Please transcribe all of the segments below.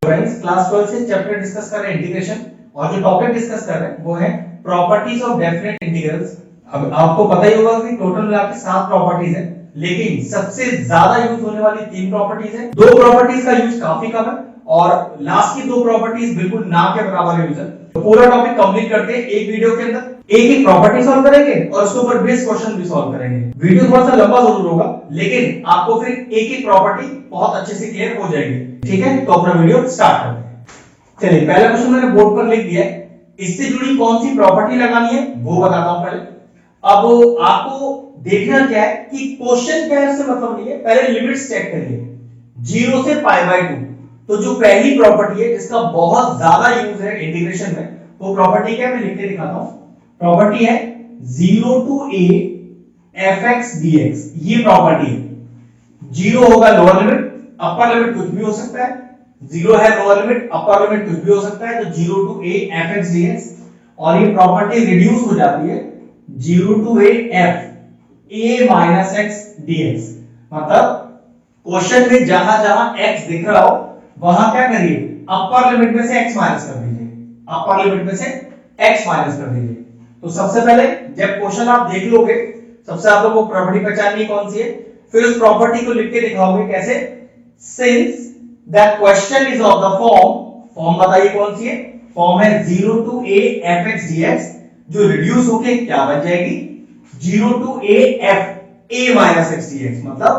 Friends class 12 से chapter discuss कर रहे हैं इंटीग्रेशन और जो टॉपिक डिस्कस कर रहे हैं वो है प्रॉपर्टीज ऑफ डेफिनेट इंटीग्रल्स। अब आपको पता ही होगा कि टोटल मिला के 7 प्रॉपर्टीज है, लेकिन सबसे ज्यादा यूज होने वाली 3 प्रॉपर्टीज है। 2 प्रॉपर्टीज का यूज काफी कम है और लास्ट की 2 प्रॉपर्टीज बिल्कुल ना के बराबर यूज है। तो पूरा टॉपिक कंप्लीट करते हैं एक वीडियो के अंदर। एक एक प्रॉपर्टी सॉल्व करेंगे और उसके ऊपर बेस क्वेश्चन भी सॉल्व करेंगे। वीडियो थोड़ा सा लंबा जरूर होगा, लेकिन आपको फिर एक एक प्रॉपर्टी बहुत अच्छे से क्लियर हो जाएगी। ठीक है, तो अपना वीडियो स्टार्ट करते हैं। चलिए, पहला क्वेश्चन मैंने बोर्ड पर लिख दिया है। इससे जुड़ी कौन सी प्रॉपर्टी लगानी है वो बताता हूं पहले। अब आपको देखना क्या है कि क्वेश्चन क्या है से मतलब नहीं है, पहले लिमिट्स चेक करिए 0 से π/2। तो जो पहली प्रॉपर्टी है जिसका बहुत ज्यादा यूज है इंटीग्रेशन में, वो प्रॉपर्टी क्या है मैं लिख के दिखाता हूं। प्रॉपर्टी है 0 to a fx dx। ये प्रॉपर्टी है। 0 होगा लोअर लिमिट, अपर लिमिट कुछ भी हो सकता है। 0 है लोअर लिमिट, अपर लिमिट कुछ भी हो सकता है। तो 0 to a fx dx, और ये प्रॉपर्टी रिड्यूस हो जाती है 0 to a f a minus x dx। मतलब क्वेश्चन में जहां जहां x दिख रहा हो वहां क्या करिए, अपर लिमिट में से x माइनस कर दीजिए। अपर लिमिट में से x माइनस कर दीजिए। तो सबसे पहले जब क्वेश्चन आप देख लोगे, सबसे आप लोगों को प्रॉपर्टी पहचाननी कौन सी है, फिर उस प्रॉपर्टी को लिख के दिखाओगे कैसे। Since that question is of the form बताइए कौन सी है। फॉर्म है 0 to a fx dx, जो रिड्यूस होके क्या बन जाएगी 0 to a f a minus x dx। मतलब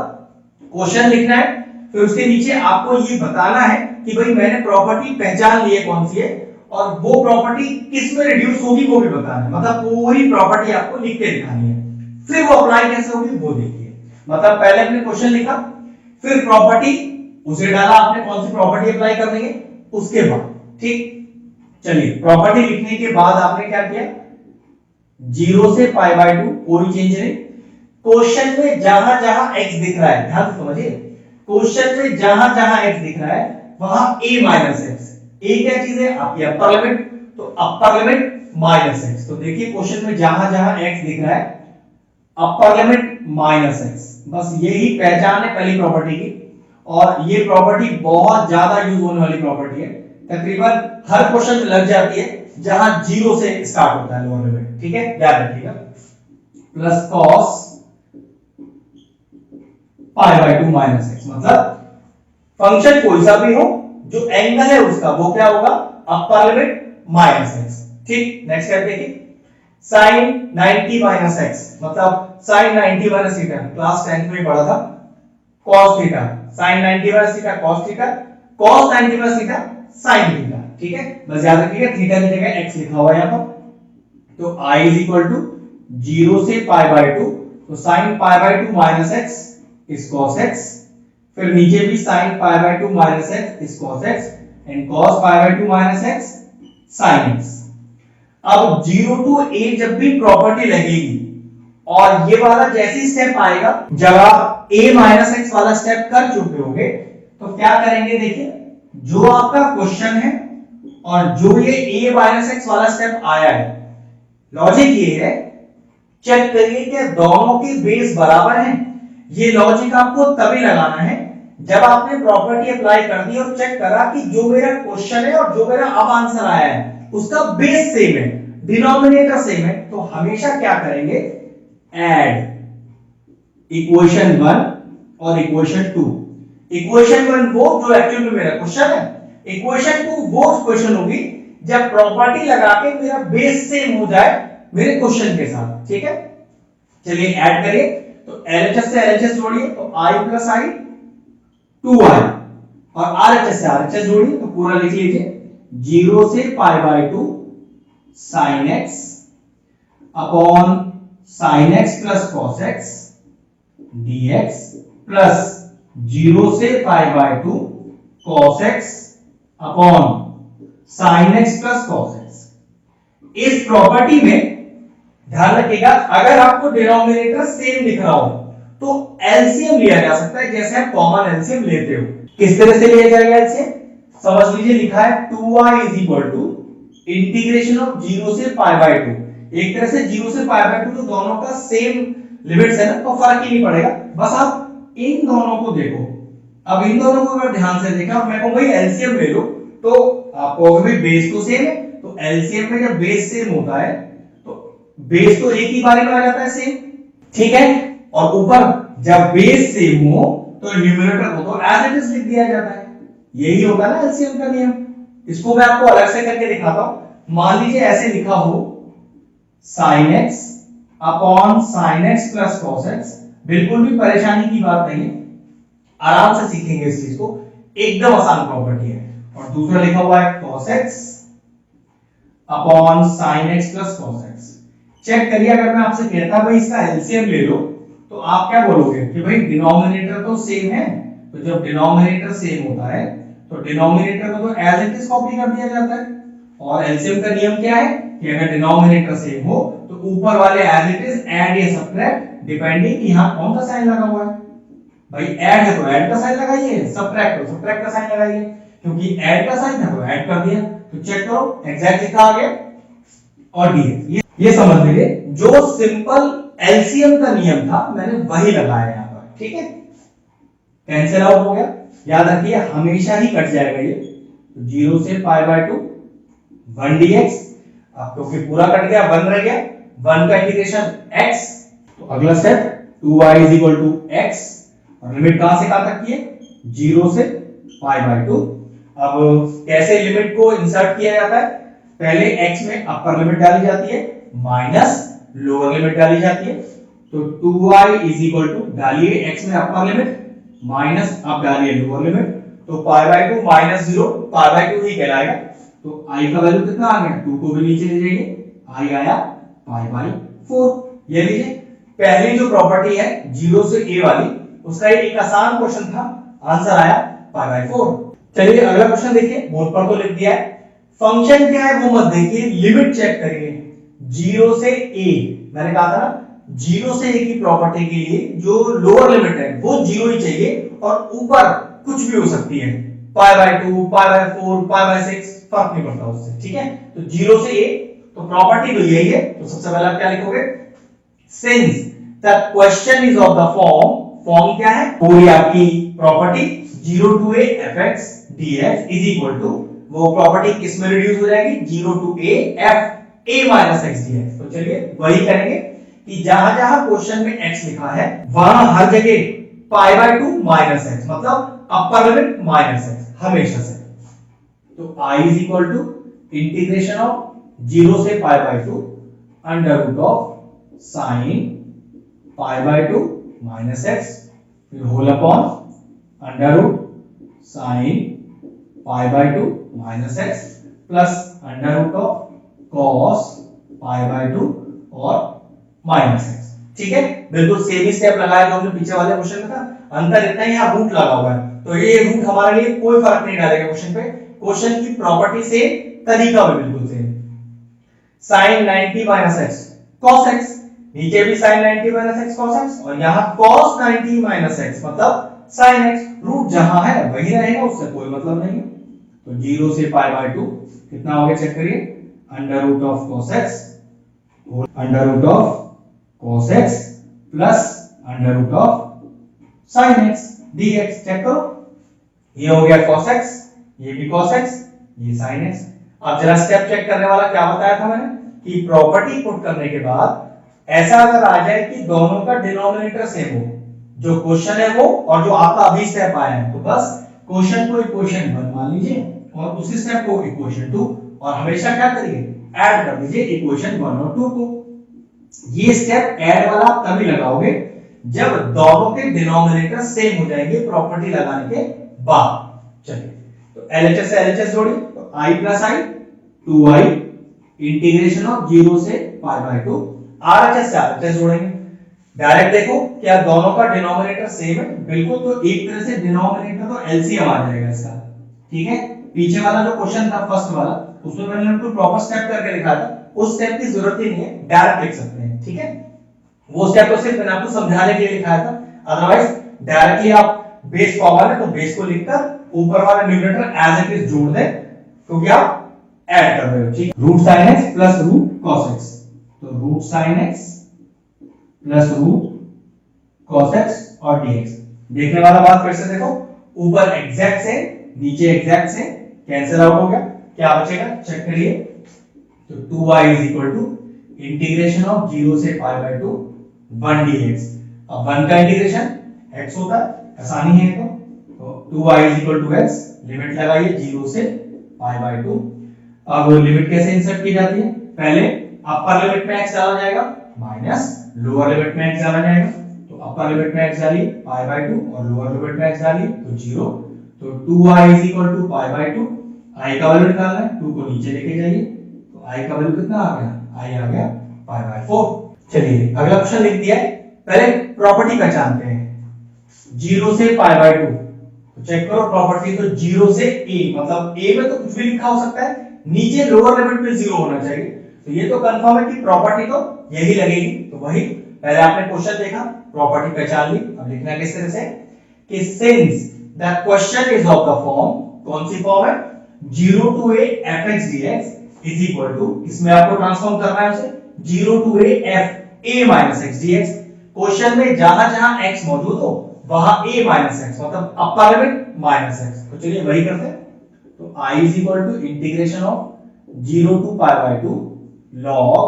क्वेश्चन लिखना है, फिर उसके नीचे आपको ये बताना है कि भाई मैंने प्रॉपर्टी पहचान ली है कौन सी है, और वो प्रॉपर्टी किस में रिड्यूस होगी वो भी बताना है। मतलब पूरी प्रॉपर्टी आपको लिख के दिखानी है। फिर वो अप्लाई कैसे होगी वो देखिए। मतलब पहले आपने क्वेश्चन लिखा, फिर प्रॉपर्टी उसे डाला, आपने कौन सी प्रॉपर्टी अप्लाई कर देंगे उसके बाद। ठीक, चलिए प्रॉपर्टी लिखने के बाद आपने क्या किया, 0 से π/2 कोई चेंज नहीं। क्वेश्चन में जहां जहां x दिख रहा है, ध्यान से समझिए, क्वेश्चन में जहां जहां x दिख रहा है वहां a माइनस x। a क्या चीज है आपकी अपर लिमिट, तो अपर लिमिट माइनस x। तो देखिए क्वेश्चन में जहां जहां x दिख रहा है अपर लिमिट माइनस x, बस यही पहचान है पहली प्रॉपर्टी की। और ये प्रॉपर्टी बहुत ज्यादा यूज होने वाली प्रॉपर्टी है, तकरीबन हर क्वेश्चन में लग जाती है जहां 0 से स्टार्ट होता है लोअर लिमिट। ठीक है, याद रखिएगा। प्लस cos π/2 माइनस x, मतलब फंक्शन कोई सा भी हो, जो एंगल है उसका वो क्या होगा अपर लिमिट माइनस x। ठीक, नेक्स्ट स्टेप देखिए, sin 90 माइनस x, मतलब sin 90 minus theta, class 10th में पढ़ा था। cos theta, sin 90 minus theta cos theta, cos 90 minus theta sin theta. ठीक है, बस याद रखिएगा थीटा की जगह x लिखा हुआ है यहां पर। तो I इज इक्वल टू 0 से π/2, तो sin π/2 minus x is cos x, फिर नीचे भी sin π/2 minus x is cos x, and cos π/2 minus x sin x। अब 0 to a जब भी प्रॉपर्टी लगेगी और ये वाला जैसी स्टेप आएगा, जब आप a माइनस x वाला स्टेप कर चुके होंगे तो क्या करेंगे, देखिए जो आपका क्वेश्चन है और जो ये a माइनस x वाला स्टेप आया है, लॉजिक ये है, चेक करिए कि दोनों के बेस बराबर हैं। ये लॉजिक आपको तभी लगाना है जब आपने प्रॉपर्टी अप्लाई कर दी और चेक करा कि जो मेरा क्वेश्चन है और जो मेरा अब आंसर आया है उसका बेस सेम है, डिनोमिनेटर सेम है। तो हमेशा क्या करेंगे, ऐड इक्वेशन 1 और इक्वेशन 2। इक्वेशन 1 वो जो एक्चुअली में मेरा क्वेश्चन है, इक्वेशन 2 वो क्वेश्चन होगी जब प्रॉपर्टी लगा के मेरा बेस सेम हो जाए मेरे क्वेश्चन के साथ। ठीक है, चलिए ऐड करिए। तो LHS से LHS जोड़िए तो i प्लस i 2i, और RHS से RHS जोड़िए तो पूरा लिख लीजिए 0 से π/2 sin x upon sin x plus cos x dx plus 0 से π/2 cos x upon sin x plus cos x। इस प्रॉपर्टी में ध्यान रखिएगा, अगर आपको डिनोमिनेटर सेम दिख रहा हो तो एलसीएम लिया जा सकता है, जैसे आप कॉमन एलसीएम लेते हो। किस तरह से लिया जाएगा एलसीएम, समझ लीजिए, लिखा है 2y is equal to integration of 0 से π/2। एक तरह से 0 से π/2 तो दोनों का सेम लिमिट्स है ना, तो फर्क ही नहीं पड़ेगा। बस आप इन दोनों को देखो, अब इन दोनों को अगर ध्यान से देखा, मैं कहूँ भाई एलसीएम ले लो, तो आपको भाई बेस तो सेम है, तो एलसीएम में जब बेस सेम होता है तो बेस तो एक ही बारे में आ जाता है सेम, ठीक है। और ऊपर जब बेस सेम हो तो न्यूमरेटर को तो एज इट इज लिख दिया जाता है, यही होगा ना एलसीएम का नियम। इसको मैं आपको अलग से करके दिखाता हूं। मान लीजिए ऐसे लिखा हो sin x upon sin x plus cos x, बिल्कुल भी परेशानी की बात नहीं है, आराम से सीखेंगे इस चीज को, एकदम आसान प्रॉपर्टी है। और दूसरा लिखा हुआ है cos x upon sin x plus cos x। Check करिए, अगर मैं आपसे कहता भाई इसका एलसीएम ले लो, तो आप क्या बोलोगे कि भाई डिनोमिनेटर तो सेम है, तो जब डिनोमिनेटर सेम होता है तो डिनोमिनेटर को तो एज इट इज कॉपी कर दिया जाता है। और एलसीएम का नियम क्या है कि अगर डिनोमिनेटर सेम हो तो ऊपर वाले एज इट इज ऐड या सब्ट्रैक्ट, डिपेंडिंग कि यहां कौन सा साइन लगा हुआ है। भाई ऐड है तो ऐड का साइन लगाइए, सब्ट्रैक्ट तो सब्ट्रैक्ट का साइन लगाइए, क्योंकि ऐड का साइन है तो ऐड कर दिया। तो चेक करो एग्जैक्टली कहा आ गया और डी ये समझ लीजिए, जो सिंपल एलसीएम का नियम था मैंने वही लगाया यहां पर, ठीक है। कैंसिल आउट हो गया, याद रखिए हमेशा ही कट जाएगा ये, तो 0 से पाई बाय 2 1 dx, अब क्योंकि पूरा कट गया 1 रह गया, 1 का इंटीग्रेशन x, तो अगला स्टेप 2y = x, और लिमिट कहां से कहां तक की है 0 से पाई बाय 2। अब कैसे लिमिट को इंसर्ट किया जाता है, पहले x में अपर लिमिट डाली जाती है माइनस लोअर लिमिट डाली जाती है, तो 2y डालिए x में अपर लिमिट माइनस अब डालिए लोअर लिमिट, तो पाई बाय 2 माइनस 0 पाई बाय 2 ही कहलाएगा। तो i का वैल्यू कितना आ गया, 2 को भी नीचे ले जाइए, i आया पाई बाय 4। ये लीजिए पहली जो प्रॉपर्टी है 0 से a वाली, उसका एक आसान क्वेश्चन था, आंसर आया पाई बाय 4। चलिए अगला क्वेश्चन देखिए, बोर्ड पर तो लिख दिया है, फंक्शन क्या है वो मत देखिए, लिमिट चेक करिए 0 से a। मैंने कहा था ना 0 से a की प्रॉपर्टी के लिए जो लोअर लिमिट है वो 0 ही चाहिए, और ऊपर कुछ भी हो सकती है, pi by 2 pi by 4 pi by 6, फर्क नहीं पड़ता उससे, ठीक है। तो 0 से a, तो प्रॉपर्टी तो यही है, तो सबसे पहले आप क्या लिखोगे, since the question is of the form क्या है पूरी आपकी property 0 to a fx dx is equal to, वो प्रॉपर्टी किस में रिड्यूस हो जाएगी 0 to a f a minus x dx। तो चलिए वही करेंगे कि जहां जहां क्वेश्चन में x लिखा है वहां हर जगह पाई बाय 2 माइनस x, मतलब अपर लिमिट माइनस x हमेशा से। तो i is equal to integration of 0 से pi by 2 under root of sine pi by 2 minus x, फिर whole upon under root sine pi by 2 minus x plus under root of cos pi by 2 और minus x, ठीक है। बिल्कुल same ही step लगाया जो हमने पीछे वाले क्वेश्चन में था, अंतर इतना ही यहां रूट लगा हुआ है, तो ये रूट हमारे लिए कोई फर्क नहीं डालेगा क्वेश्चन पे, क्वेश्चन की प्रॉपर्टी से तरीका भी बिल्कुल same. sin 90 minus x cos x, नीचे भी sin 90 minus x cos x, और यहां cos 90 माइनस x मतलब sin x, रूट जहां है वही रहेगा, उससे कोई मतलब नहीं है। तो 0 से पाई बाय 2 कितना हो गया चेक करिए, under root of cos x under root of cos x plus under root of sin x dx। Check करो, ये हो गया cos x, ये भी cos x, ये sin x। अब जरा स्टेप चेक करने वाला क्या बताया था मैंने कि प्रॉपर्टी पुट करने के बाद ऐसा अगर आ जाए कि दोनों का डिनोमिनेटर सेम हो, जो क्वेश्चन है वो और जो आपका अभी स्टेप आया है, तो बस क्वेश्चन को इक्वेशन 1 मान लीजिए और उसी स्टेप को इक्वेशन 2, और हमेशा क्या करिए ऐड कर दीजिए इक्वेशन 1 और 2 को। ये स्टेप ऐड वाला तभी लगाओगे जब दोनों के डिनोमिनेटर सेम हो जाएंगे प्रॉपर्टी लगाने के बाद। चलिए तो LHS से LHS जोड़िए, तो i plus i 2i integration of 0 से पाई बाय 2, RHS से RHS जोड़ेंगे, डायरेक्ट देखो क्या दोनों का डिनोमिनेटर सेम है, बिल्कुल, तो एक तरह से डिनोमिनेटर तो एलसीएम आ जाएगा इसका, ठीक है। पीछे वाला जो क्वेश्चन था फर्स्ट वाला, उसमें मैंने आपको प्रॉपर स्टेप करके दिखाया था, उस स्टेप की जरूरत ही नहीं है, डायरेक्ट लिख सकते हैं, ठीक है। वो स्टेप तो सिर्फ मैंने आपको समझाने के लिए दिखाया था, अदरवाइज डायरेक्टली आप बेस कॉमन है तो बेस को लिखकर ऊपर वाला न्यूमरेटर एज इट इज जोड़ दें, क्योंकि आप ऐड कर रहे हो, ठीक। Root sine x plus root cos x, तो root sine x plus root cos x और dx। देखने वाला बात फिर से देखो, ऊपर एग्जैक्ट से नीचे एग्जैक्ट से कैंसिल आउट हो गया, क्या बचेगा चेक करिए। तो 2y is equal to integration of 0 से पाई बाय 2 1 dx। अब 1 का इंटीग्रेशन x होता है, आसानी है तो 2y is equal to x, limit लगाइए 0 से पाई बाय 2। अब लिमिट कैसे इंसर्ट की जाती है, पहले अपर लिमिट में x डाला जाएगा माइनस लोअर लिमिट में x डाला जाएगा। तो अपर लिमिट में x डालिए पाई बाय 2 और लोअर लिमिट में x डालिए तो 0। तो 2y is equal to pi by 2, i का वैल्यू निकालना है, 2 को नीचे लेके जाइए तो i का वैल्यू कितना आ गया, i आ गया पाई बाय 4। चलिए अगला क्वेश्चन लिख दिया है, पहले प्रॉपर्टी पहचानते हैं 0 से पाई बाय 2। तो चेक करो प्रॉपर्टी, तो 0 से a, मतलब a में तो कुछ भी लिखा हो सकता है, नीचे लोअर लिमिट पे 0 होना चाहिए। तो ये तो कंफर्म है कि प्रॉपर्टी तो यही लगेगी। तो वही पहले आपने क्वेश्चन देखा, प्रॉपर्टी पहचान ली, अब लिखना किस तरह से कि since the question is of the form, कौन सी फॉर्म है, 0 to a fx dx is equal to, इसमें आपको ट्रांसफॉर्म करना है उसे 0 to a f a minus x dx। Question में जहां-जहां x मौजूद हो वहां a minus x, मतलब अपर लिमिट माइनस x। तो चलिए वही करते हैं। तो I is equal to integration of 0 to pi by 2 log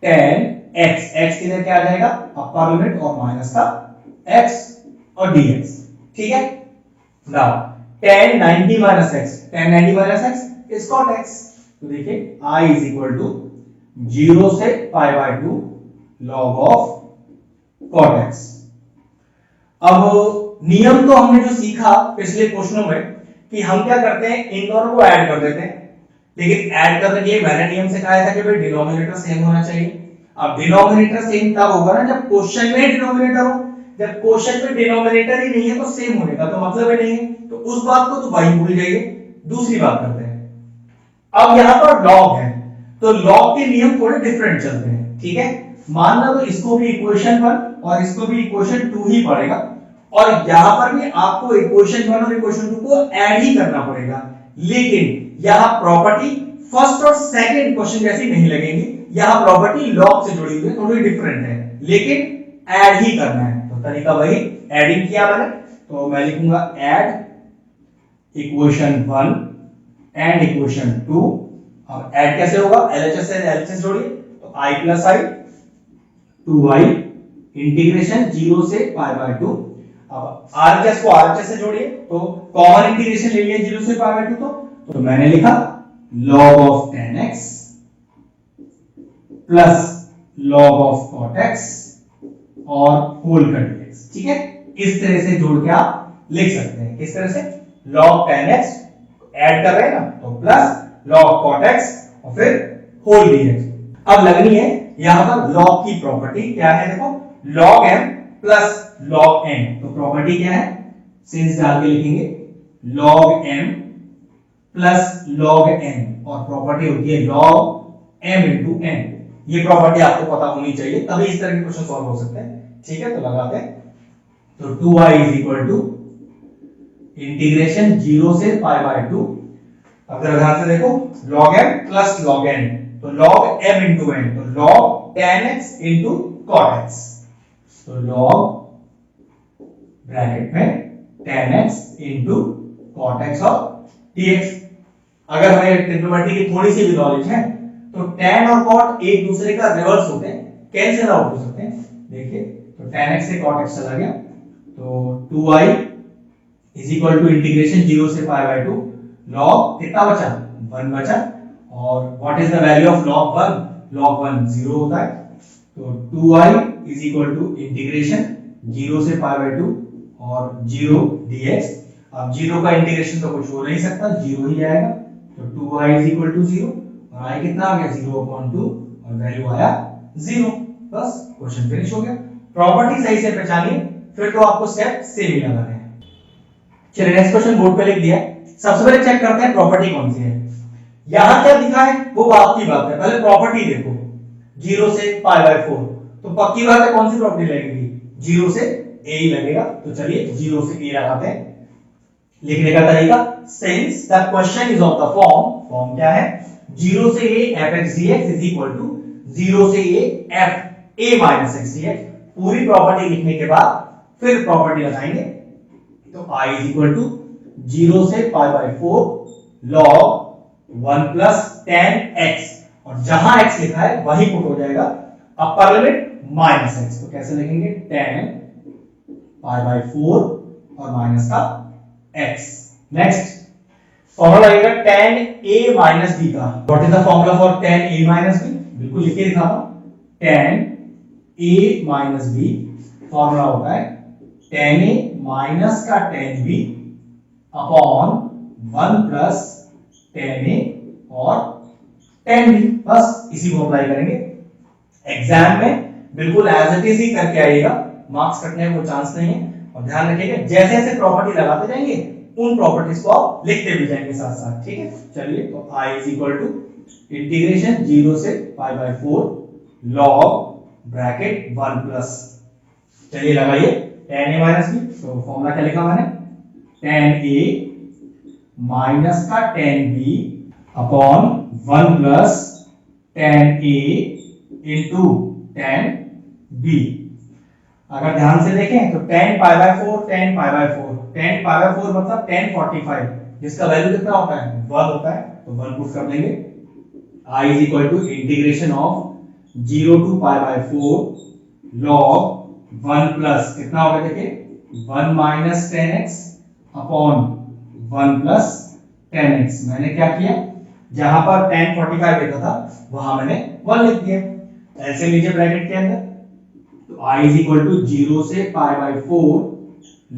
tan x, x किधर क्या आ जाएगा, अपर लिमिट और माइनस का x और dx, ठीक है। Now tan 90 minus x, tan 90 minus x is cot x। तो देखिए I is equal to 0 से pi by 2 log of cot x। अब नियम तो हमने जो सीखा पिछले क्वेश्चनों में कि हम क्या करते हैं, इन दोनों को ऐड कर देते हैं, लेकिन ऐड करने के लिए मैंने नियम सिखाया था कि भाई डिनोमिनेटर सेम होना चाहिए। अब डिनोमिनेटर सेम तब होगा ना जब क्वेश्चन में डिनोमिनेटर हो, जब क्वेश्चन में डिनोमिनेटर ही नहीं है तो सेम होने का तो मतलब ही नहीं है, तो उस बात को तो भाई भूल जाइए। दूसरी बात करते हैं, अब यहां पर लॉग है तो लॉग के नियम थोड़े डिफरेंट चलते हैं, ठीक है। मानना तो इसको भी इक्वेशन 1 और इसको भी इक्वेशन 2 ही पड़ेगा, और यहां पर भी आपको इक्वेशन 1 और इक्वेशन 2 को ऐड ही करना पड़ेगा, लेकिन यहां प्रॉपर्टी फर्स्ट और सेकंड क्वेश्चन जैसी नहीं लगेगी, यहां प्रॉपर्टी लॉग से जुड़ी हुई है, थोड़ी डिफरेंट है, लेकिन ऐड ही करना है। तो तरीका वही, एडिंग किया मैंने, तो मैं लिखूंगा ऐड इक्वेशन 1 एंड इक्वेशन 2। अब ऐड कैसे होगा, एलएचएस से एलएचएस जोड़िए तो i plus i 2y integration 0 से पाई बाय 2। अब आरएचएस को आरएचएस से जोड़िए तो कॉमन इंटीग्रेशन ले लिया 0 से पाई बाय 2, तो मैंने लिखा log of tan x plus log of cot x और होल कर dx, ठीक है। इस तरह से जोड़ के आप लिख सकते हैं, किस तरह से, log tan x ऐड कर रहे हैं ना तो प्लस log cot x और फिर होल dx। अब लगनी है यहां पर log की प्रॉपर्टी क्या है, देखो log m plus log n, तो प्रॉपर्टी क्या है, सिंस डाल के लिखेंगे log m plus log n, और प्रॉपर्टी होती है log m into n। ये प्रॉपर्टी आपको पता होनी चाहिए, तभी इस तरह के क्वेश्चन सॉल्व हो सकते हैं, ठीक है। तो लगाते हैं, तो 2y is equal to integration 0 से पाई बाय 2। अब जरा ध्यान से देखो log m plus log n, तो log m into n, तो log tan x into cot x, तो log ब्रैकेट में tan x into cot x और dx। अगर हमें ट्रिग्नोमेट्री की थोड़ी सी भी नॉलेज है तो tan और cot एक दूसरे का रिवर्स होते हैं, कैंसिल आउट हो सकते हैं। देखिए तो tan x से cot x चला गया, तो 2y is equal to integration 0 से पाई बाय 2 log कितना बचा, 1 बचा, और what is the value of log 1, log 1 0 होता है, तो 2y is equal to integration 0 से पाई बाय 2 और 0 dx। अब 0 का इंटीग्रेशन तो कुछ हो नहीं सकता, 0 ही आएगा, तो 2y इज इक्वल टू 0 और i कितना आ गया 0/2 और वैल्यू आया 0। बस क्वेश्चन फिनिश हो गया। प्रॉपर्टी सही से पहचानिए, फिर तो आपको स्टेप सेम ही लगाने हैं। चलिए नेक्स्ट क्वेश्चन बोर्ड पे लिख दिया है। सबसे पहले चेक करते हैं प्रॉपर्टी कौन सी है। यहां क्या दिखा है वो बात की बात है, पहले प्रॉपर्टी देखो 0 से पाई बाय 4, तो पक्की बात है कौन सी प्रॉपर्टी लगेगी, 0 से a ही लगेगा। तो चलिए 0 से a लगाते हैं। लिखने का तरीका, since the question is of the form क्या है, 0 से a fx dx is equal to 0 से a f a minus x dx। पूरी प्रॉपर्टी लिखने के बाद फिर प्रॉपर्टी लगाएंगे तो I इज इक्वल टू 0 से pi by 4 log 1 plus 10x, और जहां x लिखा है वही पुट हो जाएगा अपर लिमिट माइनस x। तो कैसे लिखेंगे 10 पाई बाई 4 और माइनस का x। नेक्स्ट फॉर्मूला लगेगा tan a माइनस b का। What is the formula for tan a minus b? बिल्कुल लिख के दिखा रहा हूं। tan a minus b formula होता है tan a माइनस का tan b upon 1 plus tan a और tan b। बस इसी को अप्लाई करेंगे। एग्जाम में बिल्कुल एज इट इज ही करके आइएगा, मार्क्स कटने का कोई चांस नहीं है। और ध्यान रखिएगा जैसे जैसे प्रॉपर्टी लगाते जाएंगे उन प्रॉपर्टीज को आप लिखते भी जाएंगे साथ साथ, ठीक है। चलिए तो I is equal to integration 0 से pi by 4 log bracket 1 plus, चलिए लगाइए tan a माइनस b। तो फॉर्मूला क्या लिखा मैंने tan a माइनस का tan b upon 1 plus tan a into tan b। अगर ध्यान से देखें तो tan pi by 4 tan pi by 4 tan pi by 4 मतलब tan 45, जिसका वैल्यू कितना होता है 1 होता है। तो 1 पुट कर देंगे। I is equal to integration of 0 to pi by 4 log 1 plus कितना होगा देखिए 1 minus 10x upon 1 plus 10x। मैंने क्या किया, जहां पर tan 45 लिखा था वहां मैंने 1 लिख दिया। एलसीएम लीजिए ब्रैकेट के अंदर। तो I इज इक्वल टू 0 से पाई बाई 4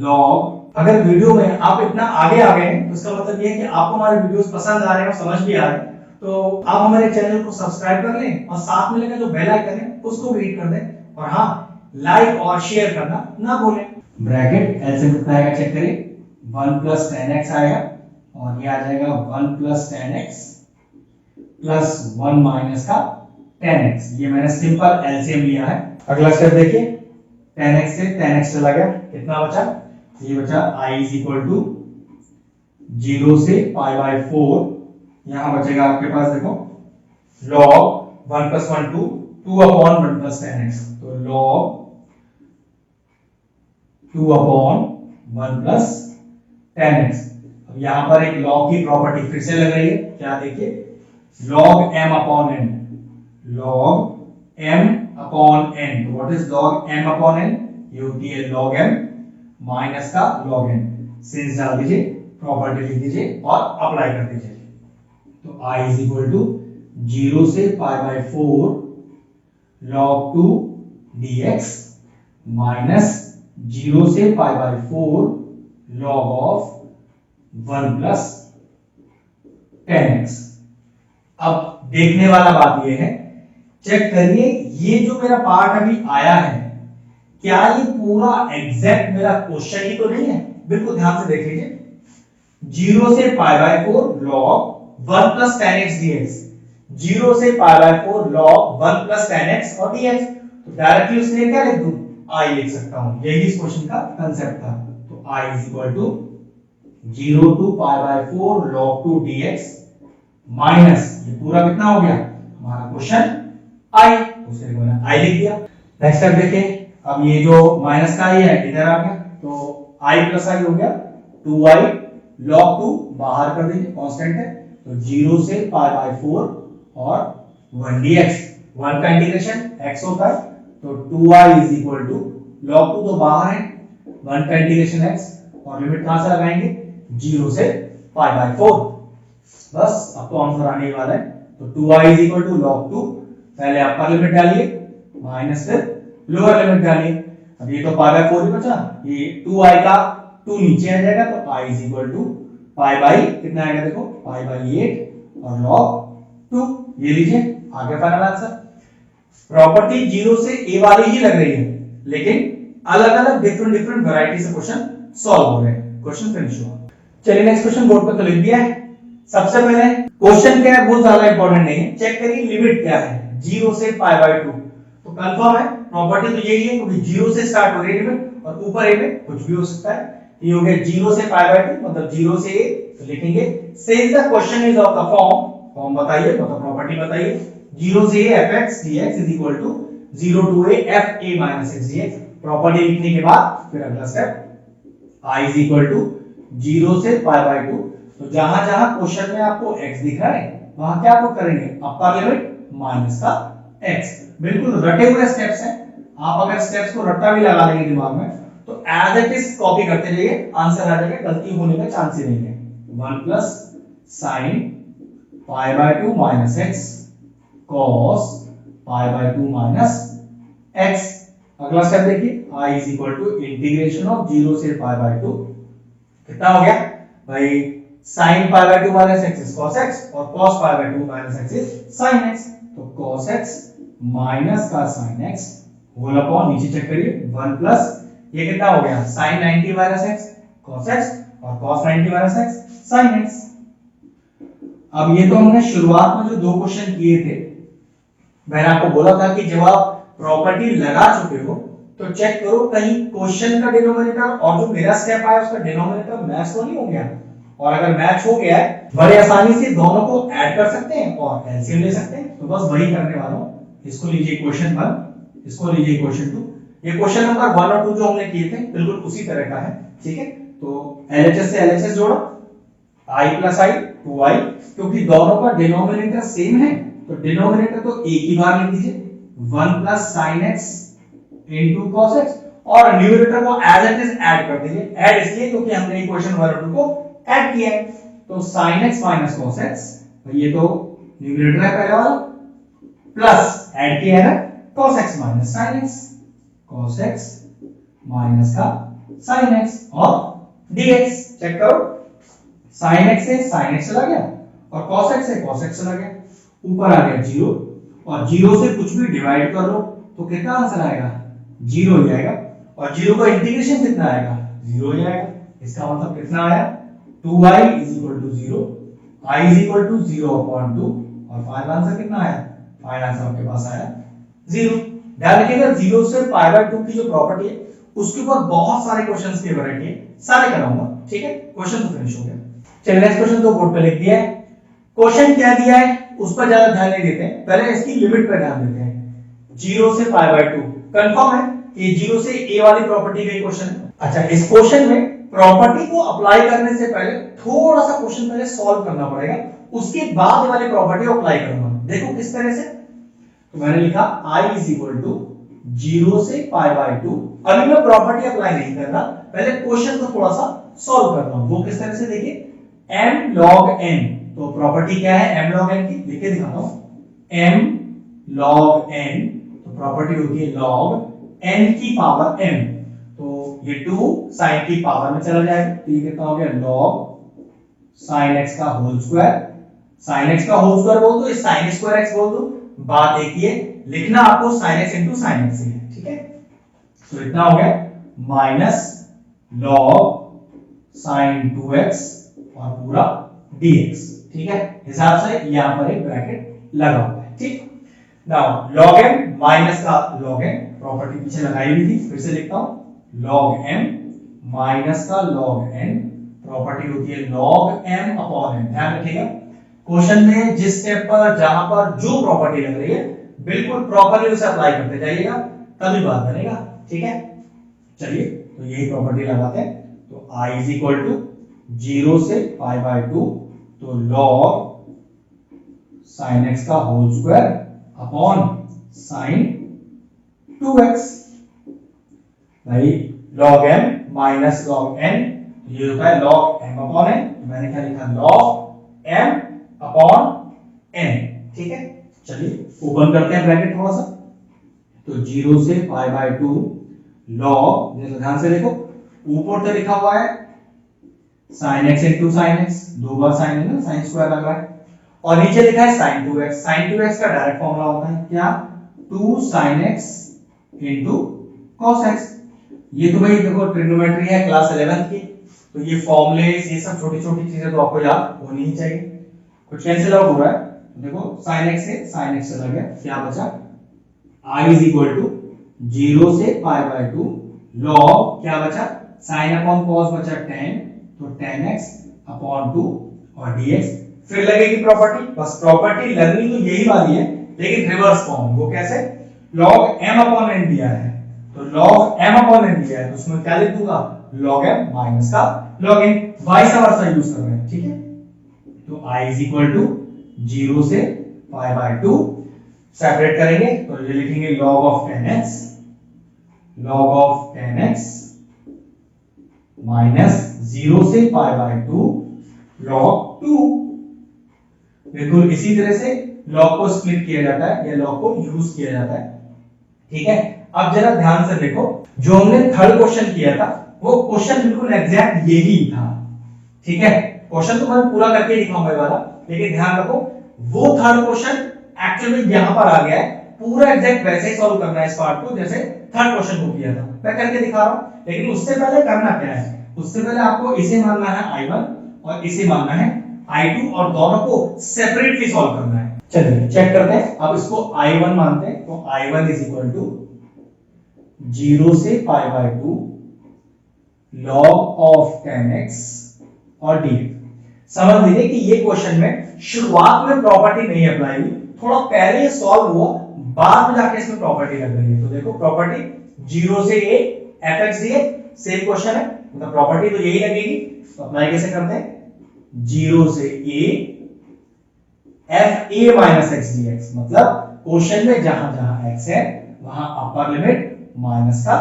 log। अगर वीडियो में आप इतना आगे आ गए हैं तो इसका मतलब ये है कि आपको हमारे वीडियोस पसंद आ रहे हैं और समझ भी आ रहे हैं। तो आप हमारे चैनल को सब्सक्राइब कर लें और साथ में लगा जो बेल आइकन है उसको भी हिट कर दें, और हाँ लाइक और शेयर करना ना भूलें। ब्रैकेट एलसीएम कितना आएगा चेक करिए 1 प्लस 10x आएगा, और ये आ जाएगा 1 प्लस 10x प्लस 1 माइनस का 10x। ये मैंने सिंपल एलसीएम लिया है। अगला स्टेप देखिए 10x से 10x चला गया, कितना बचा, ये बचा I इज इक्वल टू 0 से पाई बाई 4, यहां बचेगा आपके पास देखो log 1 plus 1 2 upon 1 plus 10x। तो log 2 अपॉन 1 प्लस 10x। अब यहां पर एक log की प्रॉपर्टी फिर से लग रही है, क्या देखिए log m upon n, log m upon n। तो what is log m upon n? ये होती है log m माइनस का log n। सिंस डाल दीजिए, प्रॉपर्टी लिख दीजिए और अप्लाई कर दीजिए। तो I इज इक्वल टू 0 से pi by 4 log 2 dx minus 0 से pi by 4 log of 1 plus 10x। अब देखने वाला बात यह है, चेक करिए ये जो मेरा पार्ट अभी आया है क्या ये पूरा एग्जैक्ट मेरा क्वेश्चन ही तो नहीं है। बिल्कुल ध्यान से देख लीजिए 0 से pi by 4 log 1 plus 10x dx, 0 से pi by 4 log 1 plus 10x और dx। तो डायरेक्टली उसने क्या लिख दूं I लिख सकता हूं, यही इस क्वेश्चन का कांसेप्ट था। तो I is equal to 0 to pi by 4 log 2 dx minus ये पूरा कितना हो गया हमारा क्वेश्चन I, उसके मैंने I लिख दिया। नेक्स्ट स्टेप देखिए, अब ये जो माइनस का I है इधर आ गया, तो I प्लस I हो गया 2I log 2 बाहर कर दीजिए, कांस्टेंट है। तो 0 से पाई बाई 4 और 1 dx, 1 का इंटीग्रेशन x होता है। तो 2I is equal to log 2 तो बाहर है, 1 का इंटीग्रेशन x, और लिमिट कहां से लगाएंगे 0 से पाई बाई 4। बस अब तो आंसर आने ही वाला है। तो 2I is equal to log 2, पहले अपर लिमिट डालिए माइनस फिर लोअर लिमिट डालिए। अब ये तो पाई बाई 4 ही बचा, ये 2I का 2 नीचे आ जाएगा। तो I is equal to pi by कितना आएगा देखो पाई बाई 8 और log 2, ये लीजिए आगे फाइनल आंसर। प्रॉपर्टी 0 से a वाली ही लग रही है, लेकिन अलग अलग डिफरेंट वैरायटी से क्वेश्चन सॉल्व हो रहे हैं। क्वेश्चन फिनिश हुआ। चलिए नेक्स्ट क्वेश्चन बोर्ड पर तो लिख दिया है। सबसे पहले क्वेश्चन क्या है वो ज्यादा इंपॉर्टेंट नहीं है, चेक करिए लिमिट क्या है 0 से पाई बाई 2। तो कंफर्म है प्रॉपर्टी तो यही है क्योंकि 0 से स्टार्ट हो रही है लिमिट, और ऊपर a में कुछ भी हो सकता है। ये हो गया 0 से पाई बाई 2 मतलब 0 से a, तो लिखेंगे since the question is of the form बताइए, मतलब प्रॉपर्टी बताइए 0 से a fx dx is equal to 0 to a f a minus x dx। Property लिखने के बाद फिर अगला step i is equal to 0 से पाई बाय 2। तो जहां जहां क्वेश्चन में आपको x दिख रहा है वहां क्या पुट करेंगे, अपर लिमिट माइनस का x। बिल्कुल रटे हुए स्टेप्स हैं, आप अगर स्टेप्स को रट्टा भी लगा लेंगे दिमाग में तो एज इट इज कॉपी करते जाइए, आंसर आ जाएगा, गलती होने का चांस ही नहीं है। 1 plus sine pi by 2 minus x cos pi by 2 minus x। अगला स्टेप देखिए, i is equal to integration of 0 से पाई बाय 2, कितना हो गया भाई, sin pi by 2 minus x is cos x और cos pi by 2 minus x is sin x। तो cos x minus का sin x होल अपॉन, नीचे check करिए, 1 प्लस ये कितना हो गया, sin 90 minus x cos x और cos 90 minus x sin x। अब ये तो हमने शुरुआत में जो दो क्वेश्चन किए थे, मैंने आपको बोला था कि जब आप प्रॉपर्टी लगा चुके हो तो चेक करो कहीं क्वेश्चन का डिनोमिनेटर और जो मेरा स्टेप आया उसका डिनोमिनेटर मैच तो नहीं हो गया। और अगर मैच हो गया है, बड़े आसानी से दोनों को ऐड कर सकते हैं और एलसीएम ले सकते हैं। तो बस वही करने वाला हूं। इसको लीजिए क्वेश्चन 1, इसको लीजिए क्वेश्चन 2। ये क्वेश्चन नंबर 1 और 2 जो हमने किए थे बिल्कुल उसी तरह का है, ठीक है। तो एलएचएस से एलएचएस जोड़ो, i प्लस i 2i, क्योंकि दोनों का डिनोमिनेटर सेम है तो डिनोमिनेटर तो एक ही बार लिख दीजिए, 1 plus sin x into cos x, और न्यूमरेटर को एज इट इज ऐड कर दीजिए। ऐड इसलिए क्योंकि हमने इक्वेशन 1 और 2 को ऐड किया है। तो sin x minus cos x, ये तो न्यूमरेटर है पहले वाला, प्लस ऐड किया है ना cos x minus sin x, cos x minus का sin x और dx। चेक करो, sin x से sin x चला गया और cos x से cos x चला गया, ऊपर आ गया 0 और 0 से कुछ भी डिवाइड कर लो तो कितना आंसर आएगा, 0 ही आएगा। और 0 का इंटीग्रेशन कितना आएगा, 0 ही आएगा। इसका मतलब कितना आया, 2i is equal to 0, i is equal to 0 upon 2, और फाइनल आंसर कितना आया, फाइनल आंसर आपके पास आया 0। ध्यान रखिएगा 0 से पाई बाय 2 की जो प्रॉपर्टी है उसके ऊपर बहुत सारे क्वेश्चंस की वैरायटी है, सारे कराऊंगा, ठीक है। क्वेश्चन तो फिनिश हो गया। चलिए नेक्स्ट क्वेश्चन तो बोर्ड पे लिख दिया है। क्वेश्चन क्या दिया है उस पर ज्यादा ध्यान नहीं देते हैं, पहले इसकी लिमिट पर ध्यान देते हैं। 0 से पाई बाय 2 कंफर्म है कि 0 से a वाली प्रॉपर्टी का क्वेश्चन है। अच्छा, इस क्वेश्चन में प्रॉपर्टी को अप्लाई करने से पहले थोड़ा सा क्वेश्चन पहले सॉल्व करना पड़ेगा, उसके बाद वाली प्रॉपर्टी को अप्लाई करूंगा। देखो किस तरह से, तो मैंने लिखा i is equal to 0 से पाई बाय 2। अभी मैं प्रॉपर्टी अप्लाई नहीं कर रहा, पहले क्वेश्चन को थोड़ा सा सॉल्व कर रहा हूं। वो किस तरह से, देखिए m log n, तो प्रॉपर्टी क्या है m log n की, लिख के दिखाता हूं। m log n, तो प्रॉपर्टी होती है log n की पावर m, तो ये 2 sin की पावर में चला जाएगा, तो ये कितना हो गया log sin x का होल स्क्वायर। sin x का होल स्क्वायर बोल दो, इस sin स्क्वायर x बोल दो। बात देखिए, लिखना आपको sin x into sin x है, ठीक है। तो इतना हो गया माइनस log sin 2x और पूरा dx, ठीक है। हिसाब से यहां पर एक ब्रैकेट लगा हुआ है, ठीक। नाउ log m माइनस का log n, प्रॉपर्टी पीछे लगाई हुई थी, फिर से लिखता हूं, log m माइनस का log n, प्रॉपर्टी होती है log m अपॉन n। ध्यान रखिएगा क्वेश्चन में जिस स्टेप पर जहां पर जो प्रॉपर्टी लग रही है बिल्कुल प्रॉपर्ली उसे अप्लाई करते जाइएगा, तभी बात बनेगा, ठीक है। चलिए तो यही प्रॉपर्टी लगाते हैं। तो i इज इक्वल टू 0 से पाई बाय 2, तो log sin x का whole square upon sin 2x, भाई log m minus log n, ये होता है log m अपॉन n। मैंने क्या लिखा, log m अपॉन n, ठीक है। चलिए ओपन करते हैं ब्रैकेट थोड़ा सा, तो 0 से पाई बाय 2 log, जैसे ध्यान से देखो ऊपर तो लिखा हुआ है sin x into sin x, दो बार sin है ना, sin स्क्वायर लग रहा है, और नीचे लिखा है sin 2x। sin 2x का डायरेक्ट फॉर्मूला होता है क्या, 2 sin x into cos x। ये तो भाई देखो ट्रिग्नोमेट्री है क्लास 11th की, तो ये फॉर्मूले ये सब छोटी छोटी चीजें तो आपको याद होनी ही चाहिए। कुछ कैंसिल आउट हो रहा है, देखो sin x से sin x चला गया, क्या बचा, i is equal to 0 से पाई बाय 2 log, क्या बचा, sin अपॉन cos बचा tan, तो tan x अपॉन 2 और dx। फिर लगेगी प्रॉपर्टी, बस प्रॉपर्टी लगनी तो यही वाली है लेकिन रिवर्स फॉर्म। वो कैसे, log m अपॉन n दिया है, तो log m अपॉन n दिया है तो उसमें क्या लिख दूंगा, log m माइनस का log n, vice versa use कर रहे हैं, ठीक है। तो i इज इक्वल टू 0 से पाई बाय 2, सेपरेट करेंगे तो ये लिखेंगे log of 10x, log of 10x minus 0 से पाई बाय 2 log 2। बिल्कुल इसी तरह से log को स्प्लिट किया जाता है या log को यूज किया जाता है, ठीक है। अब जरा ध्यान से देखो, जो हमने थर्ड क्वेश्चन किया था वो क्वेश्चन बिल्कुल एग्जैक्ट यही था, ठीक है। क्वेश्चन तो मैं पूरा करके दिखाऊंगा वाला, लेकिन ध्यान रखो वो थर्ड क्वेश्चन एक्चुअली यहां पर आ गया है, पूरा एग्जैक्ट वैसे ही सॉल्व करना है इस पार्ट को जैसे थर्ड क्वेश्चन को किया था, मैं करके दिखा रहा हूं। लेकिन उससे पहले करना क्या है, उससे पहले आपको इसे मानना है i1 और इसे मानना है i2 और दोनों को सेपरेटली सॉल्व करना है। चलिए चेक करते हैं। अब इसको i1 मानते हैं तो i1 इज इक्वल टू 0 से pi by 2 log of 10x और dx। समझ लीजिए कि ये क्वेश्चन में शुरुआत में प्रॉपर्टी नहीं अप्लाई हुई, थोड़ा पहले सॉल्व हुआ, बाद में जाके इसमें प्रॉपर्टी लग रही है। तो देखो प्रॉपर्टी 0 से a fx dx same question है, मतलब प्रॉपर्टी तो यही लगेगी। तो अप्लाई कैसे करते हैं, 0 से a f a minus x dx, मतलब क्वेश्चन में जहां जहां x है वहां अपर लिमिट माइनस का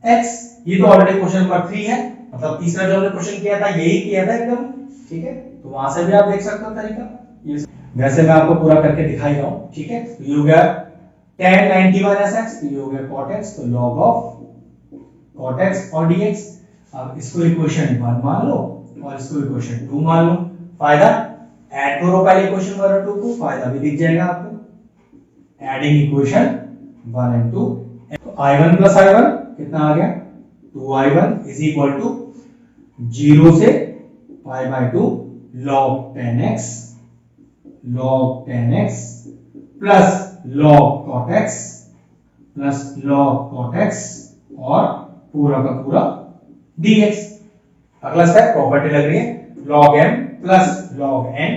x। ये तो ऑलरेडी क्वेश्चन नंबर 3 है, मतलब तीसरा जो हमने क्वेश्चन किया था यही किया था एकदम, ठीक है। तो वहां से भी आप देख सकते हो तरीका, ये वैसे मैं आपको पूरा करके दिखाई रहा हूं, ठीक है। तो ये हो गया tan 90 माइनस x, तो ये हो गया cot x, तो log ऑफ cot x और dx। अब इसको इक्वेशन 1 मान लो और इसको इक्वेशन 2 मान लो। फायदा, ऐड करो पहले इक्वेशन 1 और 2 को, फायदा भी दिख जाएगा आपको। एडिंग इक्वेशन 1 एंड 2, तो i1 प्लस i1 कितना आ गया, 2i1 इज इक्वल टू 0 से pi by 2 log 10x plus log cot x plus log cot x और पूरा का पूरा dx। अगला स्टेप प्रॉपर्टी लग रही है log m plus log n।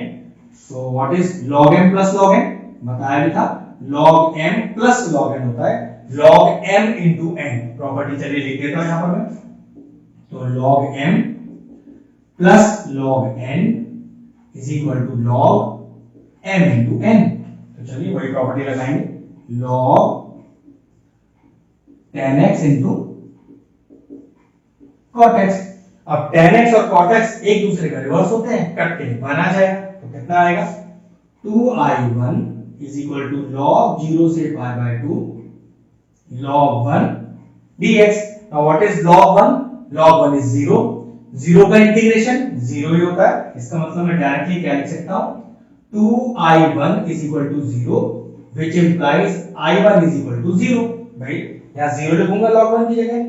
So what is log m plus log n, बताया भी था log m plus log n होता है log m into n। Property चलिए लिख देता हूं यहां पर मैं, तो log m plus log n is equal to log m into n। तो चलिए वही प्रॉपर्टी लगाएंगे, log 10x into cot x। अब 10x और cot x एक दूसरे का रिवर्स होते हैं, कट के बना जाएगा, तो कितना आएगा 2i1 is equal to log 0 से pi by 2 log 1 dx। Now what is log 1, log 1 is 0, 0 का इंटीग्रेशन 0 ही होता है, इसका मतलब मैं डायरेक्टली क्या लिख सकता हूं, 2i1 is equal to 0 which implies i1 is equal to 0। भाई यहां 0 लिखूंगा log 1 की जगह,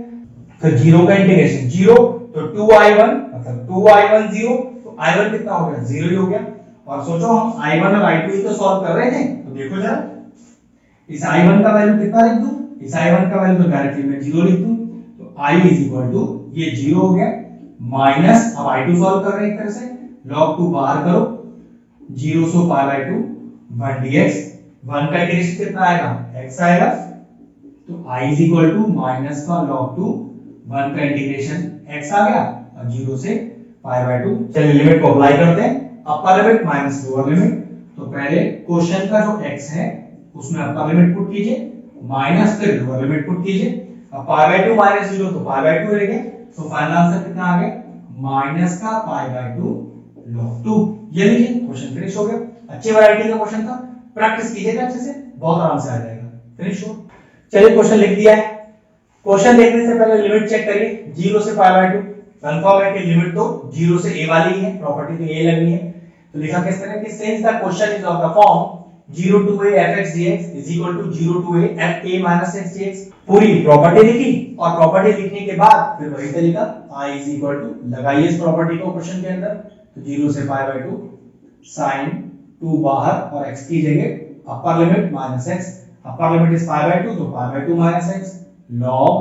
तो 0 का इंटीग्रेशन 0, तो 2i1 मतलब 2i1 0, तो i1 कितना हो गया, 0 ही हो गया। और सोचो हम i1 और i2 ही तो सॉल्व कर रहे थे, तो देखो जरा इस i1 का वैल्यू कितना लिख दूं, इस i1 का वैल्यू तो डायरेक्टली मैं 0 लिख दूं, तो i is equal to ये 0 हो गया माइनस, अब i2 सॉल्व कर रहे हैं एक तरह से, log 2 बाहर करो, 0 से पाई बाय 2 1 dx, 1 का इंटीग्रेशन कितना आएगा, x आएगा, तो i is equal to minus का log 2, 1 का इंटीग्रेशन x आ गया और 0 से पाई बाय 2। चलिए लिमिट को अप्लाई करते हैं, अपर लिमिट माइनस लोअर लिमिट। तो पहले क्वेश्चन का जो x है उसमें अपर लिमिट पुट कीजिए, माइनस फिर लोअर लिमिट पुट कीजिए। अब पाई बाय 2 माइनस 0 तो पाई बाय 2 रहेगा, तो फाइनल आंसर कितना आ गया, माइनस का पाई बाय 2 log 2। ये लीजिए क्वेश्चन फिनिश हो गया, अच्छी वैरायटी का क्वेश्चन था, प्रैक्टिस कीजिएगा अच्छे से, बहुत आराम से आ जाएगा। फिनिश हो, चलिए क्वेश्चन लिख दिया है। क्वेश्चन देखने से पहले लिमिट चेक करिए, 0 से पाई बाय 2, कंफर्म है कि लिमिट तो 0 से a वाली ही है, प्रॉपर्टी तो ये लगनी है। तो लिखा किस तरह कि since the question is of the form 0 to a fx dx is equal to 0 to a f a minus x dx। पूरी प्रॉपर्टी लिखी और प्रॉपर्टी लिखने के बाद फिर वही तरीका i is equal to लगाइए इस प्रॉपर्टी को क्वेश्चन के अंदर, तो 0 से पाई बाय 2 sin 2 बाहर और x की जगह अपर limit minus x, upper limit is pi by 2 तो पाई by 2 minus x log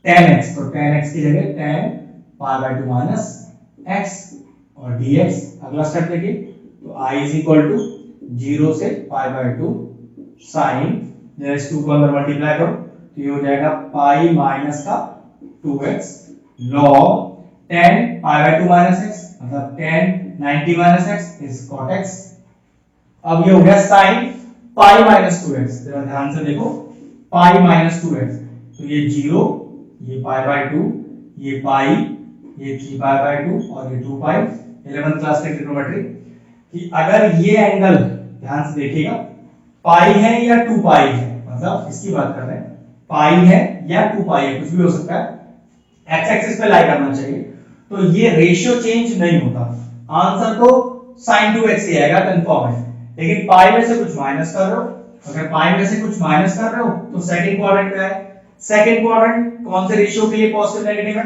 10x, तो 10x की जगह tan pi by 2 minus x और dx। अगला स्टेप देखिए, तो i is equal to 0 से पाई बाय 2 sin, जैसे 2 को अंदर मल्टीप्लाई करो तो ये हो जाएगा पाई माइनस का 2x log tan pi by 2 minus x, मतलब tan 90 minus x is cot x। अब ये हो गया sin पाई माइनस 2x, जरा ध्यान से देखो, पाई माइनस 2x, तो ये 0, ये पाई बाय 2, ये पाई, ये 3 पाई बाय 2 और ये 2 पाई। 11th क्लास के ट्रिग्नोमेट्री कि अगर ये एंगल ध्यान से देखिएगा पाई है या 2 पाई है, मतलब इसकी बात कर रहे हैं, पाई है या 2 पाई है, कुछ भी हो सकता है, एक्स एक्सिस पे लाई करना चाहिए, तो ये रेशियो चेंज नहीं होता, आंसर तो sin 2x ही आएगा, कंफर्म है। लेकिन पाई में से कुछ माइनस कर रहे हो, अगर पाई में से कुछ माइनस कर रहे हो तो सेकंड क्वाड्रेंट में है, सेकंड क्वाड्रेंट कौन से रेशियो के लिए पॉजिटिव नेगेटिव है,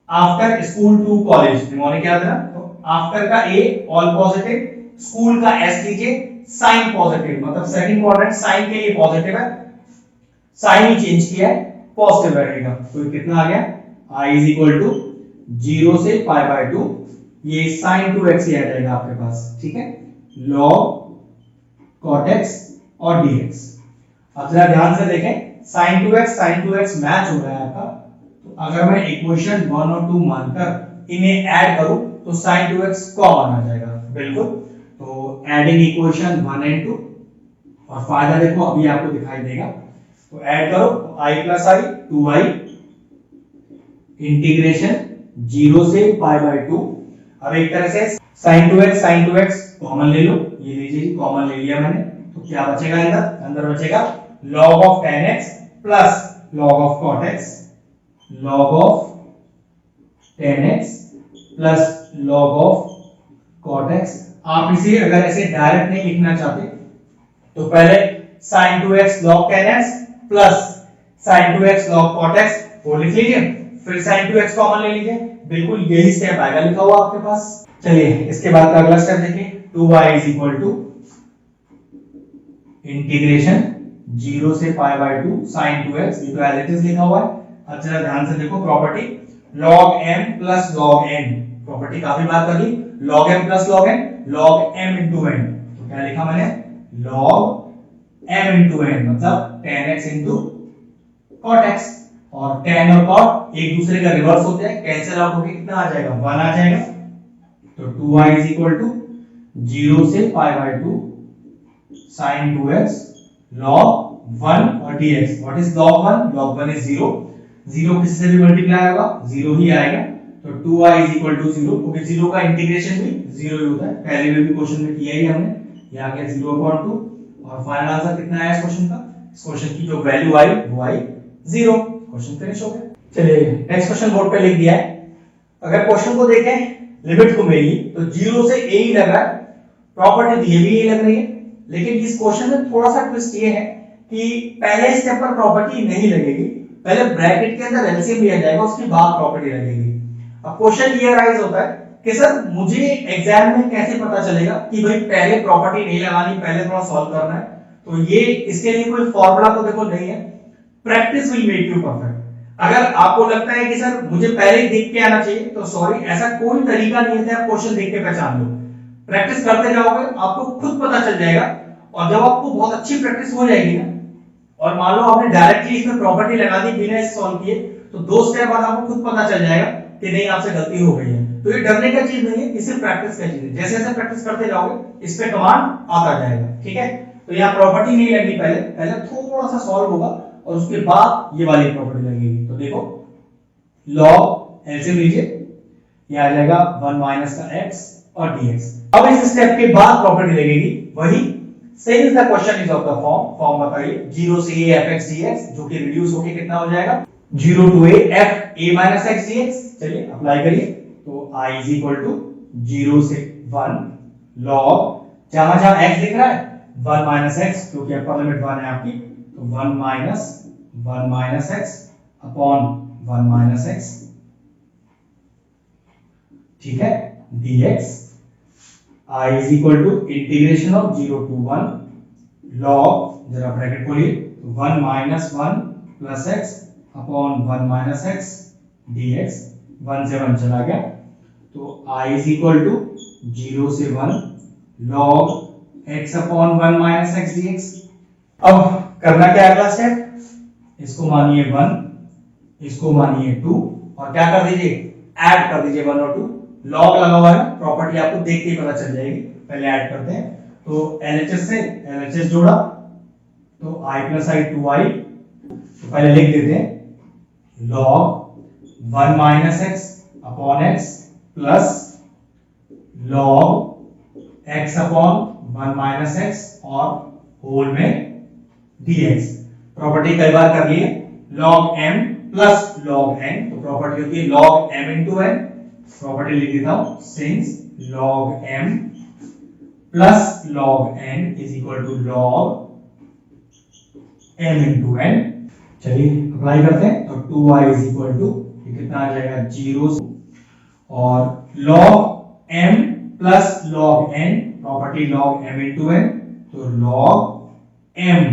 after school to college, mnemonic क्या था, तो आफ्टर का ए ऑल पॉजिटिव, स्कूल का एस लीजिए, साइन पॉजिटिव, मतलब सेकंड क्वाड्रेंट साइन के लिए पॉजिटिव है, साइन ही चेंज किया है, पॉजिटिव रहेगा, तो कितना आ गया, i इज इक्वल टू 0 से पाई बाय 2, ये sin 2x ही आ जाएगा आपके पास, ठीक है, log cot x और dx। अब जरा ध्यान से देखें, sin 2x मैच हो रहा है आपका, तो अगर मैं इक्वेशन 1 और 2 मानकर इन्हें ऐड करूं तो sin 2x कॉमन आ जाएगा, बिल्कुल, तो एडिंग इक्वेशन 1 एंड 2, और फायदा देखो अभी आपको दिखाई देगा, तो ऐड करो, i plus i 2i integration 0 से पाई बाय 2। अब एक तरह से sin 2x कॉमन ले लो, ये लीजिए कॉमन ले लिया मैंने, तो क्या बचेगा, अंदर बचेगा log of tan x plus log of cot x, log of tan x plus log of cot x। आप इसे अगर ऐसे डायरेक्ट नहीं लिखना चाहते तो पहले sin 2x log tan x plus sin 2x log cot x वो लिख लीजिए, फिर sin 2x कॉमन ले लीजिए, बिल्कुल यही स्टेप आएगा लिखा हुआ आपके पास। चलिए इसके बाद का अगला स्टेप देखिए, 2y is equal to integration 0 से पाई बाय 2 sin 2x, ये तो एज इट इज लिखा हुआ है। अब जरा ध्यान से देखो property log m plus log n, property काफी बार कर ली, log m plus log n, log m into n, तो क्या लिखा मैंने, log m into n, मतलब tan x into cot x, और tan और cot एक दूसरे का रिवर्स होते हैं, कैंसिल आउट होके कितना आ जाएगा, 1 आ जाएगा, तो 2y is equal to 0 से pi by 2 sin 2x log 1 और dx। What is log 1? log 1 is 0, 0 किसी से भी मल्टीप्लाई होगा 0 ही आएगा, तो 2y is equal to 0, क्योंकि 0 का इंटीग्रेशन भी 0 ही होता है, पहले भी क्वेश्चन में किया ही हमने, ये आ गया 0/2, और फाइनल आंसर कितना आया इस क्वेश्चन का, इस क्वेश्चन की जो वैल्यू आई वो आई 0, क्वेश्चन फिनिश हो गया। चलिए नेक्स्ट क्वेश्चन बोर्ड पे लिख दिया है, अगर क्वेश्चन को देखें लिमिट को मेरी तो 0 से a ही लग रहा है, प्रॉपर्टी दी भी यही लग रही है, लेकिन इस क्वेश्चन में थोड़ा सा ट्विस्ट ये है कि पहले स्टेप पर प्रॉपर्टी नहीं लगेगी, पहले ब्रैकेट के अंदर एलसीएम लिया जाएगा, उसके बाद प्रॉपर्टी लगेगी। अब क्वेश्चन ये राइज होता है कि सर मुझे एग्जाम में कैसे पता चलेगा कि भाई पहले प्रॉपर्टी नहीं लगानी, पहले थोड़ा सॉल्व करना है, तो ये इसके लिए कोई फॉर्मूला तो देखो नहीं है, practice will make you perfect. अगर आपको लगता है कि सर मुझे पहले ही देख के आना चाहिए, तो सॉरी, ऐसा कोई तरीका नहीं है, आप क्वेश्चन देख के पहचान लो, प्रैक्टिस करते जाओगे आपको खुद पता चल जाएगा, और जब आपको बहुत अच्छी प्रैक्टिस हो जाएगी ना, और मान लो आपने डायरेक्टली इसमें प्रॉपर्टी लगा दी बिना इसे सॉल्व किए, तो 2 स्टेप बाद आपको खुद पता चल जाएगा कि नहीं आपसे गलती हो गई है। तो ये डरने का चीज नहीं है, ये सिर्फ प्रैक्टिस का चीज है, जैसे जैसे प्रैक्टिस करते जाओगे इस पे कमांड आता जाएगा, ठीक है। तो यहाँ प्रॉपर्टी नहीं लगनी, पहले पहले थोड़ा सा सॉल्व होगा और उसके बाद ये वाली प्रॉपर्टी लगेगी। तो देखो log एलसीएम लीजिए, ये आ जाएगा 1 माइनस का x और dx। अब इस स्टेप के बाद प्रॉपर्टी लगेगी वही, since the question is of the form बताइए 0 से a fx dx, जो कि रिड्यूस होके कितना हो जाएगा 0 to a f a minus x dx। चलिए अप्लाई करिए, तो i is equal to 0 से 1 log, जहां जहां x दिख रहा है 1 minus x, क्योंकि अपर लिमिट 1 है आपकी, तो 1 minus x upon 1 minus x, ठीक है, dx। I is equal to integration of 0 to 1 log, जरा ब्रैकेट खोलिए, तो 1 minus 1 plus x upon 1 minus x dx, 1 से 1 चला गया, तो I is equal to 0 से 1 log x upon 1 minus x dx। अब करना क्या है अगला स्टेप, इसको मानिए 1, इसको मानिए 2, और क्या कर दीजिए, ऐड कर दीजिए 1 और 2। लॉग लगा हुआ है, प्रॉपर्टी आपको देख के ही पता चल जाएगी। पहले ऐड करते हैं, तो LHS से LHS जोड़ा तो I + I 2I, तो पहले लिख देते हैं log 1 - x upon x plus log x upon 1 - x और होल में dx। प्रॉपर्टी कई बार कर लिए, log m plus log n, तो प्रॉपर्टी होती है log m into n। Property लिख देता हूं, since log m plus log n is equal to log m into n। चलिए अप्लाई करते हैं, तो 2y इज इक्वल टू कितना आ जाएगा 0 और log m plus log n, property log m into n, तो log m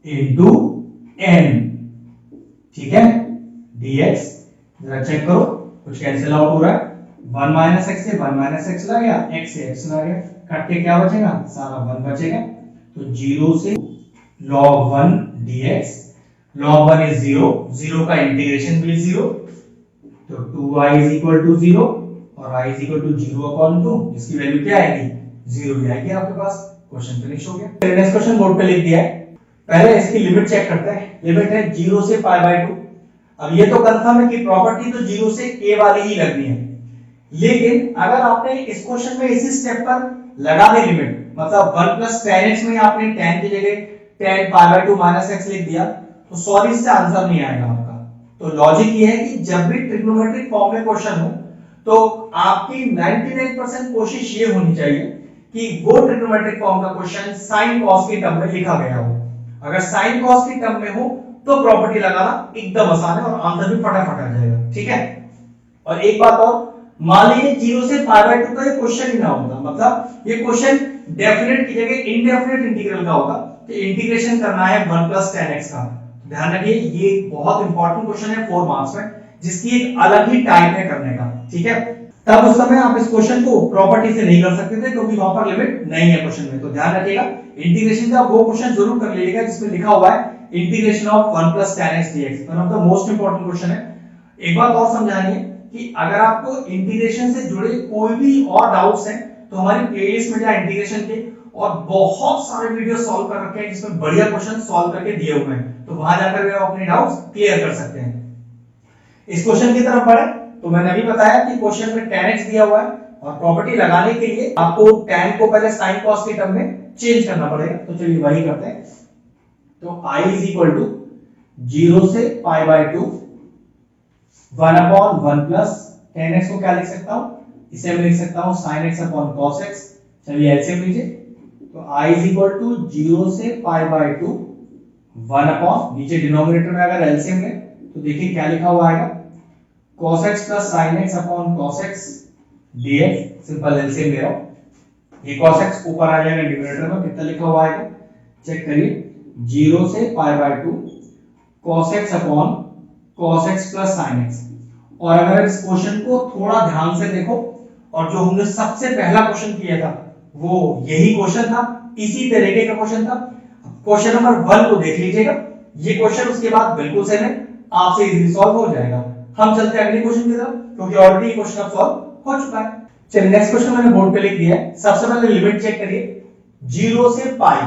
into n, ठीक है, dx। जरा चेक करो, कुछ कैंसिल आउट हो रहा है, 1 - x से 1 - x ला गया, x से x ला गया, कट के क्या बचेगा, सारा 1 बचेगा। तो 0 से log 1 dx, log 1 इज 0, 0 का इंटीग्रेशन भी 0, तो 2y इज इक्वल टू 0 और y is equal to 0 upon 2, इसकी वैल्यू क्या आएगी, 0 ही आएगी आपके पास। क्वेश्चन फिनिश हो गया। नेक्स्ट क्वेश्चन बोर्ड पे लिख दिया है, पहले इसकी लिमिट चेक करते हैं। लिमिट है 0 से π/2। अब ये तो कंफर्म है कि प्रॉपर्टी तो 0 से a वाली ही लगनी है, लेकिन अगर आपने इस क्वेश्चन में इसी स्टेप पर लगा दी लिमिट, मतलब 1 + tan x में आपने tan की जगह tan π/2 - x लिख दिया, तो सॉरी इससे आंसर नहीं आएगा आपका। तो लॉजिक ये है कि जब भी ट्रिग्नोमेट्रिक फॉर्म में क्वेश्चन हो तो आपकी 99% कोशिश ये होनी चाहिए कि वो ट्रिग्नोमेट्रिक फॉर्म का क्वेश्चन sin cos के टर्म में लिखा गया हो। अगर sin cos के टर्म में हो तो प्रॉपर्टी लगाना एकदम आसान है और आंसर भी फटाफट आ जाएगा, ठीक है। और एक बात और, मान लीजिए 0 से π/2 का ये क्वेश्चन ही ना होता, मतलब ये क्वेश्चन डेफिनेट की जगह इनडेफिनेट इंटीग्रल का होगा, तो इंटीग्रेशन करना है 1 + tan x का। ध्यान रखिए ये बहुत इंपॉर्टेंट क्वेश्चन है 4 मार्क्स में, जिसकी एक अलग ही टाइप है करने का, ठीक है। तब उस समय आप इस क्वेश्चन को प्रॉपर्टी से नहीं कर सकते थे क्योंकि वहां पर लिमिट नहीं है क्वेश्चन में। तो ध्यान रखिएगा इंटीग्रेशन का वो क्वेश्चन जरूर कर लीजिएगा जिसमें लिखा हुआ है integration of 1 + tan x dx, one of the most important question है। एक बात और समझाएंगे कि अगर आपको इंटीग्रेशन से जुड़े कोई भी और डाउट्स हैं तो हमारी प्लेलिस्ट में जाए इंटीग्रेशन के, और बहुत सारे वीडियो सॉल्व कर रखे हैं जिसमें बढ़िया क्वेश्चन सॉल्व करके दिए हुए हैं, तो वहां जाकर आप अपने डाउट्स क्लियर कर सकते हैं। इस क्वेश्चन की तरफ बढ़े तो मैंने अभी बताया कि क्वेश्चन में tan x दिया हुआ है और प्रॉपर्टी लगाने के लिए आपको tan को पहले sin cos के टर्म में चेंज करना पड़ेगा, तो चलिए वही करते हैं। तो I इज इक्वल टू 0 से π/2 1/1 प्लस tan x को क्या लिख सकता हूं, इसे मैं लिख सकता हूं sin x upon cos x। चलिए एलसीएम लीजिए, तो I इज इक्वल टू 0 से π/2 1 नीचे डिनोमिनेटर में अगर एलसीएम लें तो देखिए क्या लिखा हुआ आएगा, cos x plus sin x upon cos x dx। Simple LCM ले रहा हूं, ये cos x ऊपर आ जाएगा डिनोमिनेटर में, कितना लिखा हुआ आएगा चेक करिए, 0 से π/2 cos x upon cos x plus sin x। और अगर इस क्वेश्चन को थोड़ा ध्यान से देखो, और जो हमने सबसे पहला क्वेश्चन किया था वो यही क्वेश्चन था, इसी तरीके का क्वेश्चन था। क्वेश्चन नंबर 1 को देख लीजिएगा, ये क्वेश्चन उसके बाद बिल्कुल सेम है, आपसे इजीली सॉल्व हो जाएगा। हम चलते हैं अगले क्वेश्चन की तरफ क्योंकि ऑलरेडी ये क्वेश्चन अब सॉल्व हो चुका है। चलिए नेक्स्ट क्वेश्चन मैंने बोर्ड पे लिख दिया है। सबसे पहले लिमिट चेक करिए 0 से पाई,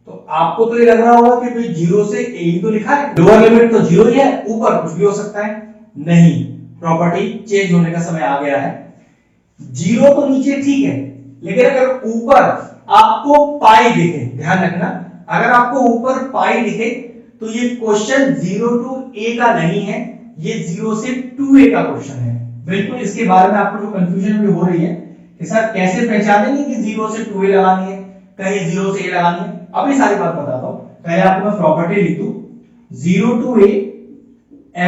तो आपको तो ये लग रहा होगा कि भाई 0 से a ही तो लिखा है, लोअर लिमिट तो 0 ही है, ऊपर कुछ भी हो सकता है। नहीं, प्रॉपर्टी चेंज होने का समय आ गया है। 0 तो नीचे ठीक है, लेकिन अगर ऊपर आपको पाई दिखे, ध्यान रखना, अगर आपको ऊपर पाई दिखे तो ये क्वेश्चन 0 to a का नहीं है, ये 0 से 2a का क्वेश्चन है। बिल्कुल इसके बारे में आपको जो कंफ्यूजन भी हो रही है कि सर कैसे पहचानेंगे कि 0 से 2a लगानी है, कहीं 0 से a लगानी है, अभी सारी बात बताता हूं। पहले आपको मैं प्रॉपर्टी लिख दूं, 0 to a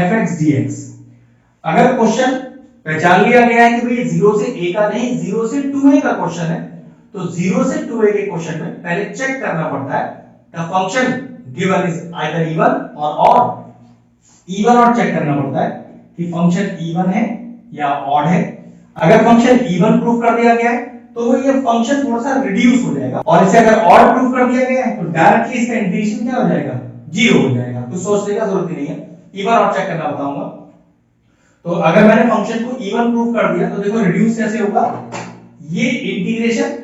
fx dx। अगर क्वेश्चन पहचान लिया गया है कि भाई 0 से a का नहीं 0 से 2a का क्वेश्चन है, तो 0 से 2a के क्वेश्चन में पहले चेक करना पड़ता है the function given is either even और ऑड। इवन और चेक करना पड़ता है कि फंक्शन इवन है या ऑड है। अगर फंक्शन इवन प्रूफ कर दिया गया है तो ये फंक्शन थोड़ा सा रिड्यूस हो जाएगा, और इसे अगर ऑड प्रूफ कर दिया गया है तो डायरेक्टली इसका इंटीग्रेशन क्या हो जाएगा, 0 हो जाएगा। तो सोचने का जरूरत नहीं है, इवन ऑड चेक करना बताऊंगा। तो अगर मैंने फंक्शन को इवन प्रूव कर दिया तो देखो रिड्यूस कैसे होगा, ये इंटीग्रेशन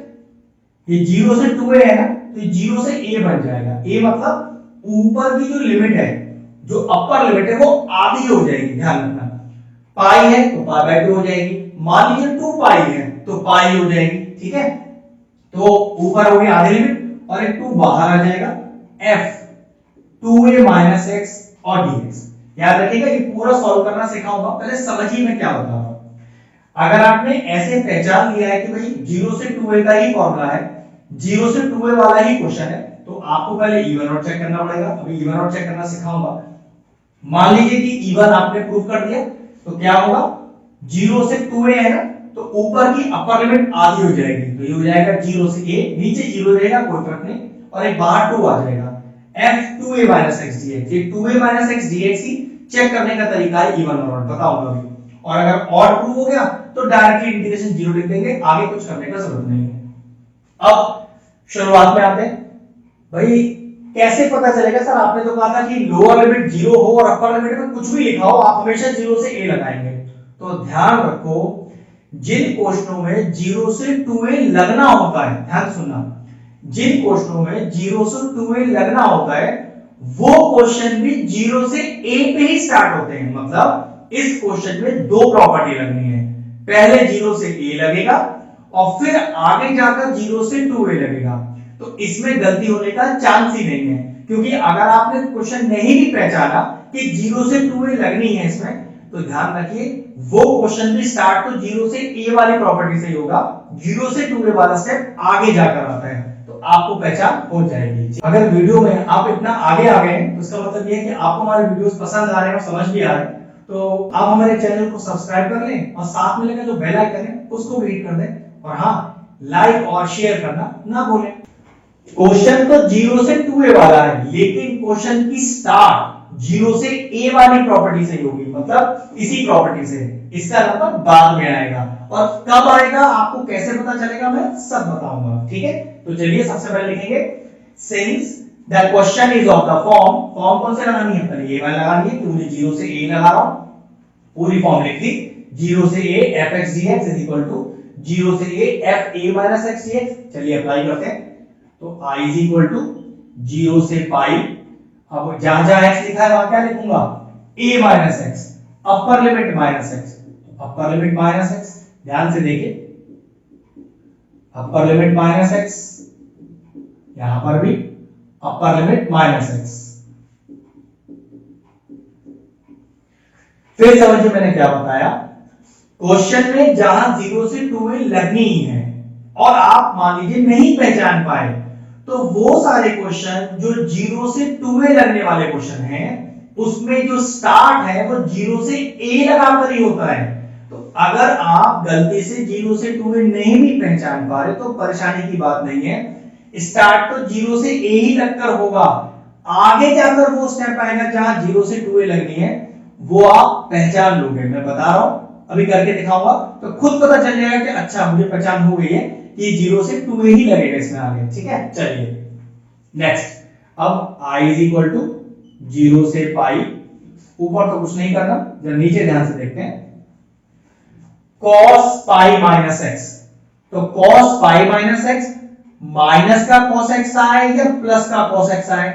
ये 0 से 2a है ना, तो 0 से a बन जाएगा। a मतलब ऊपर की जो लिमिट है, जो अपर लिमिट है वो आधी हो जाएगी, ध्यान रखना। पाई है तो पाई बाय 2 हो जाएगी, मान लीजिए 2 पाई है तो पाई हो जाएगी, ठीक है। तो ऊपर हो गई आधी लिमिट और एक 2 बाहर आ जाएगा, f 2a माइनस x और dx। याद रखिएगा ये पूरा सॉल्व करना सिखाऊंगा, पहले समझिए मैं क्या बता रहा हूं। अगर आपने ऐसे पहचान लिया है कि भाई 0 से 2a का ही फॉर्मूला है, 0 से 2a वाला ही क्वेश्चन है, तो आपको पहले इवन ऑड चेक करना पड़ेगा। अभी इवन ऑड चेक करना सिखाऊंगा। मान लीजिए कि इवन आपने प्रूव कर दिया तो क्या होगा, 0 से 2a है ना, तो ऊपर की अपर लिमिट आधी हो जाएगी, तो ये हो जाएगा 0 से a, नीचे 0 रहेगा कोई फर्क नहीं, और एक बाहर 2 आ जाएगा, f 2a minus x dx। ये 2a माइनस x dx ही चेक करने का तरीका है इवन और ऑड, बताऊंगा अभी। और अगर ऑड प्रूव हो गया तो डायरेक्टली इंटीग्रेशन 0 लिख देंगे, आगे कुछ करने का जरूरत नहीं है। अब शुरुआत में आते हैं, भाई कैसे पता चलेगा सर, आपने तो कहा था कि लोअर लिमिट 0 हो और अपर लिमिट में कुछ भी लिखा हो आप हमेशा 0 से a लगाएंगे। तो ध्यान रखो, जिन क्वेश्चनों में 0 से 2a लगना होता है, ध्यान सुनना, जिन क्वेश्चनों में 0 से 2a लगना होता है वो क्वेश्चन भी 0 से a पे ही स्टार्ट होते हैं। मतलब इस क्वेश्चन में दो प्रॉपर्टी लगनी है, पहले 0 से a लगेगा और फिर आगे जाकर 0 से 2a लगेगा। तो इसमें गलती होने का चांस ही नहीं है, क्योंकि अगर आपने क्वेश्चन नहीं भी पहचाना कि 0 से 2a लगनी है इसमें, तो ध्यान रखिए वो क्वेश्चन भी स्टार्ट तो 0 से a वाली प्रॉपर्टी से ही होगा, 0 से 2a वाला स्टेप आगे जाकर आता है, तो आपको पहचान हो जाएगी। अगर वीडियो में आप इतना आगे आ गए हैं तो इसका मतलब ये है कि आपको हमारे वीडियोस पसंद आ रहे हैं और समझ भी आ रहे हैं। तो आप हमारे चैनल को सब्सक्राइब कर लें और साथ में लगा जो बेल आइकन है उसको भी हिट कर दें, और हाँ, लाइक और शेयर करना ना भूलें। क्वेश्चन तो 0 से 2a वाला है, लेकिन क्वेश्चन की स्टार्ट 0 से a वाली प्रॉपर्टी से ही होगी, मतलब इसी प्रॉपर्टी से। इसका नंबर बाद में आएगा, और कब आएगा आपको कैसे पता चलेगा मैं सब बताऊंगा, ठीक है। तो चलिए सबसे पहले लिखेंगे, since the question is of the form, form कौन से लगानी है, पहले a वाला लगानी है, तो मुझे 0 से a लगा रहा हूं, पूरी फॉर्म लिख दी, 0 से a fx dx is equal to 0 से a f a minus x dx। चलिए अप्लाई करते हैं, तो i इज इक्वल टू 0 से पाई, अब जहां जहां x लिखा है वहां क्या लिखूंगा, a minus x, upper limit minus x, upper limit minus x, ध्यान से देखिए, अपर लिमिट माइनस x, यहां पर भी अपर लिमिट माइनस x। फिर समझिए मैंने क्या बताया, क्वेश्चन में जहां 0 से 2a लगनी है और आप मान लीजिए नहीं पहचान पाए, तो वो सारे क्वेश्चन जो 0 से 2a लगने वाले क्वेश्चन हैं उसमें जो स्टार्ट है वो 0 से a लगाकर ही होता है। तो अगर आप गलती से 0 से 2a नहीं भी पहचान पा रहे तो परेशानी की बात नहीं है, स्टार्ट तो 0 से a ही लगकर होगा, आगे जाकर वो स्टेप आएगा जहां 0 से 2a लगनी है, वो आप पहचान लोगे। मैं बता रहा हूं, अभी करके दिखाऊंगा तो खुद पता चल जाएगा कि अच्छा मुझे पहचान हो गई है कि 0 से 2a ही लगेगा इसमें आगे, ठीक है। चलिए नेक्स्ट, अब i इज इक्वल टू 0 से पाई, ऊपर तो कुछ नहीं करना, जब नीचे ध्यान से देखते हैं, cos पाई माइनस x, तो cos pi minus x, minus का cos x आए या प्लस का cos x आए,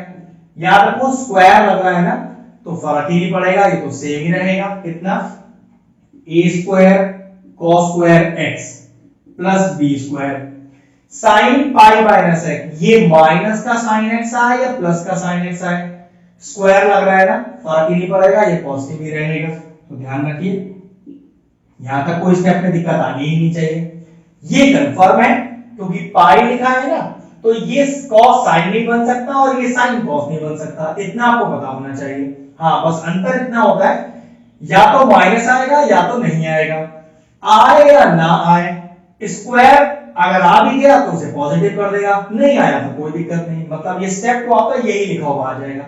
याद रखो स्क्वायर लग रहा है ना, तो फर्क ही नहीं पड़ेगा, ये तो सेम ही रहेगा, कितना a square cos square x plus b square, sine pi minus x, ये माइनस का साइन x आए या प्लस का साइन x आए, स्क्वायर लग रहा है ना, फर्क ही नहीं पड़ेगा, ये पॉजिटिव ही रहेगा। तो ध्यान रखिए यहां तक कोई स्टेप में दिक्कत आनी ही नहीं चाहिए। ये कंफर्म है क्योंकि पाई लिखा है ना, तो ये cos साइन नहीं बन सकता और ये साइन cos नहीं बन सकता, इतना आपको पता होना चाहिए। हाँ बस अंतर इतना होता है, या तो माइनस आएगा या तो नहीं आएगा, आए या ना आए, स्क्वायर अगर आ भी गया तो उसे पॉजिटिव कर देगा, नहीं आया तो कोई दिक्कत नहीं, मतलब ये स्टेप तो आपका यही लिखा हुआ आ जाएगा।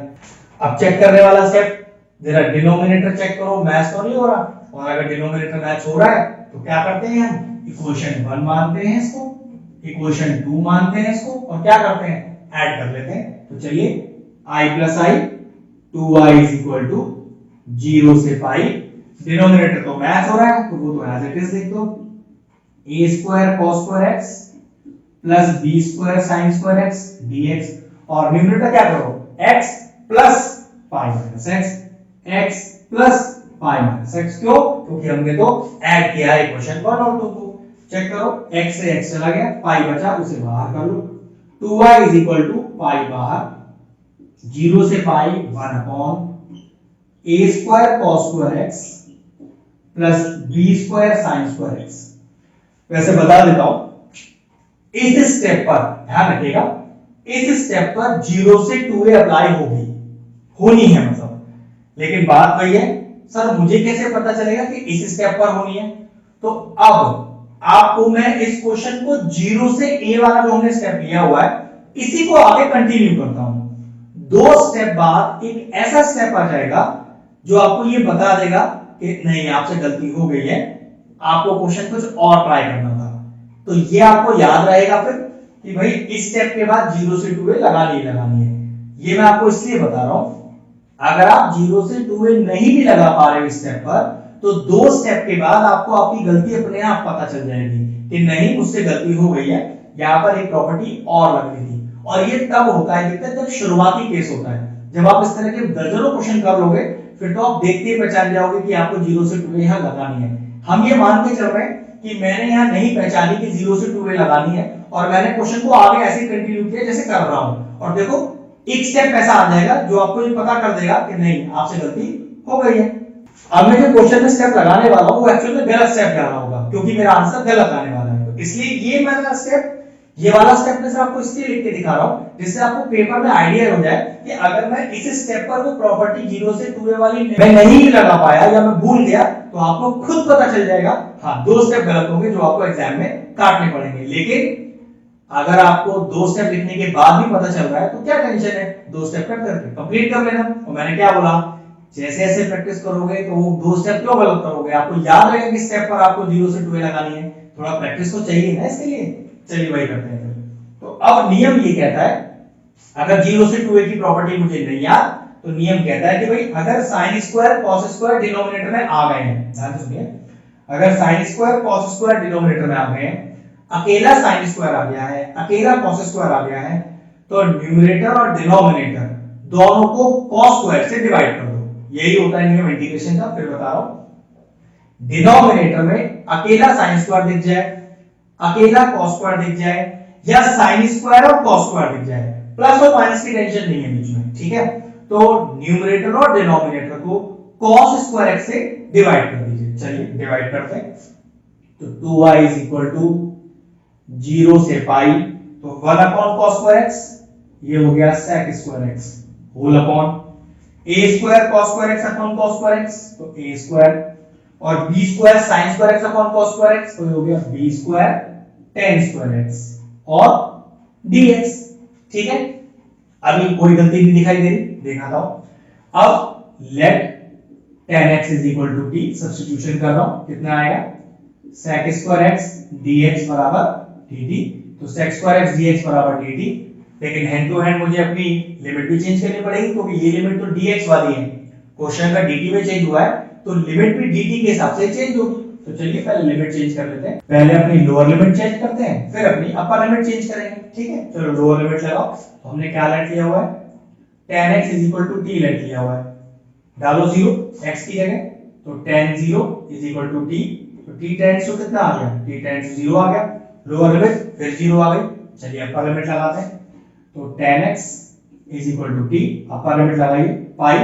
अब चेक करने वाला स्टेप, जरा डिनोमिनेटर चेक करो, मैच तो नहीं हो रहा, और अगर डिनोमिनेटर मैच हो रहा है तो क्या करते हैं हम, इक्वेशन 1 मानते हैं इसको, इक्वेशन 2 मानते हैं इसको, और क्या करते हैं ऐड कर लेते हैं। तो चलिए i plus i, 2i is equal to 0 से पाई, डिनोमिनेटर तो मैच हो रहा है तो वो तो एज इट इज लिख दो, a square cos square x plus b square sin square x dx, और न्यूमरेटर क्या करो, x plus pi minus x plus pi minus x, क्यों, क्योंकि हमने तो ऐड किया है इक्वेशन 1 और 2 को। चेक करो, x से x चला गया, पाई बचा, उसे बाहर कर लो, 2y is equal to pi बाहर, 0 से पाई 1 upon a square cos square x plus b square sin square x। वैसे बता देता हूं, इस स्टेप पर ध्यान रखिएगा, इस स्टेप पर 0 से 2a अप्लाई होनी है मतलब, लेकिन बात वही है, सर मुझे कैसे पता चलेगा कि इस स्टेप पर होनी है, तो अब आपको मैं इस क्वेश्चन को 0 से a वाला जो हमने स्टेप लिया हुआ है इसी को आगे कंटिन्यू करता हूं। 2 स्टेप बाद एक ऐसा स्टेप आ जाएगा जो आपको ये बता देगा कि नहीं आपसे गलती हो गई है, आपको क्वेश्चन कुछ और ट्राई करना था। तो ये आपको याद रहेगा फिर कि भाई इस स्टेप के बाद 0 से 2a लगानी है। ये मैं आपको इसलिए बता रहा हूं, अगर आप 0 से 2a नहीं भी लगा पा रहे हो इस स्टेप पर, तो 2 स्टेप के बाद आपको आपकी गलती अपने आप पता चल जाएगी कि नहीं मुझसे गलती हो गई है, यहां पर एक प्रॉपर्टी और लगनी थी। और ये तब होता है दिक्कत जब शुरुआती केस होता है, जब आप इस तरह के दर्जनों क्वेश्चन कर लोगे फिर तो आप देखते ही पहचान जाओगे कि आपको 0 से 2a यहां लगानी है। हम ये मान के चल रहे हैं कि मैंने यहां नहीं पहचानी कि 0 से 2a लगानी है, और मैंने क्वेश्चन को आगे ऐसे कंटिन्यू किया जैसे कर रहा हूं, और देखो एक स्टेप ऐसा आ जाएगा जो आपको ये पता कर देगा कि नहीं आपसे गलती हो गई है। अब मैं जो क्वेश्चन में स्टेप लगाने वाला हूं वो एक्चुअली में गलत स्टेप लगा होगा, क्योंकि मेरा आंसर गलत आने वाला है, तो इसलिए ये मेरा स्टेप, ये वाला स्टेप मैं आपको इसलिए लिख के दिखा रहा हूं जिससे आपको पेपर में आइडिया हो जाए कि अगर मैं इस स्टेप पर वो प्रॉपर्टी 0 से 2a वाली मैं नहीं लगा पाया या मैं भूल गया, तो आपको खुद पता चल जाएगा हाँ 2 स्टेप गलत होंगे जो आपको एग्जाम में काटने पड़ेंगे। लेकिन अगर आपको 2 स्टेप लिखने के बाद भी पता चल रहा है तो क्या टेंशन है, 2 स्टेप कट करके कंप्लीट कर लेना। और मैंने क्या बोला, जैसे जैसे प्रैक्टिस करोगे तो वो 2 स्टेप क्यों गलत करोगे, आपको याद रहेगा कि स्टेप पर आपको 0 से 2a लगानी है, थोड़ा प्रैक्टिस तो चाहिए ना इसके लिए। चलिए वही करते हैं फिर। तो अब नियम ये कहता है, अगर 0 से 2a की प्रॉपर्टी मुझे नहीं याद, तो नियम कहता है कि भाई अगर sin square cos square denominator में आ गए हैं, ध्यान से सुनिए, अगर sin square cos square denominator में आ गए हैं, अकेला sin स्क्वायर आ गया है, अकेला cos स्क्वायर आ गया है, तो न्यूमरेटर और डिनोमिनेटर दोनों को cos स्क्वायर से डिवाइड कर दो। यही होता है नियम इंटीग्रेशन का। फिर बता रहा हूं, डिनोमिनेटर में अकेला sin स्क्वायर दिख जाए, अकेला cos स्क्वायर दिख जाए, या sin स्क्वायर और cos स्क्वायर दिख जाए, प्लस और माइनस की टेंशन नहीं है बीच में, ठीक है। तो न्यूमरेटर और डिनोमिनेटर को cos स्क्वायर x से डिवाइड कर दीजिए। चलिए डिवाइड करते हैं, तो 2y इज इक्वल टू 0 से पाई, तो 1 अपॉन cos स्क्वायर x, ये हो गया sec square x whole upon a square cos square x upon cos square x, तो a स्क्वायर, और b square sin square x upon cos square x, तो ये हो गया b square tan square x और dx। ठीक है, अभी कोई गलती नहीं दिखाई दे रही, दिखाता हूं। अब let tan x is equal to t, substitution कर रहा हूं, कितना आएगा sec स्क्वायर x dx बराबर dt, तो sec स्क्वायर x dx बराबर dt। लेकिन हैंड टू हैंड मुझे अपनी लिमिट भी चेंज करनी पड़ेगी, क्योंकि ये लिमिट तो dx वाली है, क्वेश्चन का dt में चेंज हुआ है, तो लिमिट भी dt के हिसाब से चेंज होगी। तो चलिए पहले लिमिट चेंज कर लेते हैं, पहले अपनी लोअर लिमिट चेंज करते हैं, फिर अपनी अपर लिमिट चेंज करेंगे। ठीक है, चलो लोअर लिमिट लगाओ। तो हमने क्या लेट लिया हुआ है, tan x is equal to t let लिया हुआ है, डालो 0 x की जगह, तो tan 0 is equal to t, तो t टेंड्स टू कितना आ गया, t टेंड्स टू 0 आ गया, लोअर लिमिट फिर 0 आ गई। चलिए अपर लिमिट लगाते हैं, तो tan x is equal to t, upper limit लगाइए पाई,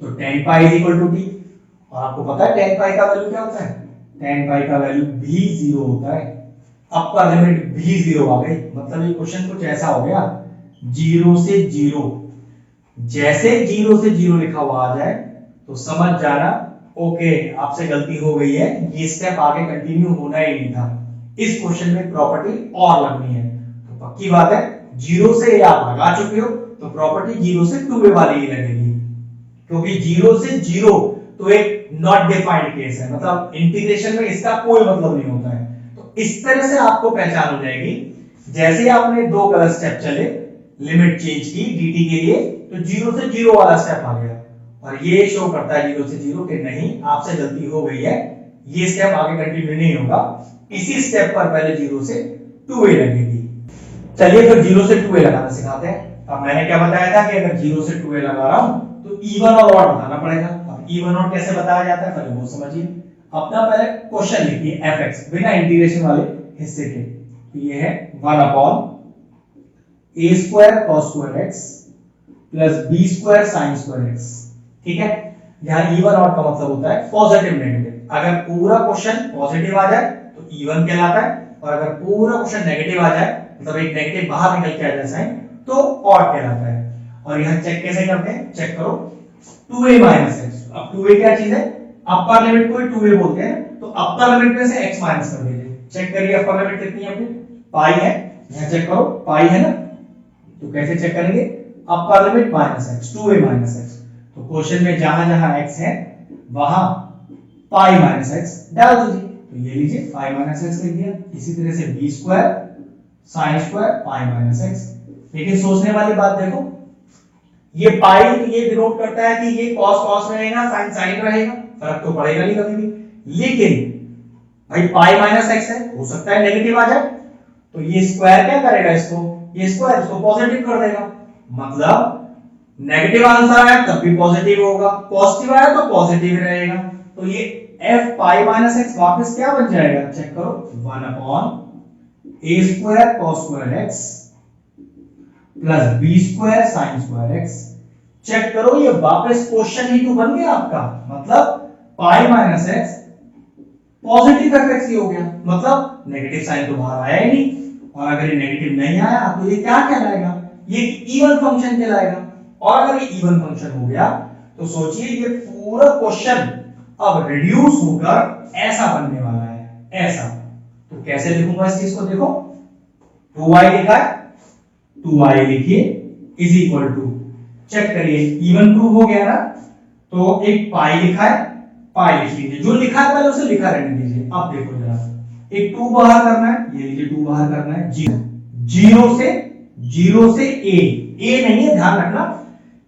तो tan pi is equal to t, और आपको पता है tan पाई का वैल्यू क्या होता है, tan पाई का वैल्यू भी 0 होता है, अपर लिमिट भी 0 आ गई। मतलब ये क्वेश्चन कुछ ऐसा हो गया, 0 से 0, जैसे 0 से 0 लिखा हुआ आ जाए तो समझ जाना ओके आपसे गलती हो गई है, ये स्टेप आगे कंटिन्यू होना ही नहीं था, इस क्वेश्चन में प्रॉपर्टी और लगनी है। तो पक्की बात है 0 से आप लगा चुके हो, तो प्रॉपर्टी 0 से 2a वाली ही लगेगी, क्योंकि 0 से 0 तो एक नॉट डिफाइंड केस है, मतलब इंटीग्रेशन में इसका कोई मतलब नहीं होता है। तो इस तरह से आपको पहचान हो जाएगी, जैसे आपने 2 गलत स्टेप चले, लिमिट चेंज की dt के लिए, तो 0 से 0 वाला स्टेप आ गया, और ये शो करता है 0 से 0 कि नहीं आपसे गलती हो गई है, ये स्टेप आगे कंटिन्यू नहीं होगा, इसी स्टेप पर पहले 0 से 2a लगेगी। चलिए फिर 0 से 2a लगाना सिखाते हैं। अब मैंने क्या बताया था कि अगर 0 से 2a लगा रहा हूं तो इवन और ऑड बताना पड़ेगा। अब इवन और कैसे बताया जाता है पहले वो समझिए। अपना पहले क्वेश्चन लिखिए fx बिना इंटीग्रेशन वाले हिस्से के, तो ये है 1 upon a square cos square x plus b square sin square x। ठीक है, यहाँ इवन ऑड का मतलब होता है पॉजिटिव नेगेटिव। अगर पूरा क्वेश्चन पॉजिटिव आ जाए तो इवन कहलाता है, और अगर पूरा क्वेश्चन नेगेटिव आ जाए मतलब एक नेगेटिव बाहर निकल के आ जाए साइन, तो ऑड कहलाता है। और यहाँ चेक कैसे करते हैं, चेक करो 2a माइनस x। अब 2a क्या चीज है, अपर लिमिट को 2a बोलते हैं, तो अपर लिमिट में से x माइनस कर दीजिए। चेक करिए अपर लिमिट कितनी है अपनी, पाई है, यहाँ चेक करो पाई है ना, तो कैसे चेक करेंगे, अपर limit minus x, 2a minus x। तो क्वेश्चन में जहां जहां x है वहां पाई माइनस x डाल दीजिए, तो ये लीजिए पाई माइनस x लिख दिया। इसी तरह से b square sin square pi minus x। लेकिन सोचने वाली बात देखो, ये पाई तो ये डिनोट करता है कि ये cos cos रहेगा, sin sin रहेगा, फर्क तो पड़ेगा नहीं कभी भी। लेकिन भाई पाई माइनस x है, हो सकता है नेगेटिव आ जाए, तो ये स्क्वायर क्या करेगा इसको, ये स्क्वायर इसको पॉजिटिव कर देगा। मतलब नेगेटिव आंसर है तब भी पॉजिटिव होगा, पॉजिटिव आया तो पॉजिटिव रहेगा। तो ये f पाई माइनस x वापस क्या बन जाएगा, चेक करो 1 upon a square cos square x plus b square sin square x। Check करो ये वापस क्वेश्चन ही तो बन गया आपका, मतलब पाई माइनस x पॉजिटिव fx ही हो गया, मतलब नेगेटिव साइन तो बाहर आया ही नहीं। और अगर ये नेगेटिव नहीं आया तो ये क्या कहलाएगा, ये इवन फंक्शन कहलाएगा। और अगर ये इवन फंक्शन हो गया तो सोचिए ये पूरा क्वेश्चन अब रिड्यूस होकर ऐसा बनने वाला है, ऐसा। तो कैसे लिखूंगा इस चीज को, देखो 2y लिखा है, 2y लिखिए इज इक्वल टू, चेक करिए इवन प्रूव हो गया ना, तो एक पाई लिखा है, पाई लिख लीजिए, जो लिखा है पहले उसे लिखा रहने दीजिए। अब देखो जरा, एक 2 बाहर करना है, ये लीजिए 2 बाहर करना है, 0 से a नहीं है, ध्यान रखना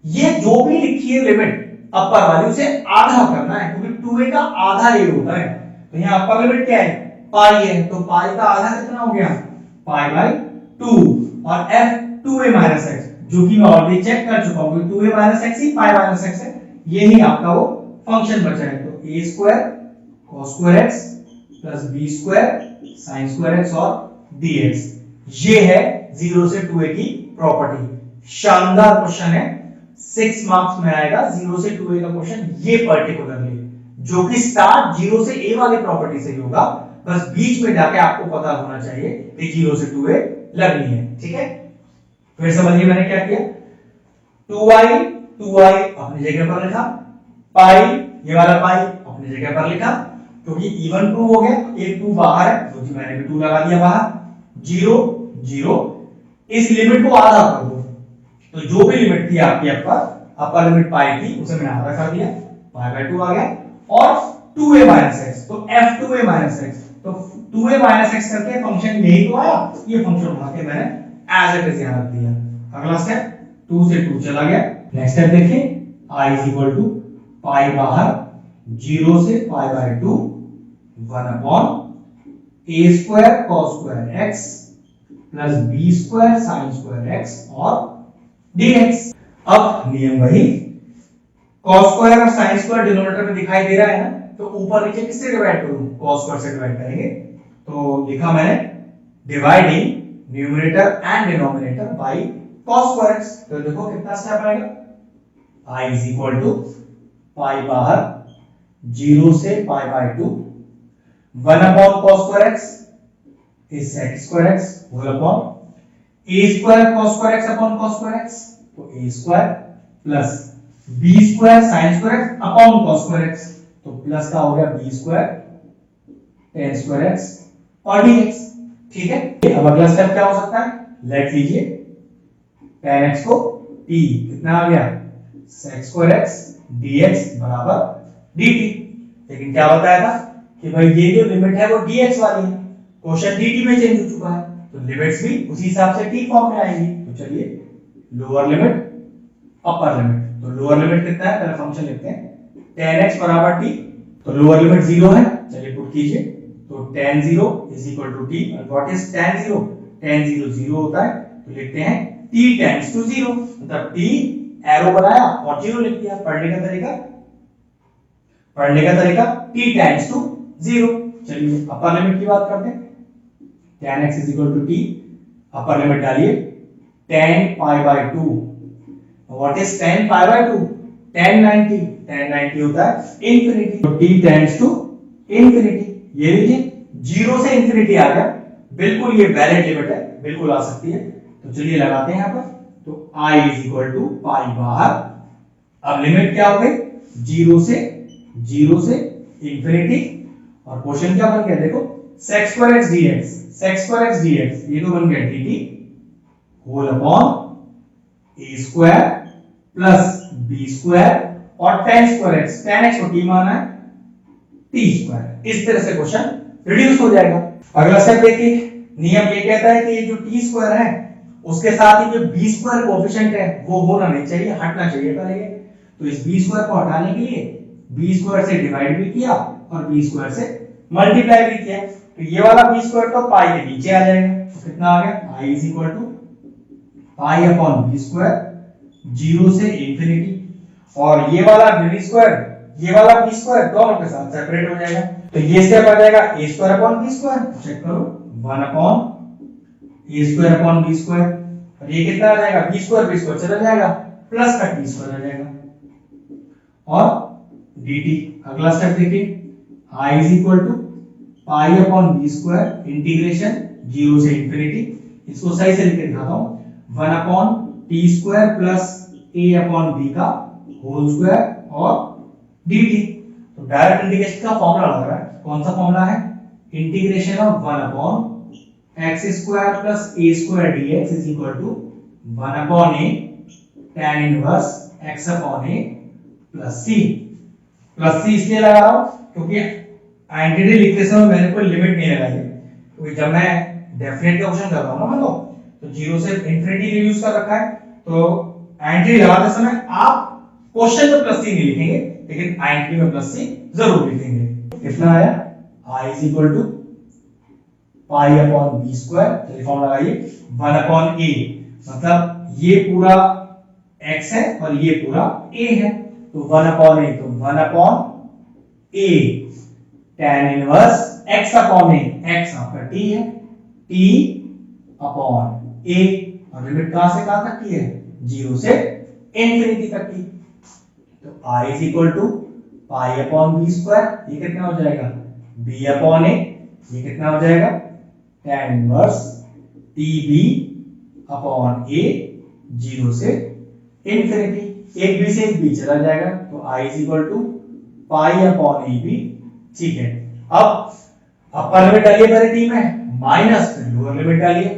ये जो भी लिखी है लिमिट अपर वाली उसे आधा करना है, क्योंकि 2a का आधा a होता है। तो यहाँ अपर लिमिट क्या है, पाई है, तो पाई का आधा कितना हो गया, पाई बाय 2। और f 2a माइनस x, जो कि मैं ऑलरेडी चेक कर चुका हूं, 2a माइनस x ही पाई माइनस x है, यही आपका वो फंक्शन बचा है। तो a square cos square x plus b square sin square x और dx, ये है 0 से 2a की प्रॉपर्टी। शानदार क्वेश्चन है, 6 मार्क्स में आएगा 0 से 2a का क्वेश्चन, ये पर्टिकुलरली जो कि स्टार्ट 0 से a वाली प्रॉपर्टी से ही होगा, बस बीच में जाके आपको पता होना चाहिए कि 0 से 2a लगनी है। ठीक है, फिर समझिए मैंने क्या किया, 2y अपनी जगह पर लिखा, पाई ये वाला पाई अपनी जगह पर लिखा, क्योंकि इवन प्रूव हो गया, एक 2 बाहर है तो मैंने भी 2 लगा दिया बाहर। 0 0, इस लिमिट को आधा कर दो, तो जो भी लिमिट थी आपकी अपर लिमिट पाई थी उसे मैंने आधा कर दिया, पाई बाय 2 आ गया। और 2a माइनस x, तो f 2a माइनस x, तो 2a माइनस x करके फंक्शन यही तो आया, ये फंक्शन उठा के मैंने एज इट इज यहां रख दिया। अगला स्टेप 2 से 2 चला गया, नेक्स्ट स्टेप देखिए i is equal to pi बाहर 0 से pi by 2 1 upon a square cos square x plus b square sin square x और dx। अब नियम वही, cos स्क्वायर और sin स्क्वायर डिनोमिनेटर में दिखाई दे रहा है ना, तो ऊपर नीचे किससे डिवाइड करूं, cos स्क्वायर से डिवाइड करेंगे। तो लिखा मैंने dividing numerator and denominator by cos square x। तो देखो कितना स्टेप आएगा, i is equal to pi बाहर 0 से pi by 2 1 upon cos square x is sec square x whole upon a square cos square x upon cos square x, तो a square plus b square sin square x upon cos square x, तो plus का हो गया b square tan square x और dx। ठीक है, अब अगला स्टेप क्या हो सकता है, लेट लीजिए tan x को t कितना आ गया sec स्क्वायर x dx बराबर dt। लेकिन क्या बताया था कि भाई ये जो लिमिट है वो dx वाली है, क्वेश्चन dt में चेंज हो चुका है, तो लिमिट्स भी उसी हिसाब से t फॉर्म में आएगी। तो चलिए लोअर लिमिट अपर लिमिट। तो लोअर लिमिट कितना है, पहले फंक्शन लिखते हैं, tan x बराबर t, तो लोअर लिमिट 0 है, चलिए पुट कीजिए, तो tan 0 is equal to t, और व्हाट इज tan 0, tan 0 0 होता है, तो लिखते हैं t टेंड्स टू 0, मतलब t एरो बनाया और 0 लिख दिया। पढ़ने का तरीका t टेंड्स टू 0। चलिए अपर लिमिट की बात करते हैं, tan x is equal to t, upper limit डालिए tan pi by 2, what is tan pi by 2, tan 90, tan 90 होता है इंफिनिटी, तो t टेंड्स टू इंफिनिटी। ये लीजिए 0 से इंफिनिटी आ गया, बिल्कुल ये वैलिड लिमिट है, बिल्कुल आ सकती है। तो चलिए लगाते हैं यहां पर, तो I is equal to pi बाहर, अब लिमिट क्या हो गई, 0 से इंफिनिटी, और क्वेश्चन क्या बन गया देखो, sec स्क्वायर x dx, ये तो बन गया dt whole upon a square plus b square और tan square x, tan x को t माना है, t स्क्वायर। इस तरह से क्वेश्चन रिड्यूस हो जाएगा। अगला स्टेप देखिए, नियम ये कहता है कि ये जो t स्क्वायर है उसके साथ ही जो b स्क्वायर कोएफिशिएंट है वो होना नहीं चाहिए, हटना चाहिए पहले ये। तो इस b स्क्वायर को हटाने के लिए b स्क्वायर से डिवाइड भी किया और b स्क्वायर से मल्टीप्लाई भी किया, तो ये वाला b स्क्वायर तो पाई के नीचे आ जाएगा, तो कितना आ गया, i is equal to pi upon b square 0 से इंफिनिटी, और ये वाला b स्क्वायर दोनों के साथ सेपरेट हो जाएगा, तो ये स्टेप आ जाएगा a square upon b square, check करो 1 upon a square upon b square, और ये कितना आ जाएगा, b स्क्वायर चला जाएगा, प्लस का t स्क्वायर आ जाएगा, और dt। अगला स्टेप देखिए, i is equal to pi upon b square integration 0 से इंफिनिटी, इसको सही से लिख के दिखाता हूं, 1 upon t square plus a upon b का होल स्क्वायर और dt। तो डायरेक्ट इंटीग्रेशन का फॉर्मूला लग रहा है, कौन सा फॉर्मूला है, integration of 1 upon x square plus a square dx is equal to 1 upon a tan inverse x upon a plus c इसलिए लगा रहा हूं क्योंकि एंटिटी लिखते समय मैंने कोई लिमिट नहीं लगाई, क्योंकि जब मैं डेफिनेट का क्वेश्चन कर रहा हूं ना तो 0 से इंफिनिटी यूज कर रखा है, तो एंटिटी लगाते समय आप क्वेश्चन में प्लस c नहीं लिखेंगे, लेकिन एंटिटी में प्लस c जरूर लिखेंगे। कितना आया, i is equal to pi upon b square, चलिए फॉर्मूला लगाइए, 1 अपॉन a, मतलब ये पूरा x है और ये पूरा a है, तो 1 अपॉन a, तो 1 upon a tan inverse x upon a, x आपका t है, t अपॉन a, और लिमिट कहां से कहां तक की है, 0 से इंफिनिटी तक की, तो i is equal to pi upon b square, ये कितना हो जाएगा, b अपॉन a, ये कितना हो जाएगा, tan inverse tb upon a 0 से इंफिनिटी, एक b से एक b चला जाएगा, तो i is equal to pi upon ab। ठीक है, अब अपर लिमिट डालिए पहले t में, माइनस फिर लोअर लिमिट डालिए,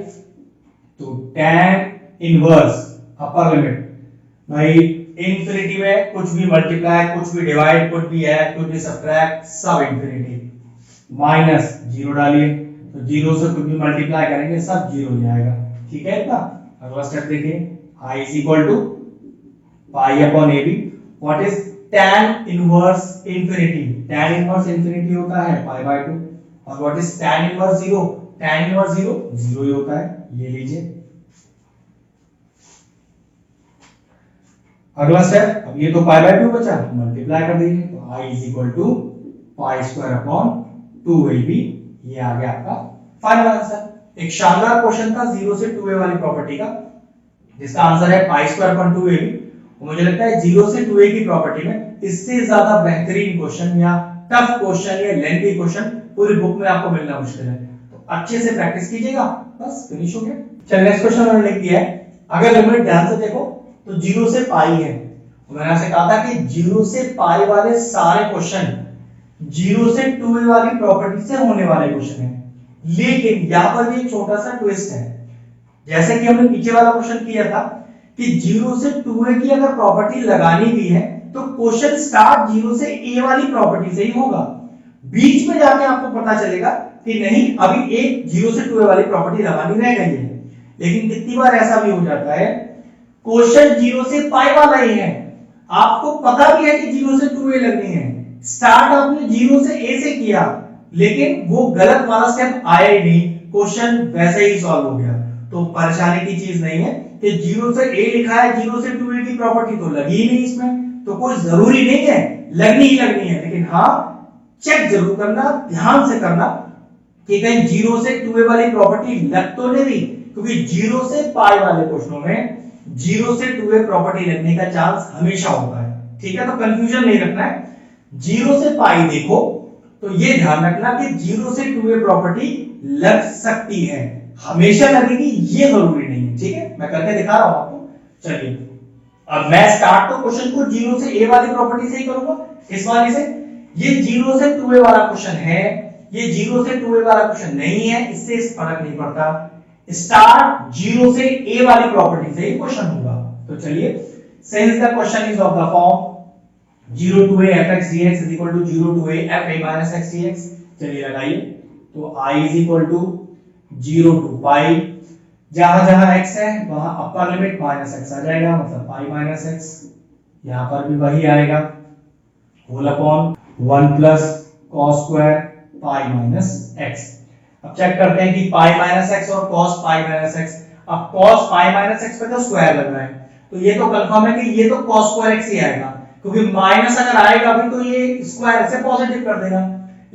तो tan इनवर्स अपर लिमिट, भाई इंफिनिटी में कुछ भी मल्टीप्लाई, कुछ भी डिवाइड, कुछ भी ऐड, कुछ भी सब्ट्रैक्ट, सब इंफिनिटी, माइनस 0 डालिए, तो 0 से कुछ भी मल्टीप्लाई करेंगे सब 0 हो जाएगा। ठीक है इतना। अगला स्टेप देखिए, i is equal to pi upon ab, what is tan inverse infinity, tan inverse infinity होता है पाई बाय 2, और what is tan inverse 0, tan inverse 0 0 ही होता है, ये लीजिए। अगला स्टेप, अब ये तो पाई बाय 2 बचा, मल्टीप्लाई कर दीजिए, तो i is equal to pi square upon 2ab, ये आ गया आपका फाइनल आंसर। एक शानदार क्वेश्चन था 0 से 2a वाली प्रॉपर्टी का, जिसका आंसर है पाई स्क्वायर अपॉन 2ab। मुझे लगता है 0 से 2a की प्रॉपर्टी में इससे ज्यादा बेहतरीन क्वेश्चन या टफ क्वेश्चन या लेंथी क्वेश्चन पूरी बुक में आपको मिलना मुश्किल है, तो अच्छे से प्रैक्टिस कीजिएगा, बस फिनिश हो गया। चलिए नेक्स्ट क्वेश्चन मैंने लिख दिया है, अगर लिमिट ध्यान से देखो तो 0 से पाई है, मैंने आपसे कहा था कि 0 से पाई वाले सारे क्वेश्चन 0 से 2a वाली प्रॉपर्टी से होने वाले क्वेश्चन है, लेकिन यहां पर भी एक छोटा सा ट्विस्ट है। जैसे कि हमने पीछे वाला क्वेश्चन किया था कि 0 से 2a की अगर प्रॉपर्टी लगानी भी है तो क्वेश्चन स्टार्ट 0 से a वाली प्रॉपर्टी से ही होगा, बीच में जाके आपको पता चलेगा कि नहीं अभी एक 0 से 2a वाली प्रॉपर्टी लगानी रह गई है। लेकिन कितनी बार ऐसा भी हो जाता है क्वेश्चन 0 से पाई वाला ही है, आपको पता भी है कि 0 से 2a लगनी है, स्टार्ट आपने 0 से a से किया, लेकिन वो गलत वाला स्टेप आया ही नहीं, क्वेश्चन वैसे ही सॉल्व हो गया। तो परेशानी की चीज नहीं है कि 0 से a लिखा है, 0 से 2a की प्रॉपर्टी तो लगी ही नहीं इसमें, तो कोई जरूरी नहीं है लगनी ही लगनी है, लेकिन हाँ चेक जरूर करना, ध्यान से करना कि कहीं 0 से 2a वाली प्रॉपर्टी लग तो नहीं रही, क्योंकि 0 से पाई वाले क्वेश्चनों में 0 से 2a प्रॉपर्टी लगने का चांस हमेशा होता है, ठीक है। तो कंफ्यूजन नहीं रखना है, 0 से पाई देखो तो ये ध्यान रखना कि 0 से 2a प्रॉपर्टी लग सकती है, हमेशा लगेगी ये जरूरी नहीं है, ठीक है। मैं करके दिखा रहा हूं आपको। चलिए अब मैं स्टार्ट तो क्वेश्चन को 0 से a वाली प्रॉपर्टी से ही करूंगा, इस वाली से। ये 0 से 2a वाला क्वेश्चन है, ये 0 से 2a वाला क्वेश्चन नहीं है, इससे इस फर्क नहीं पड़ता, स्टार्ट 0 से a वाली प्रॉपर्टी से ही क्वेश्चन होगा। तो चलिए, since the question is of the form 0 to a fx dx is equal to 0 to a f a minus x dx, चलिए लगाइए। तो I is equal to 0 to पाई, जहां जहां x है वहां अपर लिमिट माइनस x आ जाएगा, मतलब पाई माइनस x, यहां पर भी वही आएगा, whole upon 1 plus cos square pi minus x। अब चेक करते हैं कि पाई माइनस x और cos पाई माइनस x, अब cos पाई माइनस x पे तो स्क्वायर लग रहा है, तो ये तो कंफर्म है कि ये तो cos स्क्वायर x ही आएगा, क्योंकि माइनस अगर आएगा भी तो ये स्क्वायर से पॉजिटिव कर देगा,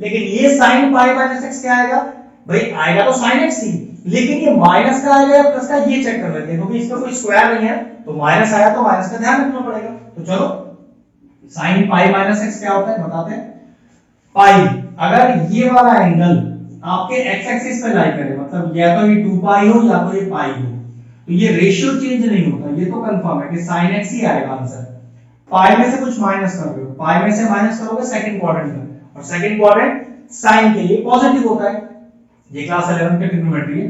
लेकिन ये sin पाई माइनस x क्या आएगा भाई, आएगा तो sin x ही, लेकिन ये माइनस का आएगा या प्लस का, ये चेक कर लेते हैं, क्योंकि इसका कोई स्क्वायर नहीं है, तो माइनस आया तो माइनस का ध्यान रखना पड़ेगा। तो चलो sin पाई माइनस x क्या होता है बताते हैं। पाई, अगर ये वाला एंगल आपके x एक्सिस पे लाई करे, मतलब या तो ये 2 पाई हो या तो ये पाई हो, तो ये रेशियो चेंज नहीं होता, ये तो कंफर्म है कि sin x ही आएगा आंसर। पाई में से कुछ माइनस कर रहे हो, पाई में से माइनस करोगे सेकंड क्वाड्रेंट में, और सेकंड क्वाड्रेंट साइन के लिए पॉजिटिव होता है, ये क्लास 11 के ट्रिग्नोमेट्री है,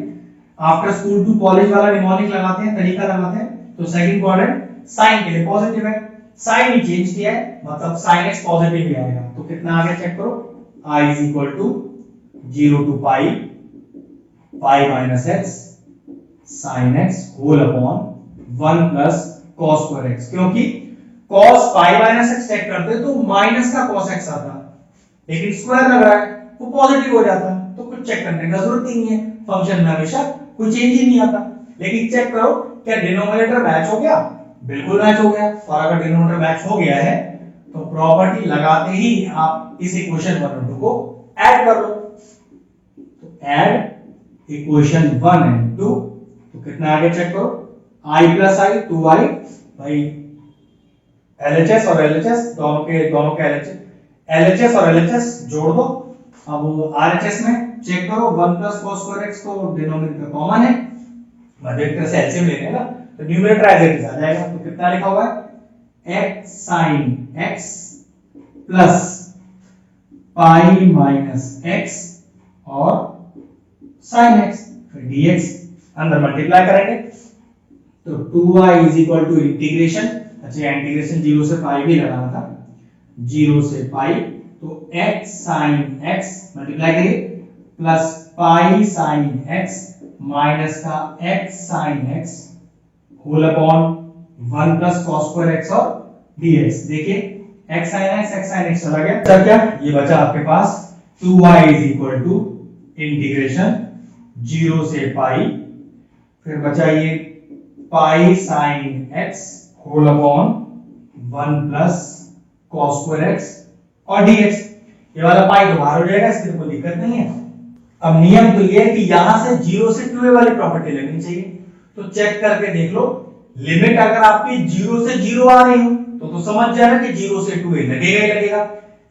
आफ्टर स्कूल टू कॉलेज वाला निमोनिक लगाते हैं, तरीका लगाते हैं, तो सेकंड क्वाड्रेंट साइन के लिए पॉजिटिव है, साइन ही चेंज किया है, मतलब sin x पॉजिटिव ही आएगा। तो कितना आ गया चेक करो, I is equal to 0 to pi pi minus x sin x whole upon 1 plus cos square x, क्योंकि cos pi minus x check करते तो माइनस का cos x आता, लेकिन स्क्वायर लग रहा है वो पॉजिटिव हो जाता है, तो कुछ चेक करने का जरूरत ही नहीं है, फंक्शन में हमेशा कोई चेंज ही नहीं आता। लेकिन चेक करो क्या डिनोमिनेटर मैच हो गया, बिल्कुल मैच हो गया, और अगर डिनोमिनेटर मैच हो गया है तो प्रॉपर्टी लगाते ही आप इस इक्वेशन 1 और 2 को ऐड कर लो, तो ऐड इक्वेशन 1 एंड 2, तो कितना आ गया चेक करो, i प्लस i 2i, भाई LHS और LHS दोनों के LHS और LHS जोड़ दो, अब RHS में चेक करो 1 प्लस cos स्क्वायर x तो डिनोमिनेटर कॉमन है, मध्य एक तरह से एलसीएम लेने का, तो न्यूमरेटर एज इट इज आ जाएगा, तो कितना लिखा हुआ है x sin x plus pi minus x और sin x, फिर dx अंदर मल्टीप्लाई करेंगे, तो 2i is equal to integration, अच्छा इंटीग्रेशन 0 से पाई भी लगाना था, 0 से पाई, तो x sin x मल्टीप्लाई करिए plus pi sin x minus का x sin x whole upon 1 plus cos square x और dx। देखिए x sin x चला गया, तब क्या ये बचा आपके पास 2y is equal to integration 0 से पाई, फिर बचा ये pi sin x whole upon 1 plus cos square x और dx। ये वाला पाई तो बाहर हो जाएगा, इसकी कोई दिक्कत नहीं है। अब नियम तो ये है कि यहां से 0 से 2a वाली प्रॉपर्टी लगनी चाहिए, तो चेक करके देख लो, लिमिट अगर आपकी 0 से 0 आ रही हो तो समझ जाना कि 0 से 2a लगेगा ही लगेगा,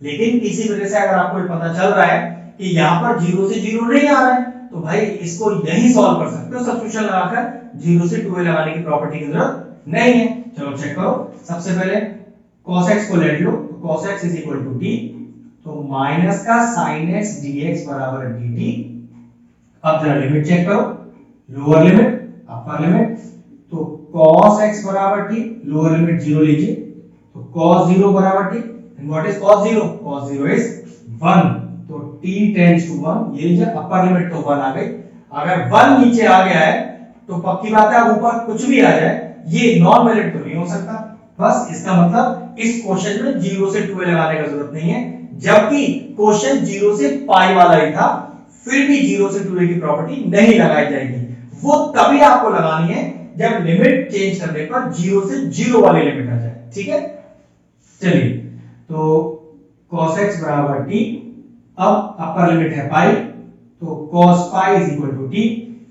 लेकिन किसी वजह से अगर आपको पता चल रहा है कि यहाँ पर 0 से 0 नहीं आ रहा है, तो भाई इसको यही सॉल्व कर सकते हो, सब्स्टिट्यूशन लगाकर 0 से 2a लगाने की प्रॉपर्टी की जरूरत नहीं है। चलो चेक करो, सबसे पहले cos x को लेट लो, तो cos x is equal to t, तो माइनस का sin x dx बराबर dt। अब जरा लिमिट चेक करो, लोअर लिमिट अपर लिमिट, तो cos x बराबर t, लोअर लिमिट 0 लीजिए, तो cos 0 बराबर t, and what is cos 0? cos 0 is 1, तो t टेंड्स टू 1, ये लीजिए अपर लिमिट तो 1 आ गई। अगर 1 नीचे आ गया है तो पक्की बात है अब ऊपर कुछ भी आ जाए ये नॉन वैलिड तो नहीं हो सकता। बस इसका मतलब इस क्वेश्चन में 0 से 2a लगाने का जरूरत नहीं है, जबकि क्वेश्चन 0 से पाई वाला ही था, फिर भी 0 से 2a की प्रॉपर्टी नहीं लगाई जाएगी। वो तभी आपको लगानी है जब लिमिट चेंज करने पर 0 से 0 वाली लिमिट आ जाए। ठीक है, चलिए तो cos x बराबर t, अब अपर लिमिट है पाई, तो cos pi is equal to t।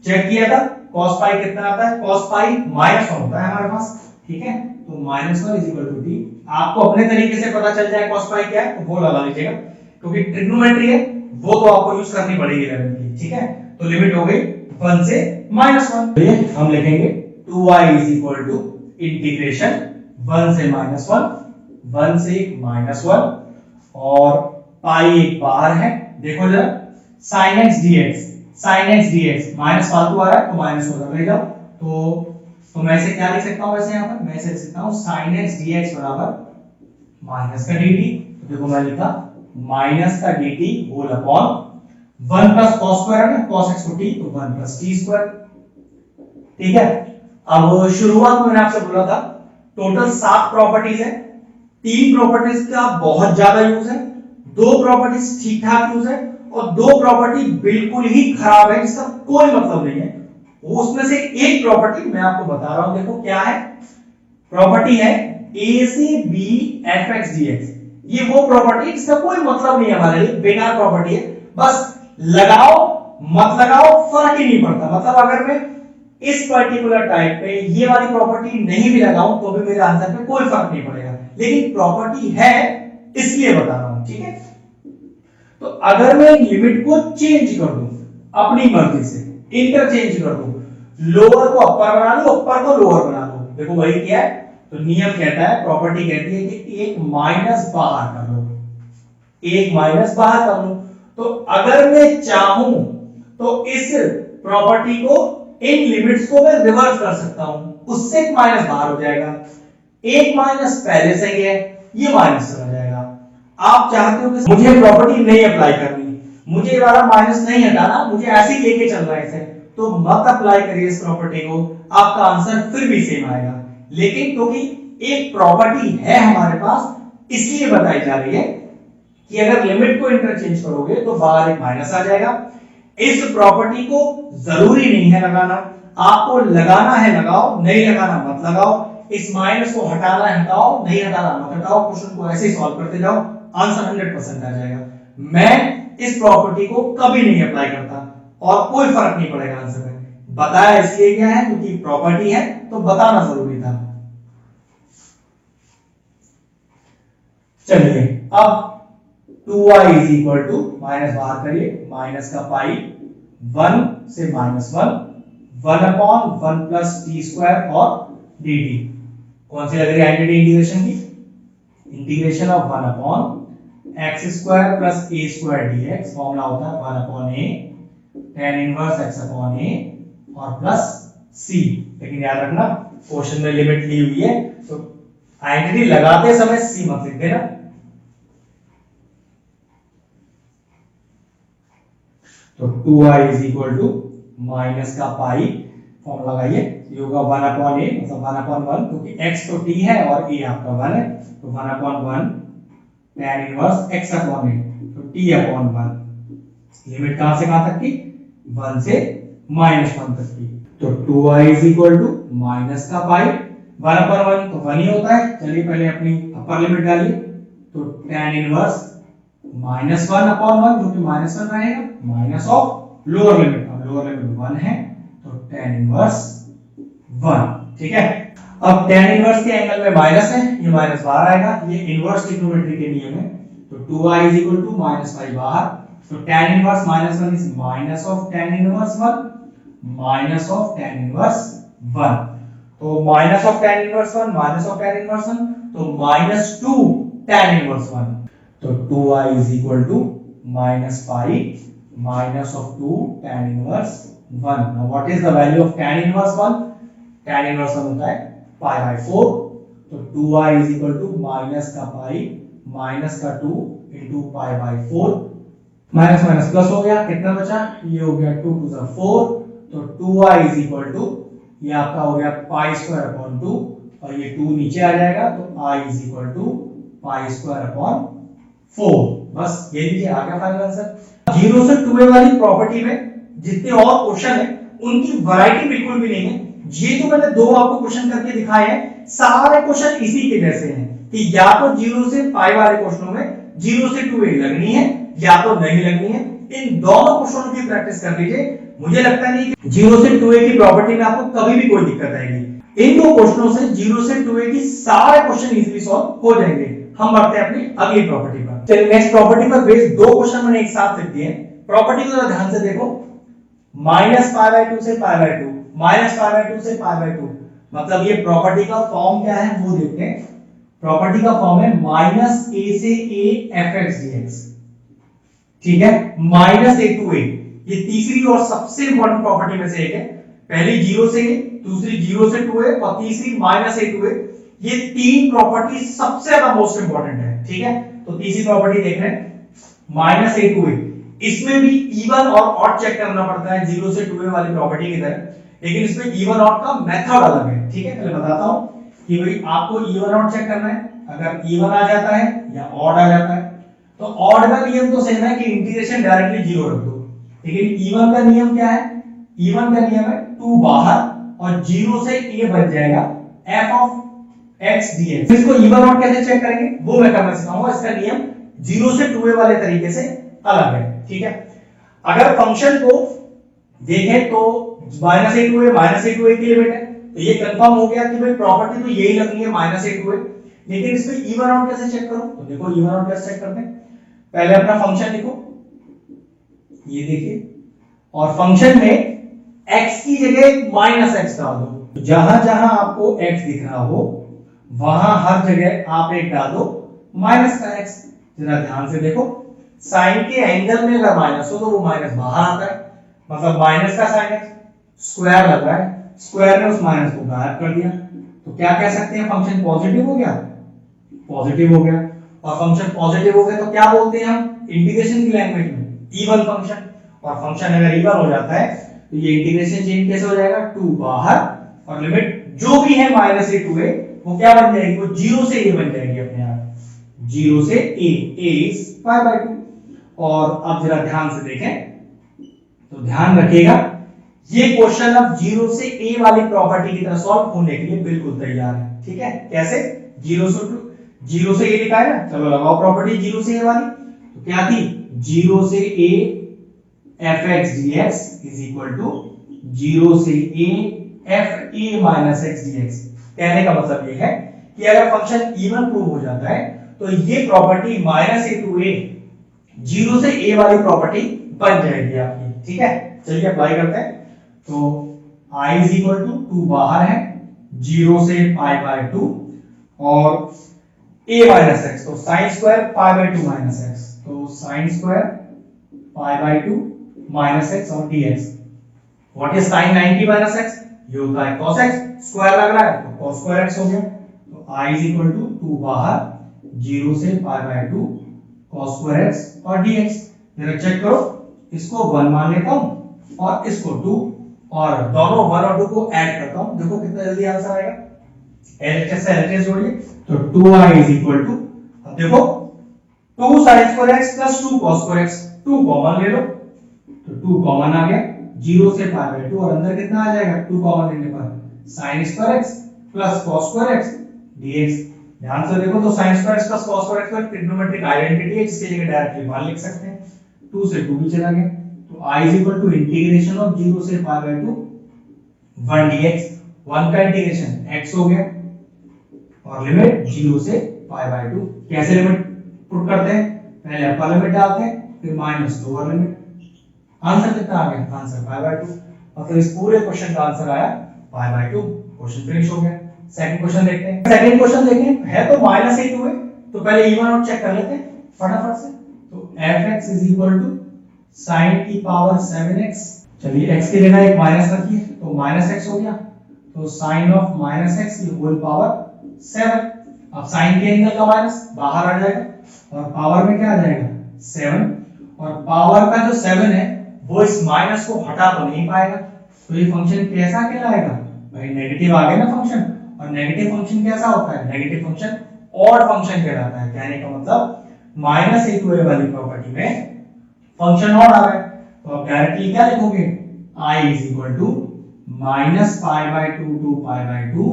Check किया था cos पाई कितना आता है, cos पाई -1 होता है हमारे पास। ठीक है, तो -1 इज इक्वल टू t। आपको अपने तरीके से पता चल जाए cos पाई क्या है तो वो लगा लीजिएगा, क्योंकि ट्रिग्नोमेट्री है वो तो आपको यूज करनी पड़ेगी 11 की। ठीक है, तो लिमिट हो गई 1 से -1। ये हम लिखेंगे 2y is equal to integration 1 से -1, 1 से -1, और पाई एक बाहर है। देखो जरा sin x dx माइनस फालतू आ रहा है तो माइनस होगा रहेगा, तो मैं इसे क्या लिख सकता हूं, वैसे यहां पर मैं इसे लिख सकता हूं sin x dx बराबर माइनस का dt। तो देखो मैं लिखा माइनस का dt whole upon 1 plus cos square है ना, cos x को t तो 1 प्लस t स्क्वायर। ठीक है, अब शुरुआत में मैंने आपसे बोला था टोटल 7 प्रॉपर्टीज है, 3 प्रॉपर्टीज का बहुत ज्यादा यूज है, 2 प्रॉपर्टीज ठीक ठाक यूज है, और 2 प्रॉपर्टी बिल्कुल ही खराब है, इसका कोई मतलब नहीं है। वो उसमें से एक प्रॉपर्टी मैं आपको बता रहा हूं, देखो क्या है, प्रॉपर्टी है a से b fx dx। ये वो प्रॉपर्टी है इसका कोई मतलब नहीं है हमारे लिए, बेकार प्रॉपर्टी है, बस लगाओ मत लगाओ फर्क ही नहीं पड़ता। मतलब अगर मैं इस पर्टिकुलर टाइप पे ये वाली प्रॉपर्टी नहीं भी लगाऊं तो भी मेरे आंसर पे कोई फर्क नहीं पड़ेगा, लेकिन प्रॉपर्टी है इसलिए बता रहा हूं। ठीक है, तो अगर मैं लिमिट को चेंज कर दूं अपनी मर्जी से, इंटरचेंज कर दूं, लोअर को अपर बना लो, अपर को लोअर बना लो, देखो वही क्या है, तो नियम कहता है, प्रॉपर्टी कहती है कि एक माइनस बाहर कर लो, एक माइनस बाहर कर लो। तो अगर मैं चाहूं तो इस प्रॉपर्टी को, इन लिमिट्स को मैं रिवर्स कर सकता हूं, उससे एक माइनस बाहर हो जाएगा, एक माइनस पहले से ही है, ये माइनस चला जाएगा। आप चाहते हो कि मुझे प्रॉपर्टी नहीं अप्लाई करनी, मुझे वाला माइनस नहीं हटाना, मुझे ऐसे ही लेके चल रहा है इसे, तो मत अप्लाई करिए इस प्रॉपर्टी को, आपका आंसर फिर भी सेम आएगा। लेकिन क्योंकि एक प्रॉपर्टी है हमारे पास, इसलिए बताई जा रही है कि अगर लिमिट को इंटरचेंज करोगे तो बाहर एक माइनस आ जाएगा। इस प्रॉपर्टी को जरूरी नहीं है लगाना, आपको लगाना है लगाओ, नहीं लगाना मत लगाओ, इस माइनस को हटाना है हटाओ, नहीं हटाना मत हटाओ, क्वेश्चन को ऐसे ही सॉल्व करते जाओ, आंसर 100% आ जाएगा। मैं इस प्रॉपर्टी को कभी नहीं अप्लाई करता और कोई फर्क नहीं पड़ेगा आंसर में, बताया इसलिए क्या है क्योंकि प्रॉपर्टी है तो बताना जरूरी था। चलिए अब 2y is equal to, minus बाहर करिए, माइनस का पाई 1 से -1, 1 अपॉन 1 प्लस टी स्क्वायर और dt। कौन सी लग रही है आइडेंटिटी इंटीग्रेशन की, integration of 1 upon x square plus a square dx, formula होता है 1 upon a tan inverse x upon a और प्लस c। लेकिन याद रखना क्वेश्चन में लिमिट ली हुई है तो आइडेंटिटी लगाते समय c मत लिख देना। तो 2y is equal to minus का पाई, फॉर्मूला लगाइए, ये होगा 1 अपॉन a, मतलब 1 अपॉन 1, क्योंकि x तो t है और a आपका 1 है, तो 1 upon 1 tan inverse x upon a, तो t अपॉन 1। लिमिट कहां से कहां तक की, 1 से -1 तक की। तो 2y is equal to minus का पाई, 1 अपॉन 1 तो 1 ही होता है। चलिए पहले अपनी अपर लिमिट डालिए, तो tan इनवर्स -1 अपॉन 1 जो कि -1 रहेगा, माइनस ऑफ लोअर लिमिट, अब लोअर लिमिट 1 है तो tan इनवर्स 1। ठीक है, अब tan इनवर्स के एंगल में माइनस है, ये माइनस बाहर आएगा, ये इनवर्स ट्रिग्नोमेट्री के नियम है। तो 2y इज इक्वल टू -5 बाहर, तो tan inverse -1 is minus of tan inverse 1, minus of tan inverse 1, तो minus of tan inverse 1 minus of tan inverse 1, तो -2 tan इनवर्स 1। तो 2y is equal to -5 minus of 2 tan inverse 1. Now what is the value of tan inverse 1? Tan inverse 1 होता है pi by 4, तो 2y is equal to minus का pi minus का 2 into pi by 4, minus minus plus हो गया, कितना बचा, ये हो गया 2 to the 4, तो 2y is equal to ये आपका हो गया पाई स्क्वायर अपॉन 2 और ये 2 नीचे आ जाएगा तो i is equal to pi square upon 4। बस ये लीजिए आ गया फाइनल आंसर। 0 से 2a वाली प्रॉपर्टी में जितने और क्वेश्चन है उनकी वैरायटी बिल्कुल भी नहीं है। ये जो मैंने दो आपको क्वेश्चन करके दिखाए हैं सारे क्वेश्चन इसी के जैसे हैं कि या तो 0 से पाई वाले क्वेश्चनों में 0 से 2a लगनी है या तो नहीं लगनी है। इन दोनों क्वेश्चनों की प्रैक्टिस कर लीजिए। मुझे लगता नहीं कि 0 से 2a की प्रॉपर्टी में आपको कभी भी कोई दिक्कत आएगी। इन दो क्वेश्चनों से 0 से 2a की सारे क्वेश्चन इजीली सॉल्व हो जाएंगे। हम बढ़ते हैं अपनी अगली प्रॉपर्टी पर। चलिए नेक्स्ट प्रॉपर्टी पर बेस्ड दो क्वेश्चन मैंने एक साथ लिख दिए। प्रॉपर्टी को ध्यान से देखो, माइनस पाई बाय 2 से pi by 2, minus pi by 2 से पाई बाय 2, मतलब ये प्रॉपर्टी का फॉर्म क्या है वो देखते हैं। प्रॉपर्टी का फॉर्म है माइनस a से a fx dx, ठीक है, माइनस a टू a। ये तीसरी और सबसे इंपॉर्टेंट प्रॉपर्टी में से एक है। पहली 0 से a, दूसरी 0 से 2a और तीसरी माइनस a टू a। ये तीन प्रॉपर्टी सबसे ज्यादा मोस्ट इंपॉर्टेंट है, ठीक है। तो तीसरी प्रॉपर्टी देख रहे हैं माइनस a टू a। इसमें भी इवन और ऑड चेक करना पड़ता है 0 से 2a वाली प्रॉपर्टी की तरह, लेकिन इसमें इवन ऑड का मेथड अलग है, ठीक है। पहले बताता हूं कि भाई आपको इवन ऑड चेक करना है। अगर इवन आ जाता है या ऑड आ जाता है तो ऑड का नियम तो सेम है कि इंटीग्रेशन डायरेक्टली 0 रख दो, लेकिन इवन का नियम क्या है? इवन का नियम है 2 बाहर और 0 से a बन जाएगा f ऑफ x dx। इसको इवन ऑड कैसे चेक करेंगे वो मैं करना सिखाऊंगा। इसका नियम 0 से 2a वाले तरीके से अलग है, ठीक है। अगर फंक्शन को देखें तो minus a to a, minus a to a की लिमिट है, तो ये कंफर्म हो गया कि भाई प्रॉपर्टी तो यही लगनी है माइनस a टू a। लेकिन इसमें इवन आउट कैसे चेक करो? तो देखो इवन आउट कैसे चेक करते हैं। पहले अपना फंक्शन लिखो, ये देखिए, और फंक्शन में x की जगह माइनस x डाल दो। जहां जहां आपको x दिख रहा हो वहां हर जगह आप एक डाल दो माइनस का x। जरा ध्यान से देखो, साइन के एंगल में अगर माइनस हो तो वो माइनस बाहर आता है, मतलब माइनस का साइन x। स्क्वायर लग रहा है, स्क्वायर ने उस माइनस को गायब कर दिया, तो क्या कह सकते हैं? फंक्शन पॉजिटिव हो गया, पॉजिटिव हो गया। और फंक्शन पॉजिटिव हो गया तो क्या बोलते हैं हम इंटीग्रेशन की लैंग्वेज में? Even function. और फंक्शन अगर इवन हो जाता है तो ये इंटीग्रेशन चेंज कैसे हो जाएगा? 2 बाहर और लिमिट जो भी है माइनस a टू a वो क्या बन जाएगी? वो 0 से a बन जाएगी अपने आप, 0 से a इज पाई बाय 2। और अब जरा ध्यान से देखें तो ध्यान रखिएगा ये क्वेश्चन अब 0 से a वाली प्रॉपर्टी की तरह सॉल्व होने के लिए बिल्कुल तैयार है, ठीक है। कैसे? 0 से a लिखा है ना, चलो लगाओ प्रॉपर्टी 0 से a वाली। तो क्या थी? 0 से a fx dx is equal to 0 से a f a minus x dx। कहने का मतलब ये है कि अगर फंक्शन इवन प्रूव हो जाता है तो ये property minus a to a 0 से a वाली प्रॉपर्टी बन जाएगी आपकी, ठीक है। चलिए अप्लाई करते हैं। तो i इज इक्वल टू 2 बाहर है, 0 से पाई बाय 2 और a माइनस x, तो sine square pi by 2 minus x, तो sine square pi by 2 minus x और dx। What is sine 90 minus x? ये होता है cos x। स्क्वायर लग रहा है तो cos स्क्वायर x हो गया। तो i इज इक्वल टू 2 बाहर, 0 से pi by 2 cos square x और dx। जरा चेक करो, इसको 1 मान लेता हूं और इसको 2, और दोनों 1 और 2 को ऐड करता हूं। देखो कितना जल्दी आंसर आएगा। LHS से LHS जोड़िए तो 2i इज इक्वल टू, अब देखो 2 sin square x plus 2 cos square x, 2 common ले लो तो 2 कॉमन आ गया, 0 से पाई बाय 2 और अंदर कितना आ जाएगा 2 कॉमन लेने पर sin square x plus cos square x dx। ध्यान से देखो तो sin square x plus cos square x का ट्रिग्नोमेट्रिक आइडेंटिटी है जिसकी जगह डायरेक्टली 1 लिख सकते हैं। 2 से 2 भी चला गया, तो i is equal to integration of 0 से पाई बाय 2 1 dx। 1 का इंटीग्रेशन x हो गया और लिमिट 0 से पाई बाय 2। कैसे लिमिट पुट करते हैं? पहले अपर लिमिट डालते हैं फिर माइनस लोअर लिमिट। आंसर कितना आ गया? Answer pi by 2। और फिर इस पूरे क्वेश्चन का आंसर आया पाई बाय 2। क्वेश्चन फिनिश हो गया। सेकंड क्वेश्चन देखते हैं। सेकंड क्वेश्चन देखें, है तो माइनस a टू a, तो पहले इवन आउट चेक कर लेते हैं फटाफट से। तो fx is equal to sin की पावर 7x। चलिए x की जगह एक माइनस रखिए तो माइनस x हो गया, तो sin ऑफ माइनस x की होल पावर 7। अब sin के एंगल का माइनस बाहर आ जाएगा और पावर में क्या आ जाएगा 7, और पावर का जो 7 है वो इस माइनस को हटा तो नहीं पाएगा, तो ये फंक्शन कैसा कहलाएगा? भाई नेगेटिव आ गया ना फंक्शन, और नेगेटिव फंक्शन कैसा होता है, नेगेटिव फंक्शन ऑड फंक्शन कहलाता है। कहने का मतलब माइनस ए टू ए वाली प्रॉपर्टी में फंक्शन ऑड आ रहा है, तो आप डायरेक्टली क्या लिखोगे, i is equal to minus pi by two to pi by two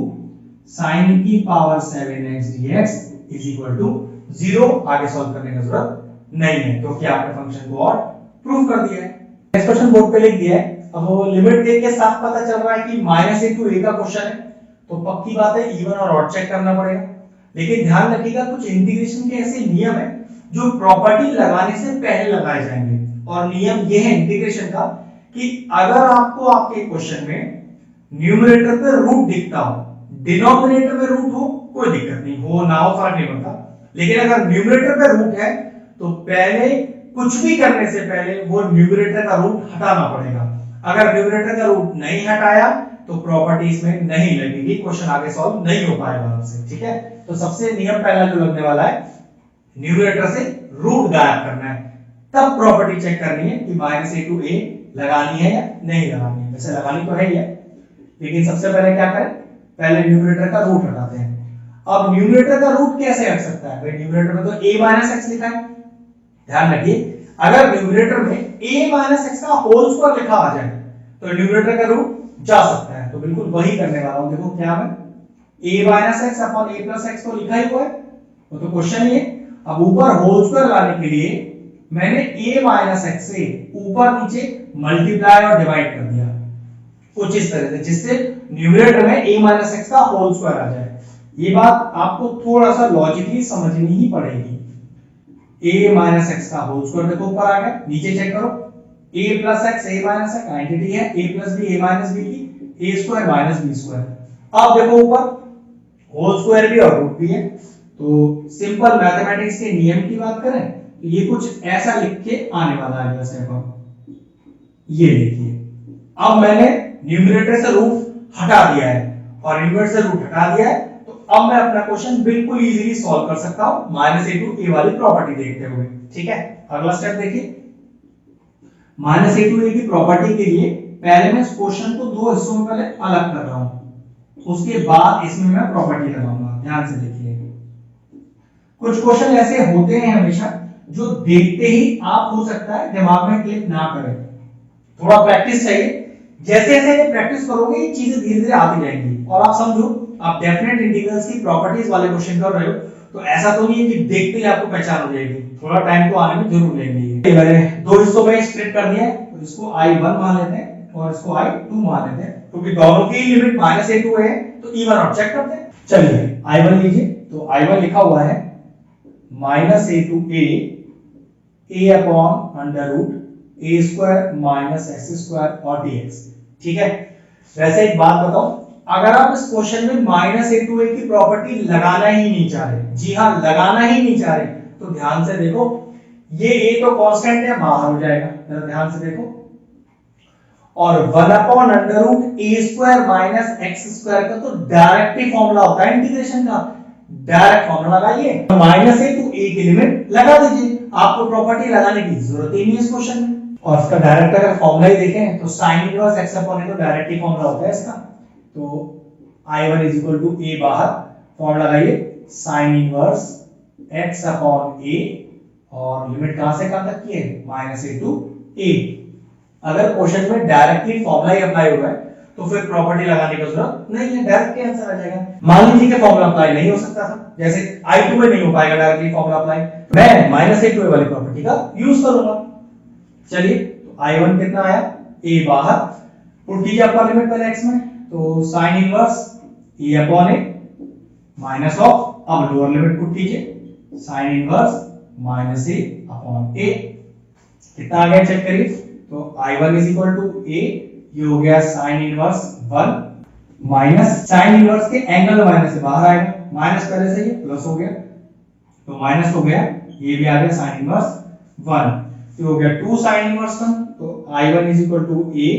sine की power 7x dx is equal to 0। आगे सॉल्व करने की जरूरत नहीं है क्योंकि आपने फंक्शन को ऑड प्रूव कर दिया है। एक्सप्रेशन बोर्ड पे लिख दिया है। अब वो लिमिट देख के साफ पता चल रहा है कि माइनस ए टू ए का क्वेश्चन है, तो पक्की बात है इवन और ऑड चेक करना पड़ेगा। लेकिन ध्यान रखिएगा कुछ इंटीग्रेशन के ऐसे नियम है जो प्रॉपर्टी लगाने से पहले लगाए जाएंगे, और नियम ये है इंटीग्रेशन का कि अगर आपको आपके क्वेश्चन में न्यूमरेटर पे रूट दिखता हो, डिनोमिनेटर पे रूट हो, कोई दिक्कत नहीं, हो ना हो फर्क नहीं पड़ता, लेकिन अगर न्यूमरेटर पे रूट है तो पहले कुछ भी करने से पहले वो न्यूमरेटर का रूट हटाना पड़ेगा। अगर न्यूमरेटर का रूट नहीं हटाया तो प्रॉपर्टी इसमें नहीं लगेगी, क्वेश्चन आगे सॉल्व नहीं हो पाएगा आपसे, ठीक है। तो सबसे नियम पहला जो लगने वाला है, न्यूमरेटर से रूट गायब करना है, तब प्रॉपर्टी चेक करनी है कि माइनस ए टू ए लगानी है या नहीं लगानी है। वैसे लगानी तो है ही है, लेकिन सबसे पहले क्या करें, पहले न्यूमरेटर का रूट हटाते हैं। अब न्यूमरेटर का रूट कैसे हट सकता है, भाई न्यूमरेटर में तो a माइनस एक्स लिखा है। ध्यान रखिए अगर न्यूमरेटर में a माइनस एक्स का होल स्क्वायर लिखा आ जाए तो न्यूमरेटर का रूट जा सकता है, तो बिल्कुल वही करने वाला हूं। देखो क्या है, a minus x upon a plus x तो लिखा ही हुआ है, वो तो क्वेश्चन ही है। अब ऊपर होल स्क्वायर लाने के लिए मैंने a माइनस एक्स से ऊपर नीचे मल्टीप्लाई और डिवाइड कर दिया कुछ इस तरह से, जिससे न्यूमरेटर में a माइनस एक्स का होल स्क्वायर आ जाए। ये बात आपको थोड़ा सा लॉजिकली समझनी ही पड़ेगी। a माइनस एक्स का होल स्क्वायर देखो ऊपर आ गया, नीचे चेक करो a plus x a minus x identity है, a plus b a minus b की a square minus b square. अब देखो ऊपर होल स्क्वायर भी और रूट भी है, तो सिंपल मैथमेटिक्स के नियम की बात करें तो ये कुछ ऐसा लिख के आने वाला है। जैसे ये देखिए, अब मैंने न्यूमरेटर से रूट हटा दिया है और न्यूमरेटर से रूट हटा दिया है, तो अब मैं अपना क्वेश्चन बिल्कुल इजीली सॉल्व कर सकता हूं माइनस ए टू ए वाली प्रॉपर्टी देखते हुए, ठीक है। अगला स्टेप देखिए, माइनस ए टू ए की प्रॉपर्टी के लिए पहले मैं इस क्वेश्चन को दो हिस्सों में पहले अलग कर रहा हूं, उसके बाद इसमें मैं प्रॉपर्टी लगाऊंगा। ध्यान से देखिए, कुछ क्वेश्चन ऐसे होते हैं हमेशा जो देखते ही आप हो सकता है दिमाग में क्लिक ना करें, थोड़ा प्रैक्टिस चाहिए। जैसे जैसे प्रैक्टिस करोगे ये चीजें धीरे धीरे आती जाएंगी, और आप समझो आप डेफिनेट इंटीग्रल्स की प्रॉपर्टीज वाले क्वेश्चन कर रहे हो, तो ऐसा तो नहीं है कि देखते ही आपको पहचान हो जाएगी, थोड़ा टाइम तो आने में जरूर लेंगे। मैंने दो हिस्सों में स्प्लिट कर दिया है, तो इसको I1 मान लेते हैं और इसको I2 मान लेते हैं, क्योंकि दोनों की लिमिट माइनस ए टू है तो इवन आउट चेक करते हैं। चलिए I1 लीजिए, तो I1 लिखा हुआ है minus A to a upon under root a square minus x square और dx, ठीक है। वैसे एक बात बताओ, अगर आप इस क्वेश्चन में माइनस ए टू ए की प्रॉपर्टी लगाना ही नहीं चाह रहे, जी हाँ लगाना ही नहीं चाह रहे, तो ध्यान से देखो ये a तो कांस्टेंट है, बाहर हो जाएगा, जरा ध्यान से देखो, और 1 upon under root a square minus x square का तो डायरेक्ट ही फॉर्मूला होता है इंटीग्रेशन का, डायरेक्ट फॉर्मूला लगाइए, माइनस ए टू ए की लिमिट लगा दीजिए, आपको प्रॉपर्टी लगाने की जरूरत ही नहीं है इस क्वेश्चन में। और इसका डायरेक्ट अगर फॉर्मूला ही देखें तो sin inverse x upon a तो डायरेक्ट ही फॉर्मूला होता है इसका, तो I1 is equal to a, बाहर फॉर्मूला लगाइए sin inverse x upon a, और लिमिट कहां से कहां तक की है, माइनस ए टू a। अगर क्वेश्चन में डायरेक्टली फॉर्मूला ही अप्लाई हुआ है तो फिर प्रॉपर्टी लगाने की जरूरत नहीं है, डायरेक्ट आंसर आ जाएगा। मान लीजिए कि फॉर्मूला अप्लाई नहीं हो सकता था, जैसे I2 में नहीं हो पाएगा डायरेक्टली फॉर्मूला अप्लाई, मैं माइनस ए टू ए वाली प्रॉपर्टी का यूज करूंगा। चलिए तो I1 कितना आया, a बाहर, पुट कीजिए आपका लिमिट पहले x में, तो sin inverse a upon a minus of, अब लोअर लिमिट पुट कीजिए sin inverse minus a upon a, कितना आ गया चेक करिए, तो I1 is equal to a, ये हो गया sin inverse 1 minus sin inverse के एंगल माइनस से बाहर आएगा, माइनस पहले से ये प्लस हो गया, तो माइनस हो गया, ये भी आ गया sin इनवर्स 1, तो हो गया 2 sin इनवर्स 1, तो I1 is equal to a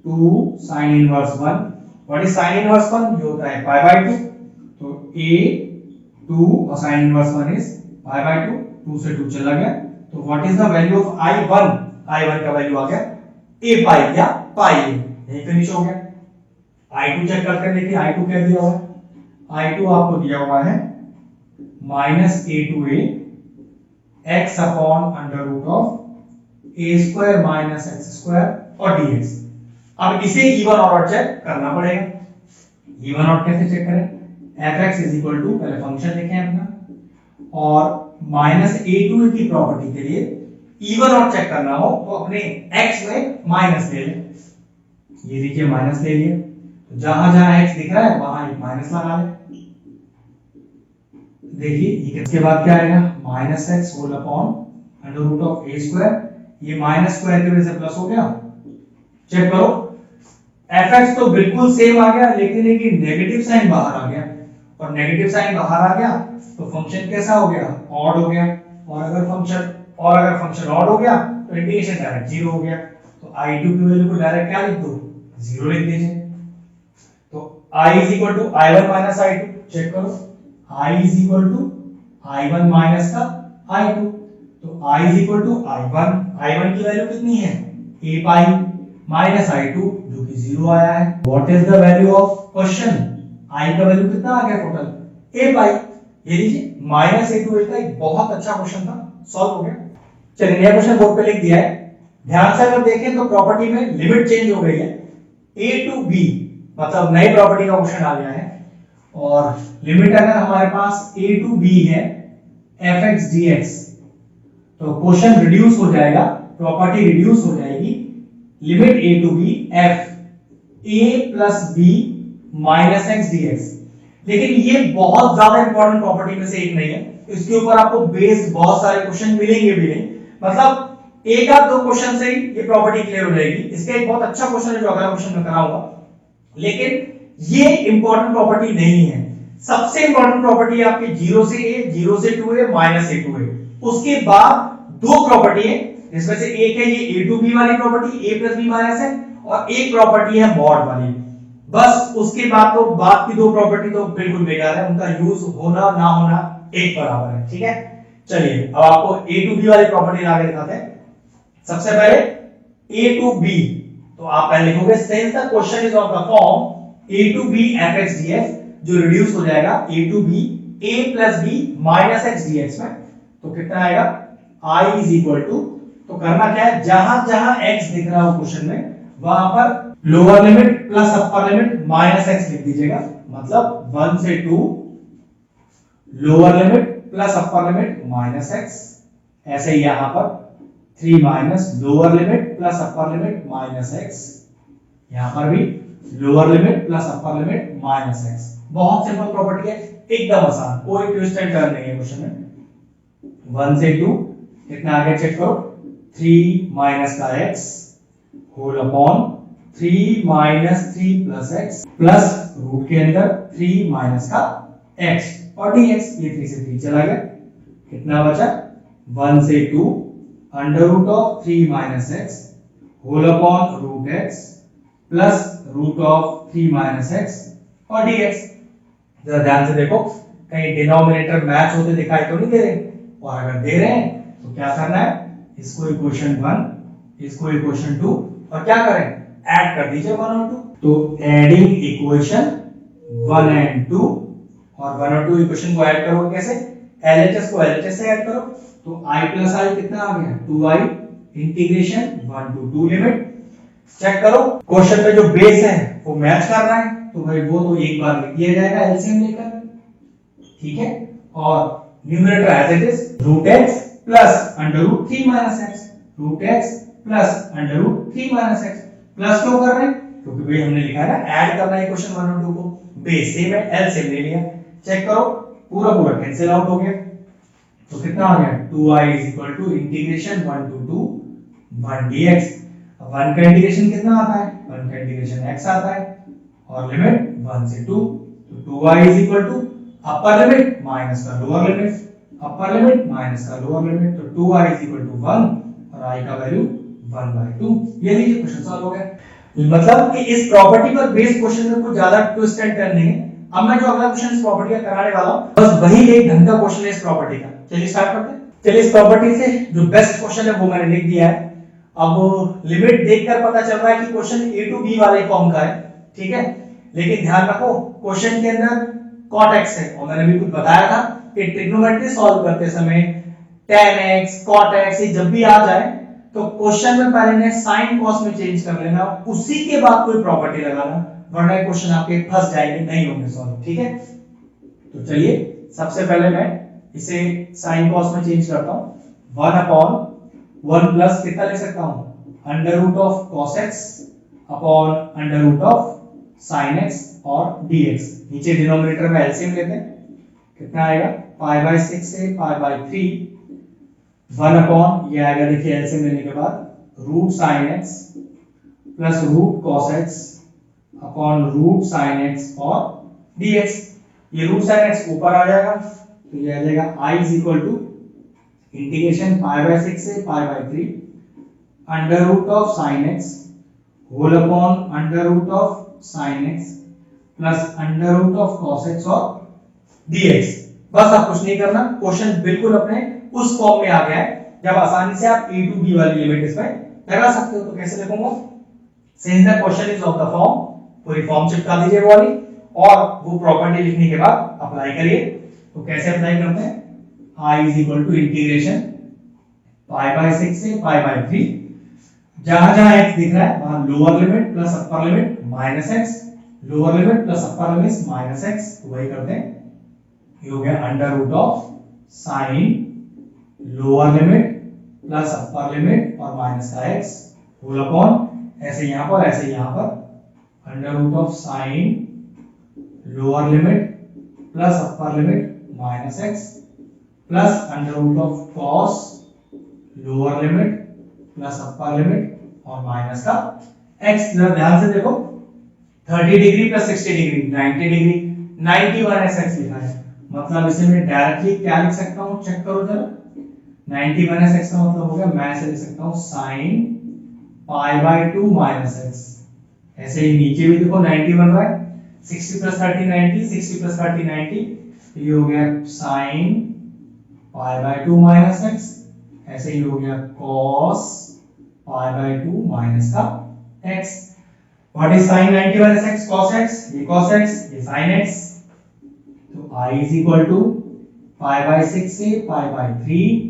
2 sin inverse 1, what is sin inverse 1, ये होता है पाई बाय 2, तो a 2 और sin inverse 1 is pi by 2, 2 से 2 चला गया, तो what is the value of I1 का वैल्यू आ गया a पाई या पाई, यही फिनिश हो गया। I2 चेक करते हैं, देखिए I2 क्या दिया हुआ है, I2 आपको दिया हुआ है minus A to a x upon under root of a square minus x square और dx। अब इसे इवन और ऑड चेक करना पड़ेगा। इवन ऑड कैसे चेक करें, fx इज इक्वल टू, पहले फंक्शन लिखें अपना, और माइनस ए टू ए की प्रॉपर्टी के लिए इवन और चेक करना हो तो अपने x में माइनस ले लें। ये देखिए माइनस ले लिया, तो जहां जहां x दिख रहा है वहां एक माइनस लगा लें। देखिए ये इसके बाद क्या आएगा, minus x whole upon under root of a square, ये माइनस स्क्वायर की वजह से प्लस हो गया। चेक करो fx तो बिल्कुल सेम आ गया, लेकिन एक नेगेटिव साइन बाहर आ गया, और नेगेटिव साइन बाहर आ गया तो फंक्शन कैसा हो गया, ऑड हो गया। और अगर फंक्शन ऑड हो गया तो इंटीग्रेशन डायरेक्ट जीरो हो गया। तो i2 की वैल्यू को डायरेक्ट क्या लिख दो, जीरो लिख दीजिए। तो i is equal to i1 minus i2, चेक करो i is equal to i1 minus का i2, तो i is equal to i1 की वैल्यू कितनी है, a पाई माइनस i2 जो कि जीरो आया है। What is the value of question, i का वैल्यू कितना आ गया टोटल, a पाई। ये लीजिए माइनस a टू a का एक बहुत अच्छा क्वेश्चन था, सॉल्व हो गया। चलिए नया क्वेश्चन बोर्ड पे लिख दिया है, ध्यान से अगर देखें तो प्रॉपर्टी में लिमिट चेंज हो गई है, a टू b मतलब नई प्रॉपर्टी का क्वेश्चन आ गया है। और लिमिट अगर हमारे पास a टू b है fx dx, तो क्वेश्चन रिड्यूस हो जाएगा, प्रॉपर्टी रिड्यूस हो जाएगी, limit a to b f a plus b minus x dx। लेकिन ये बहुत ज्यादा इंपॉर्टेंट प्रॉपर्टी में से एक नहीं है, इसके ऊपर आपको बेस्ड बहुत सारे क्वेश्चन मिलेंगे भी नहीं, मतलब एक या दो क्वेश्चन से ही ये प्रॉपर्टी क्लियर हो जाएगी। इसका एक बहुत अच्छा क्वेश्चन है जो अगला क्वेश्चन में कराऊंगा, लेकिन ये इंपॉर्टेंट प्रॉपर्टी नहीं है। सबसे इंपॉर्टेंट प्रॉपर्टी है आपकी जीरो से ए, जीरो से two A, minus A to A. उसके बाद दो प्रॉपर्टी है, जिसमें से एक है ये ए टू बी वाली प्रॉपर्टी, ए प्लस बी माइनस है, और एक प्रॉपर्टी है मॉड वाली। बस उसके बाद तो बाद की दो प्रॉपर्टी तो बिल्कुल बेकार है, उनका यूज होना ना होना एक बराबर है, ठीक है। चलिए अब आपको ए टू बी वाली प्रॉपर्टी आगे दिखाते हैं। सबसे पहले a टू b, तो आप पहले लिखोगे since the question is of the form a to b fx dx, जो रिड्यूस हो जाएगा a to b a plus b minus x dx में, तो कितना आएगा i इज इक्वल टू, तो करना क्या है, जहां जहां x दिख रहा हो क्वेश्चन में वहां पर lower limit plus upper limit minus x लिख दीजिएगा। मतलब 1 से 2 lower limit plus upper limit minus x, ऐसे ही यहां पर 3 minus lower limit plus upper limit minus x, यहां पर भी lower limit plus upper limit minus x. बहुत सिंपल प्रॉपर्टी है, एकदम आसान, कोई ट्विस्ट एंड टर्न नहीं है क्वेश्चन में। 1 से 2 कितना आ गया चेक करो, 3 माइनस का x whole upon 3 minus 3 plus x plus root के अंदर 3 माइनस का x और dx, ये 3 से 3 चला गया, कितना बचा 1 से 2 under root of 3 minus x whole upon root x plus root of 3 minus x और dx। जरा ध्यान से देखो कहीं डिनोमिनेटर मैच होते दिखाई तो नहीं दे रहे, और अगर दे रहे हैं तो क्या करना है, इसको इक्वेशन 1 इसको इक्वेशन 2 और क्या करें, ऐड कर दीजिए 1 और 2। तो एडिंग इक्वेशन 1 एंड 2, और 1 और 2 इक्वेशन को ऐड करो कैसे, LHS को LHS से ऐड करो, तो i प्लस i कितना आ गया 2i integration 1 to 2 limit. Check करो क्वेश्चन में जो बेस है वो मैच कर रहा है, तो भाई वो तो एक बार लिख दिया जाएगा एलसीएम लेकर, ठीक है। और numerator as it is root x plus under root 3 minus x, root x plus under root 3 minus x. Plus क्यों कर रहे हैं, क्योंकि भाई हमने लिखा है ना ऐड करना है क्वेश्चन 1 और 2 को, बेस सेम है एलसीएम ले लिया। चेक करो पूरा पूरा कैंसिल आउट हो गया, तो कितना आ गया 2i is equal to integration 1 to 2 1 dx। अब 1 का इंटीग्रेशन कितना आता है, 1 का इंटीग्रेशन x आता है, और लिमिट 1 से 2, तो 2i is equal to upper limit minus का lower limit, upper limit minus का लोअर लिमिट, तो 2i is equal to 1 और i का वैल्यू 1/2। ये लीजिए क्वेश्चन सॉल्व हो गया। मतलब कि इस प्रॉपर्टी पर बेस्ड क्वेश्चन में कुछ ज्यादा ट्विस्ट एंड टर्न नहीं है। अब मैं जो अगला क्वेश्चन इस प्रॉपर्टी का कराने वाला हूं, बस वही एक ढंग का क्वेश्चन है इस प्रॉपर्टी का। चलिए स्टार्ट करते हैं। चलिए इस प्रॉपर्टी से जो बेस्ट क्वेश्चन है वो मैंने लिख दिया है। अब लिमिट देखकर पता चल रहा है कि क्वेश्चन a टू b वाले फॉर्म का है, ठीक है। लेकिन ध्यान रखो क्वेश्चन के अंदर cot x है और मैंने भी कुछ बताया था कि ट्रिग्नोमेट्री सॉल्व करते समय tan x cot x ये जब भी आ जाए तो क्वेश्चन में पहले ने sin cos में चेंज कर लेना, उसी के बाद कोई प्रॉपर्टी लगाना, वरना क्वेश्चन आपके फंस जाएंगे, नहीं होंगे सॉल्व। ठीक है, तो चलिए सबसे पहले मैं इसे sin cos में चेंज करता हूं। 1 अपॉन 1 प्लस कितना लिख सकता हूं, under root of cos x upon under root of sin x और dx। नीचे डिनोमिनेटर में एलसीएम लेते हैं, कितना आएगा पाई बाय 6 से पाई बाय 3 1 अपॉन ये आएगा, देखिए एलसीएम लेने के बाद root sin x plus root cos x upon root sin x और dx। ये रूट sin x ऊपर आ जाएगा तो ये आ जाएगा I is equal to integration pi by 6 से pi by 3 under root of sin x whole upon under root of sin x plus under root of cos x और dx। बस आप कुछ नहीं करना, क्वेश्चन बिल्कुल अपने उस फॉर्म में आ गया है जब आसानी से आप a टू b वाली लिमिट इसमें लगा सकते हो। तो कैसे लिखूंगा, since the question is of the form, पूरी फॉर्म चिपका दीजिए वो वाली और वो प्रॉपर्टी लिखने के बाद अप्लाई करिए। तो कैसे अप्लाई करते हैं, I is equal to integration pi by 6 से पाई बाय 3, जहां जहां x दिख रहा है वहां lower limit plus upper limit minus x, lower limit plus upper limit minus x, वही करते हैं। ये हो गया under root of sine lower limit plus upper limit और माइनस का x होल अपॉन ऐसे यहां पर ऐसे यहां पर under root of sine lower limit plus upper limit minus x plus under root of cos lower limit plus upper limit और minus का x। जरा ध्यान से देखो 30 degree plus 60 degree 90 degree 90 minus x लिखा है, मतलब इसे मैं डायरेक्टली क्या लिख सकता हूं, चेक करो जरा। 90 माइनस x का मतलब हो गया, मैं ऐसे लिख सकता हूं sin pi by 2 minus x। ऐसे ही नीचे भी देखो 90 बन रहा है, 60 प्लस 30 90, 60 प्लस 30 90, तो ये हो गया sin pi by 2 minus x। ऐसे ही हो गया cos पाई बाय 2 माइनस का x। What is sin 90 minus x, cos x, ये cos x, ये sin x। तो I is equal to pi by 6 से pi by 3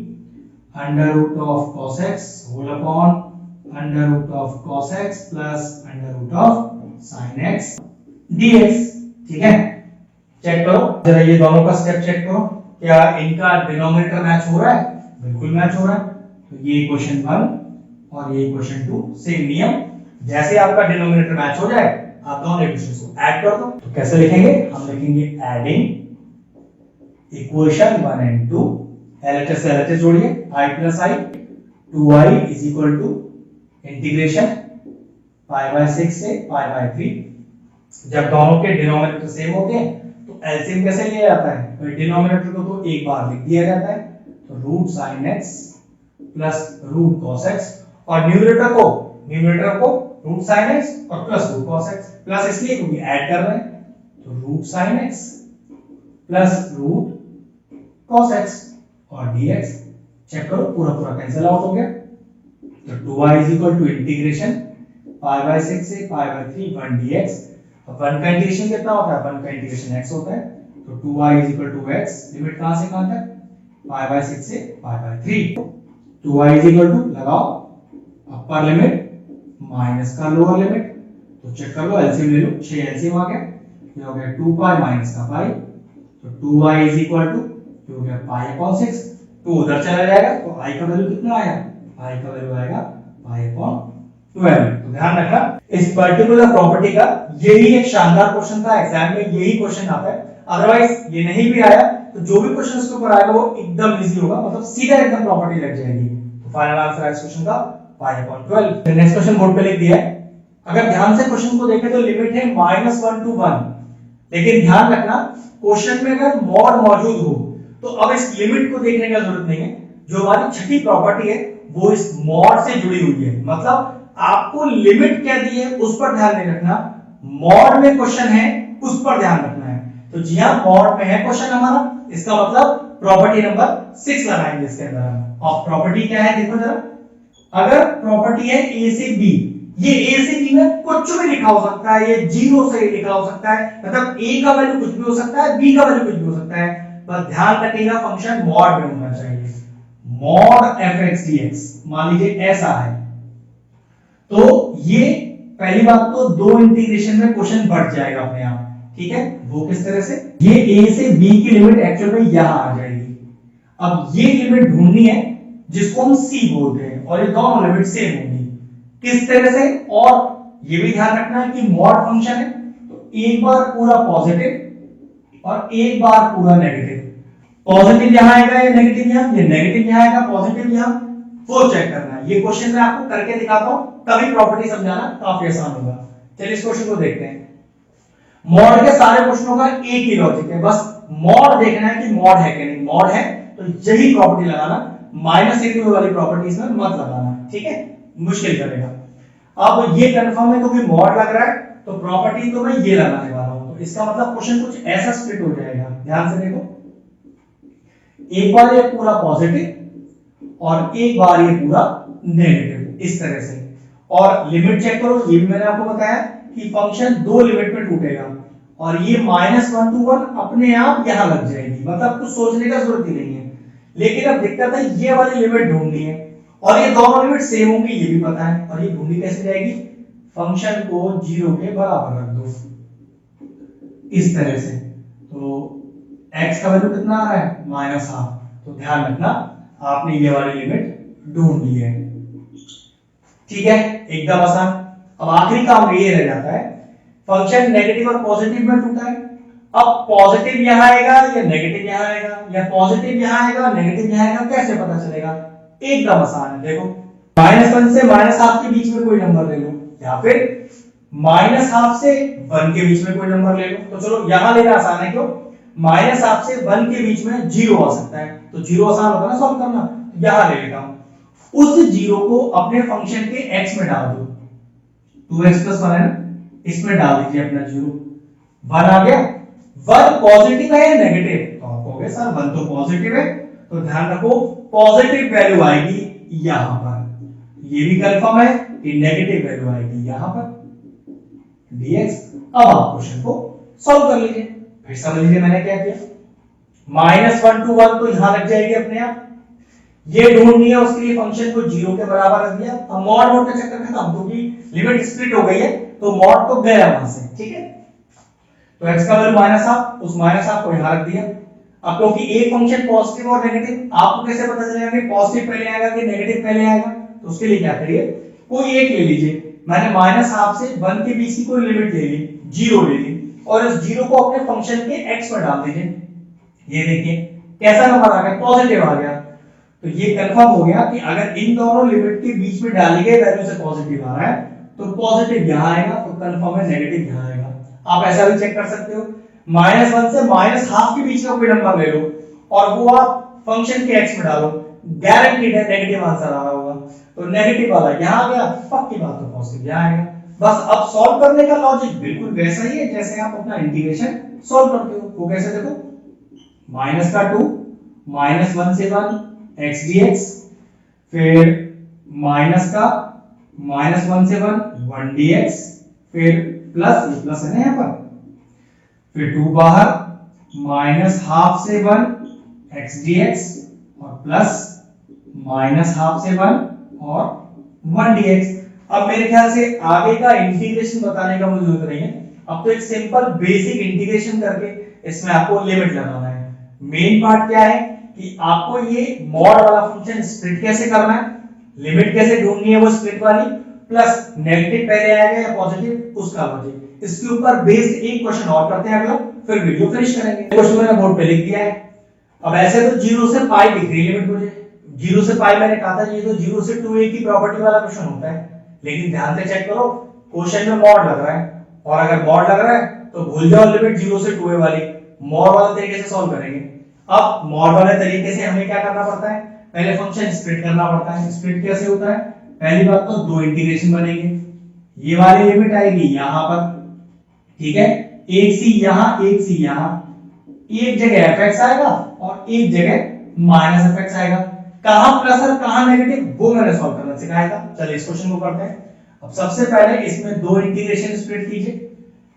under root of cos x whole upon under root of cos x plus under root of sin x dx। ठीक है, check करो जरा ये दोनों का स्टेप चेक करो, क्या इनका डिनोमिनेटर मैच हो रहा है, बिल्कुल मैच हो रहा है। तो ये क्वेश्चन 1 और ये क्वेश्चन 2 सेम नियम, जैसे आपका डिनोमिनेटर मैच हो जाए आप दोनों इक्वेशंस को ऐड कर दो। तो कैसे लिखेंगे, हम लिखेंगे एडिंग इक्वेशन 1 एंड 2, LHS से LHS जोड़िए, I plus I 2I is equal to integration pi by 6 से पाई बाय 3। जब दोनों के डिनोमिनेटर सेम होते हैं तो एलसीएम कैसे लिया जाता है, तो डिनोमिनेटर को तो एक बार लिख दिया जाता है, तो root sin x plus root cos x, और न्यूमरेटर को रूट sin x और plus root cos x, plus इसलिए क्योंकि ऐड कर रहे हैं, तो root sin x plus root cos x और dx। चेक करो पूरा पूरा कैंसिल आउट हो गया, तो 2y is equal to integration pi by 6 से पाई बाय 3 1 dx। अब 1 का इंटीग्रेशन कितना होता है, 1 का इंटीग्रेशन x होता है, तो 2y is equal to x, limit कहां से कहां तक, पाई बाय 6 से pi by 3। 2y is equal to लगाओ अपर लिमिट माइनस का लोअर लिमिट, तो चेक कर लो एलसीएम ले लो, 6 एलसीएम आ गया, ये हो गया 2 पाई माइनस का पाई, तो 2y इज इक्वल टू ये हो गया पाई अपॉन 6, 2 उधर चला जाएगा तो i का वैल्यू कितना आया, i का वैल्यू आएगा पाई अपॉन 12। तो ध्यान रखना इस पर्टिकुलर प्रॉपर्टी का यही एक शानदार क्वेश्चन था, एग्जाम में यही क्वेश्चन आता है, अदरवाइज ये नहीं भी आया तो जो भी क्वेश्चन इसके ऊपर आएगा वो एकदम इजी होगा, मतलब सीधा एकदम प्रॉपर्टी लग जाएगी। तो फाइनल आंसर है इस क्वेश्चन का pi upon 12। Next question board पे लिख दिया है, अगर ध्यान से क्वेश्चन को देखें तो लिमिट है -1 to 1, लेकिन ध्यान रखना क्वेश्चन में अगर मॉड मौजूद हो तो अब इस लिमिट को देखने की जरूरत नहीं है, जो हमारी छठी प्रॉपर्टी है वो इस मॉड से जुड़ी हुई है, मतलब आपको लिमिट क्या दी है उस पर ध्यान नहीं रखना, मॉड में क्वेश्चन है उस पर ध्यान रखना है। तो जी हां मॉड में है क्वेश्चन हमारा, इसका मतलब प्रॉपर्टी नंबर 6 लगाएंगे इसके अंदर हम। और प्रॉपर्टी क्या है देखो जरा, अगर प्रॉपर्टी है a से b ये ए से बी में कुछ भी लिखा हो सकता है, ये जीरो से लिखा हो सकता है, मतलब ए का वैल्यू कुछ भी हो सकता है, बी का वैल्यू कुछ भी हो सकता है, बस ध्यान रखिएगा फंक्शन मॉड में होना चाहिए। Mod F x D x मान लीजिए ऐसा है, तो ये पहली बात तो दो इंटीग्रेशन में क्वेश्चन बढ़ जाएगा अपने आप, ठीक है। वो किस तरह से, ये ए से बी की लिमिट एक्चुअल में यहां आ जाएगी। अब ये लिमिट ढूंढनी है जिसको हम सी बोलते हैं, और ये दोनों लिमिट सेम होंगी। किस तरह से, और ये भी ध्यान रखना है कि मॉड फंक्शन है, तो एक बार पूरा पॉजिटिव और एक बार पूरा नेगेटिव। पॉजिटिव यहां आएगा या नेगेटिव यहां, ये नेगेटिव यहां आएगा, पॉजिटिव यहां, वो चेक करना है। ये क्वेश्चन मैं आपको करके दिखाता हूं, तभी प्रॉपर्टी समझाना काफी आसान होगा। चलिए इस क्वेश्चन को देखते हैं। मॉड के सारे क्वेश्चनों का एक ही लॉजिक है, बस मॉड देखना है कि मॉड है कि नहीं। मॉड है तो यही प्रॉपर्टी लगाना, माइनस एक वाली प्रॉपर्टी इसमें मत लगाना, ठीक है, मुश्किल करेगा। अब ये कंफर्म है क्योंकि मॉड लग रहा है, तो प्रॉपर्टी तो मैं ये लगाने वाला हूं, तो इसका मतलब क्वेश्चन कुछ ऐसा स्प्लिट हो जाएगा। ध्यान से देखो, एक बार ये पूरा पॉजिटिव और एक बार ये पूरा नेगेटिव, इस तरह से। और लिमिट चेक करो, ये भी मैंने आपको बताया कि फंक्शन दो लिमिट में टूटेगा, और ये -1 to 1 अपने आप यहां लग जाएगी, मतलब कुछ सोचने का जरूरत ही नहीं है। लेकिन अब दिक्कत है ये वाली लिमिट ढूंढनी है, और ये दोनों लिमिट सेम होंगी ये भी पता है, और ये ढूंढी कैसे जाएगी, फंक्शन को 0 के बराबर रख दो इस तरह से। तो x का वैल्यू कितना आ रहा है, -1/2, तो ध्यान रखना आपने ये वाली लिमिट ढूंढ ली है, ठीक है, एकदम आसान। अब आखिरी काम ये रह जाता है, फंक्शन नेगेटिव और पॉजिटिव में टूटा है। अब पॉजिटिव यहां आएगा या नेगेटिव यहां आएगा, या पॉजिटिव यहां आएगा नेगेटिव यहां आएगा, कैसे पता चलेगा, एकदम आसान है। देखो -1 से -1/2 के बीच में कोई नंबर ले लो, या फिर -1/2 से 1 के बीच में कोई नंबर ले लो। तो चलो यहां लेना आसान है, क्यों, -1/2 से 1 के बीच में 0 आ सकता है, तो 0 आसान होता है ना सॉल्व करना, यहां ले लेता हूं। उस 0 को अपने फंक्शन के x में डाल दो, 2x + 1 है ना, इसमें डाल दीजिए अपना 0, 1 आ गया। 1 पॉजिटिव है या नेगेटिव, तो आप कहोगे सर 1 तो पॉजिटिव है, तो ध्यान रखो पॉजिटिव वैल्यू आएगी यहां पर। ये भी कंफर्म है कि नेगेटिव वैल्यू आएगी यहां पर dx। अब आप क्वेश्चन को सॉल्व कर लीजिए, फिर समझ लीजिए मैंने क्या किया। -1 to 1 तो यहां लग जाएगी अपने आप, ये ढूंढनी है, उसके लिए फंक्शन को 0 के बराबर रख दिया। अब मॉड मोड का चक्कर खत्म, क्योंकि लिमिट स्प्लिट हो गई है, तो मॉड तो गया वहां से, ठीक है। तो x का वैल्यू -1/2, उस -1/2 को यहां रख दिया। अब क्योंकि एक फंक्शन पॉजिटिव और नेगेटिव, आपको कैसे पता चलेगा कि पॉजिटिव पहले आएगा कि नेगेटिव पहले आएगा, तो उसके लिए क्या करिए, कोई एक ले लीजिए। मैंने -1/2 से 1 के बीच की कोई लिमिट ले ली, 0 ले ली, और इस 0 को अपने फंक्शन के x में डाल दीजिए। ये देखिए कैसा नंबर आ गया, पॉजिटिव आ गया। तो ये कंफर्म हो गया कि अगर इन दोनों लिमिट के बीच में डाली गई वैल्यू से पॉजिटिव आ रहा है, तो पॉजिटिव यहां आएगा, तो कंफर्म है नेगेटिव यहां आएगा। आप ऐसा भी चेक कर सकते हो, -1 से -1/2 के बीच का कोई नंबर ले लो, और वो आप फंक्शन के x में डालो, गारंटीड है नेगेटिव आंसर आ रहा होगा। तो नेगेटिव वाला यहां आ गया, पक्की बात, तो पॉजिटिव यहां आएगा। बस अब सॉल्व करने का लॉजिक बिल्कुल वैसा ही है जैसे आप अपना इंटीग्रेशन सॉल्व करते हो। वो कैसे, देखो -2 -1 से 1 x dx, फिर -1 से 1 dx, फिर प्लस है ना यहाँ पर, फिर 2 बाहर, -1/2 से 1 x dx, और प्लस -1/2 से 1 और 1 dx। अब मेरे ख्याल से आगे का इंटीग्रेशन बताने का मुझे जरूरत नहीं है, अब तो एक सिंपल बेसिक इंटीग्रेशन करके इसमें आपको लिमिट लगाना है। मेन पार्ट क्या है कि आपको ये मॉड वाला फंक्शन स्प्लिट कैसे करना है, लिमिट कैसे ढूंढनी है वो स्प्लिट वाली, प्लस नेगेटिव पहले आएगा या पॉजिटिव उसका लॉजिक। इसके ऊपर बेस्ड एक क्वेश्चन और करते हैं अगला, फिर वीडियो फिनिश करेंगे। क्वेश्चन मैंने बोर्ड पे लिख दिया है। अब ऐसे तो 0 से पाई दिख रही लिमिट मुझे, 0 से पाई मैंने कहा था ये तो 0 से 2a की प्रॉपर्टी वाला क्वेश्चन होता है, लेकिन ध्यान से चेक करो क्वेश्चन में मॉड लग रहा है, और अगर मॉड लग रहा है तो भूल जाओ लिमिट 0 से 2a वाली, मॉड वाले तरीके से सॉल्व करेंगे। अब मॉड वाले तरीके से हमें क्या करना पड़ता है, पहले फंक्शन स्प्लिट करना पड़ता है। स्प्लिट कैसे होता है, पहली बात तो दो इंटीग्रेशन बनेंगे, ये वाली लिमिट आएगी यहां पर, ठीक है, एक सी यहां एक सी यहां, एक जगह fx आएगा और एक जगह -fx आएगा। कहां प्लस और कहां नेगेटिव वो मैंने सॉल्व करना सिखाया था। चलिए इस क्वेश्चन को करते हैं। अब सबसे पहले इसमें दो इंटीग्रेशन स्प्लिट कीजिए।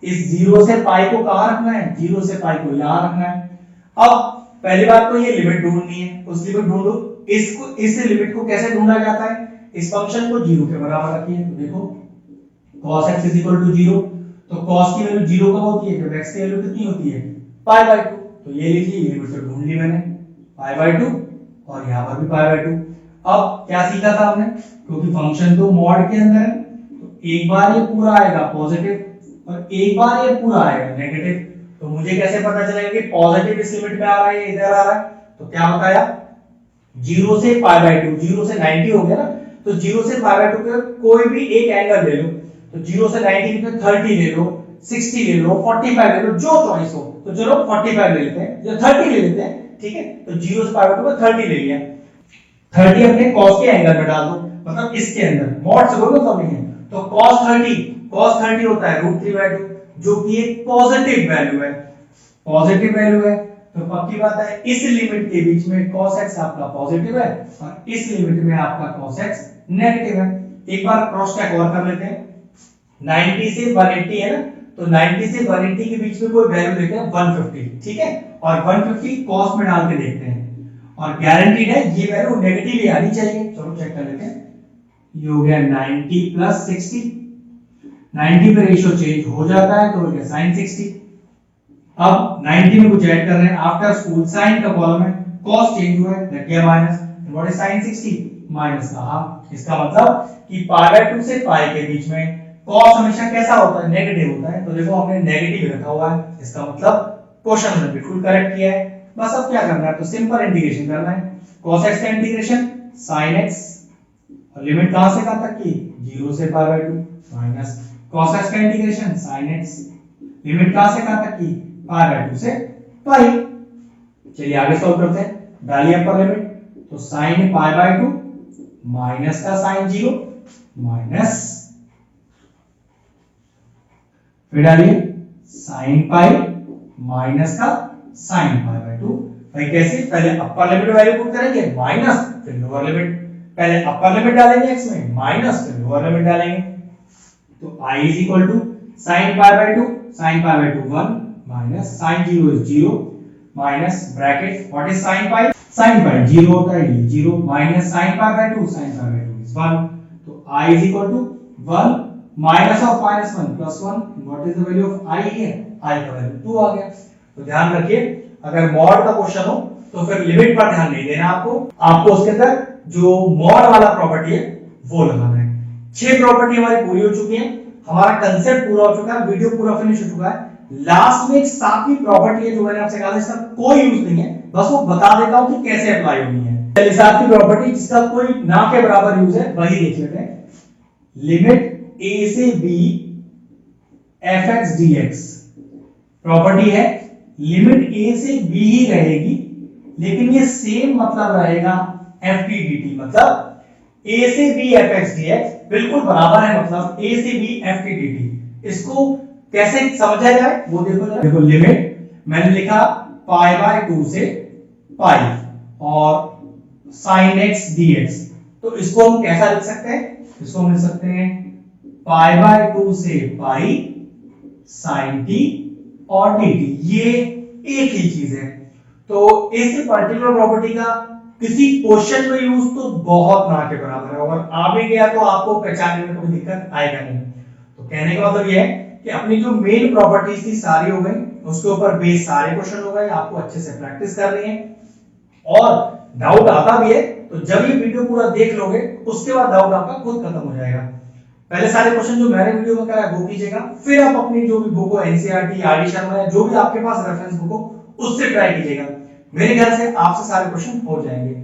इस 0 से पाई को कहां रखना है, 0 से पाई को यहां रखना है। अब पहली बात तो ये लिमिट ढूंढनी है, उस लिमिट ढूंढो। इसको इस लिमिट को कैसे ढूंढा जाता है, इस फंक्शन को 0 के बराबर रखिए। तो देखो cos x = 0, तो cos की वैल्यू 0 कब होती है, जब x की वैल्यू कितनी होती है, π/2। तो ये लीजिए, ये लिमिट तो ढूंढ ली मैंने, π/2 और यहां पर भी π/2। अब क्या सीखा था हमने, क्योंकि फंक्शन तो मॉड के अंदर है, तो एक बार ये पूरा आएगा पॉजिटिव और एक बार ये पूरा आएगा नेगेटिव। तो मुझे कैसे पता चलेगा कि पॉजिटिव इस लिमिट में आ रहा है, इधर आ रहा है। तो क्या बताया, 0 से π/2, 0 से 90 हो गया ना, तो 0 से π/2 का कोई भी एक एंगल ले लो। तो 0 से 90 में 30 ले लो, 60 ले लो, 45 ले लो, जो चॉइस हो। तो चलो 45 ले लेते हैं या 30 ले लेते हैं, ठीक है। तो 0 से π/2 का 30 ले लिया, 30 अपने cos के एंगल में डाल दो, मतलब इसके अंदर मॉड से कोई मतलब नहीं है। तो cos 30 होता है √3/2, जो कि एक पॉजिटिव वैल्यू है, पॉजिटिव वैल्यू है। तो पक्की बात है, इस लिमिट के बीच में cos x आपका पॉजिटिव है और इस लिमिट में आपका cos x नेगेटिव है। एक बार क्रॉस चेक और कर लेते हैं। 90 से 180 है ना, तो 90 से 180 के बीच में कोई वैल्यू लेते हैं 150, ठीक है। और 150 cos में डाल के देखते हैं और गारंटीड है ये वैल्यू नेगेटिव ही आनी चाहिए। चलो चेक कर लेते हैं। ये हो गया 90 + 60, 90 पे रेशियो चेंज हो जाता है तो हो गया sin 60। अब 90 में कुछ ऐड कर रहे हैं, आफ्टर स्कूल साइन का कॉलम है, cos चेंज हुआ है, लग गया minus. What is sin 60, minus का हाफ। इसका मतलब कि π/2 से पाई के बीच में cos हमेशा कैसा होता है, नेगेटिव होता है। तो देखो हमने नेगेटिव रखा हुआ है, इसका मतलब क्वेश्चन में बिल्कुल करेक्ट किया है। बस अब क्या करना है, तो सिंपल इंटीग्रेशन करना है। cos x का इंटीग्रेशन sin x, और लिमिट कहां से कहां तक की, 0 से π/2, माइनस cos x का इंटीग्रेशन sin x, लिमिट कहां से कहां तक की, π/2 से पाई। चलिए आगे सॉल्व करते हैं। डालिए अपर लिमिट, तो sin π/2 माइनस का sin 0 माइनस, फिर डालिए sin पाई माइनस का sin π/2। भाई कैसे, पहले अपर लिमिट वैल्यू पुट करेंगे माइनस, फिर लोअर लिमिट, पहले अपर लिमिट डालेंगे x में माइनस, फिर लोअर लिमिट डालेंगे। तो I = sin π/2, sin π/2 1 minus sin 0 is 0 minus bracket, what is sin pi, sin पाई 0 होता है, ये 0 माइनस sin π/2, sin π/2 is 1। तो I = 1 minus of -1 + 1, what is the value of I here, I का value 2 आ गया। तो ध्यान रखिए, अगर मॉड का क्वेश्चन हो तो फिर लिमिट पर ध्यान नहीं देना आपको उसके अंदर जो मॉड वाला प्रॉपर्टी है वो लगाना है। 6 प्रॉपर्टी हमारी पूरी हो चुकी है, हमारा कंसेप्ट पूरा हो चुका है, वीडियो पूरा फिनिश हो चुका है। लास्ट में एक 7वीं प्रॉपर्टी है जो मैंने आपसे कहा था, इसका कोई यूज नहीं है, बस वो बता देता हूं कि कैसे अप्लाई होनी है। चलिए 7वीं प्रॉपर्टी जिसका कोई ना के बराबर यूज है वही देख लेते हैं। लिमिट a से b f(x) dx प्रॉपर्टी है, लिमिट a से b ही रहेगी, लेकिन ये सेम मतलब रहेगा f t dt, मतलब a से b f(x) dx बिल्कुल बराबर है, मतलब a से b f t dt। इसको कैसे समझा जाए वो देखो जरा। देखो लिमिट मैंने लिखा π/2 से पाई और sin x dx, तो इसको हम कैसा लिख सकते हैं, इसको हम लिख सकते हैं π/2 से पाई sin t और dt, ये एक ही चीज है। तो इस पर्टिकुलर प्रॉपर्टी का किसी क्वेश्चन में यूज तो बहुत ना के बराबर है, और आ भी गया तो आपको पहचानने में कोई दिक्कत आएगा नहीं। तो कहने का मतलब ये है कि अपनी जो मेन प्रॉपर्टीज थी सारी हो गई, उसके ऊपर बेस सारे क्वेश्चन हो गए, आपको अच्छे से प्रैक्टिस करनी है। और डाउट आता भी है तो जब ये वीडियो पूरा देख लोगे उसके बाद डाउट आपका खुद खत्म हो जाएगा। पहले सारे क्वेश्चन जो मैंने वीडियो में कराया वो कीजिएगा, फिर आप अपनी जो भी बुक हो एनसीईआरटी, आर डी शर्मा या जो भी आपके पास रेफरेंस बुक हो उससे ट्राई कीजिएगा। मेरे ख्याल से आपसे सारे क्वेश्चन हो जाएंगे।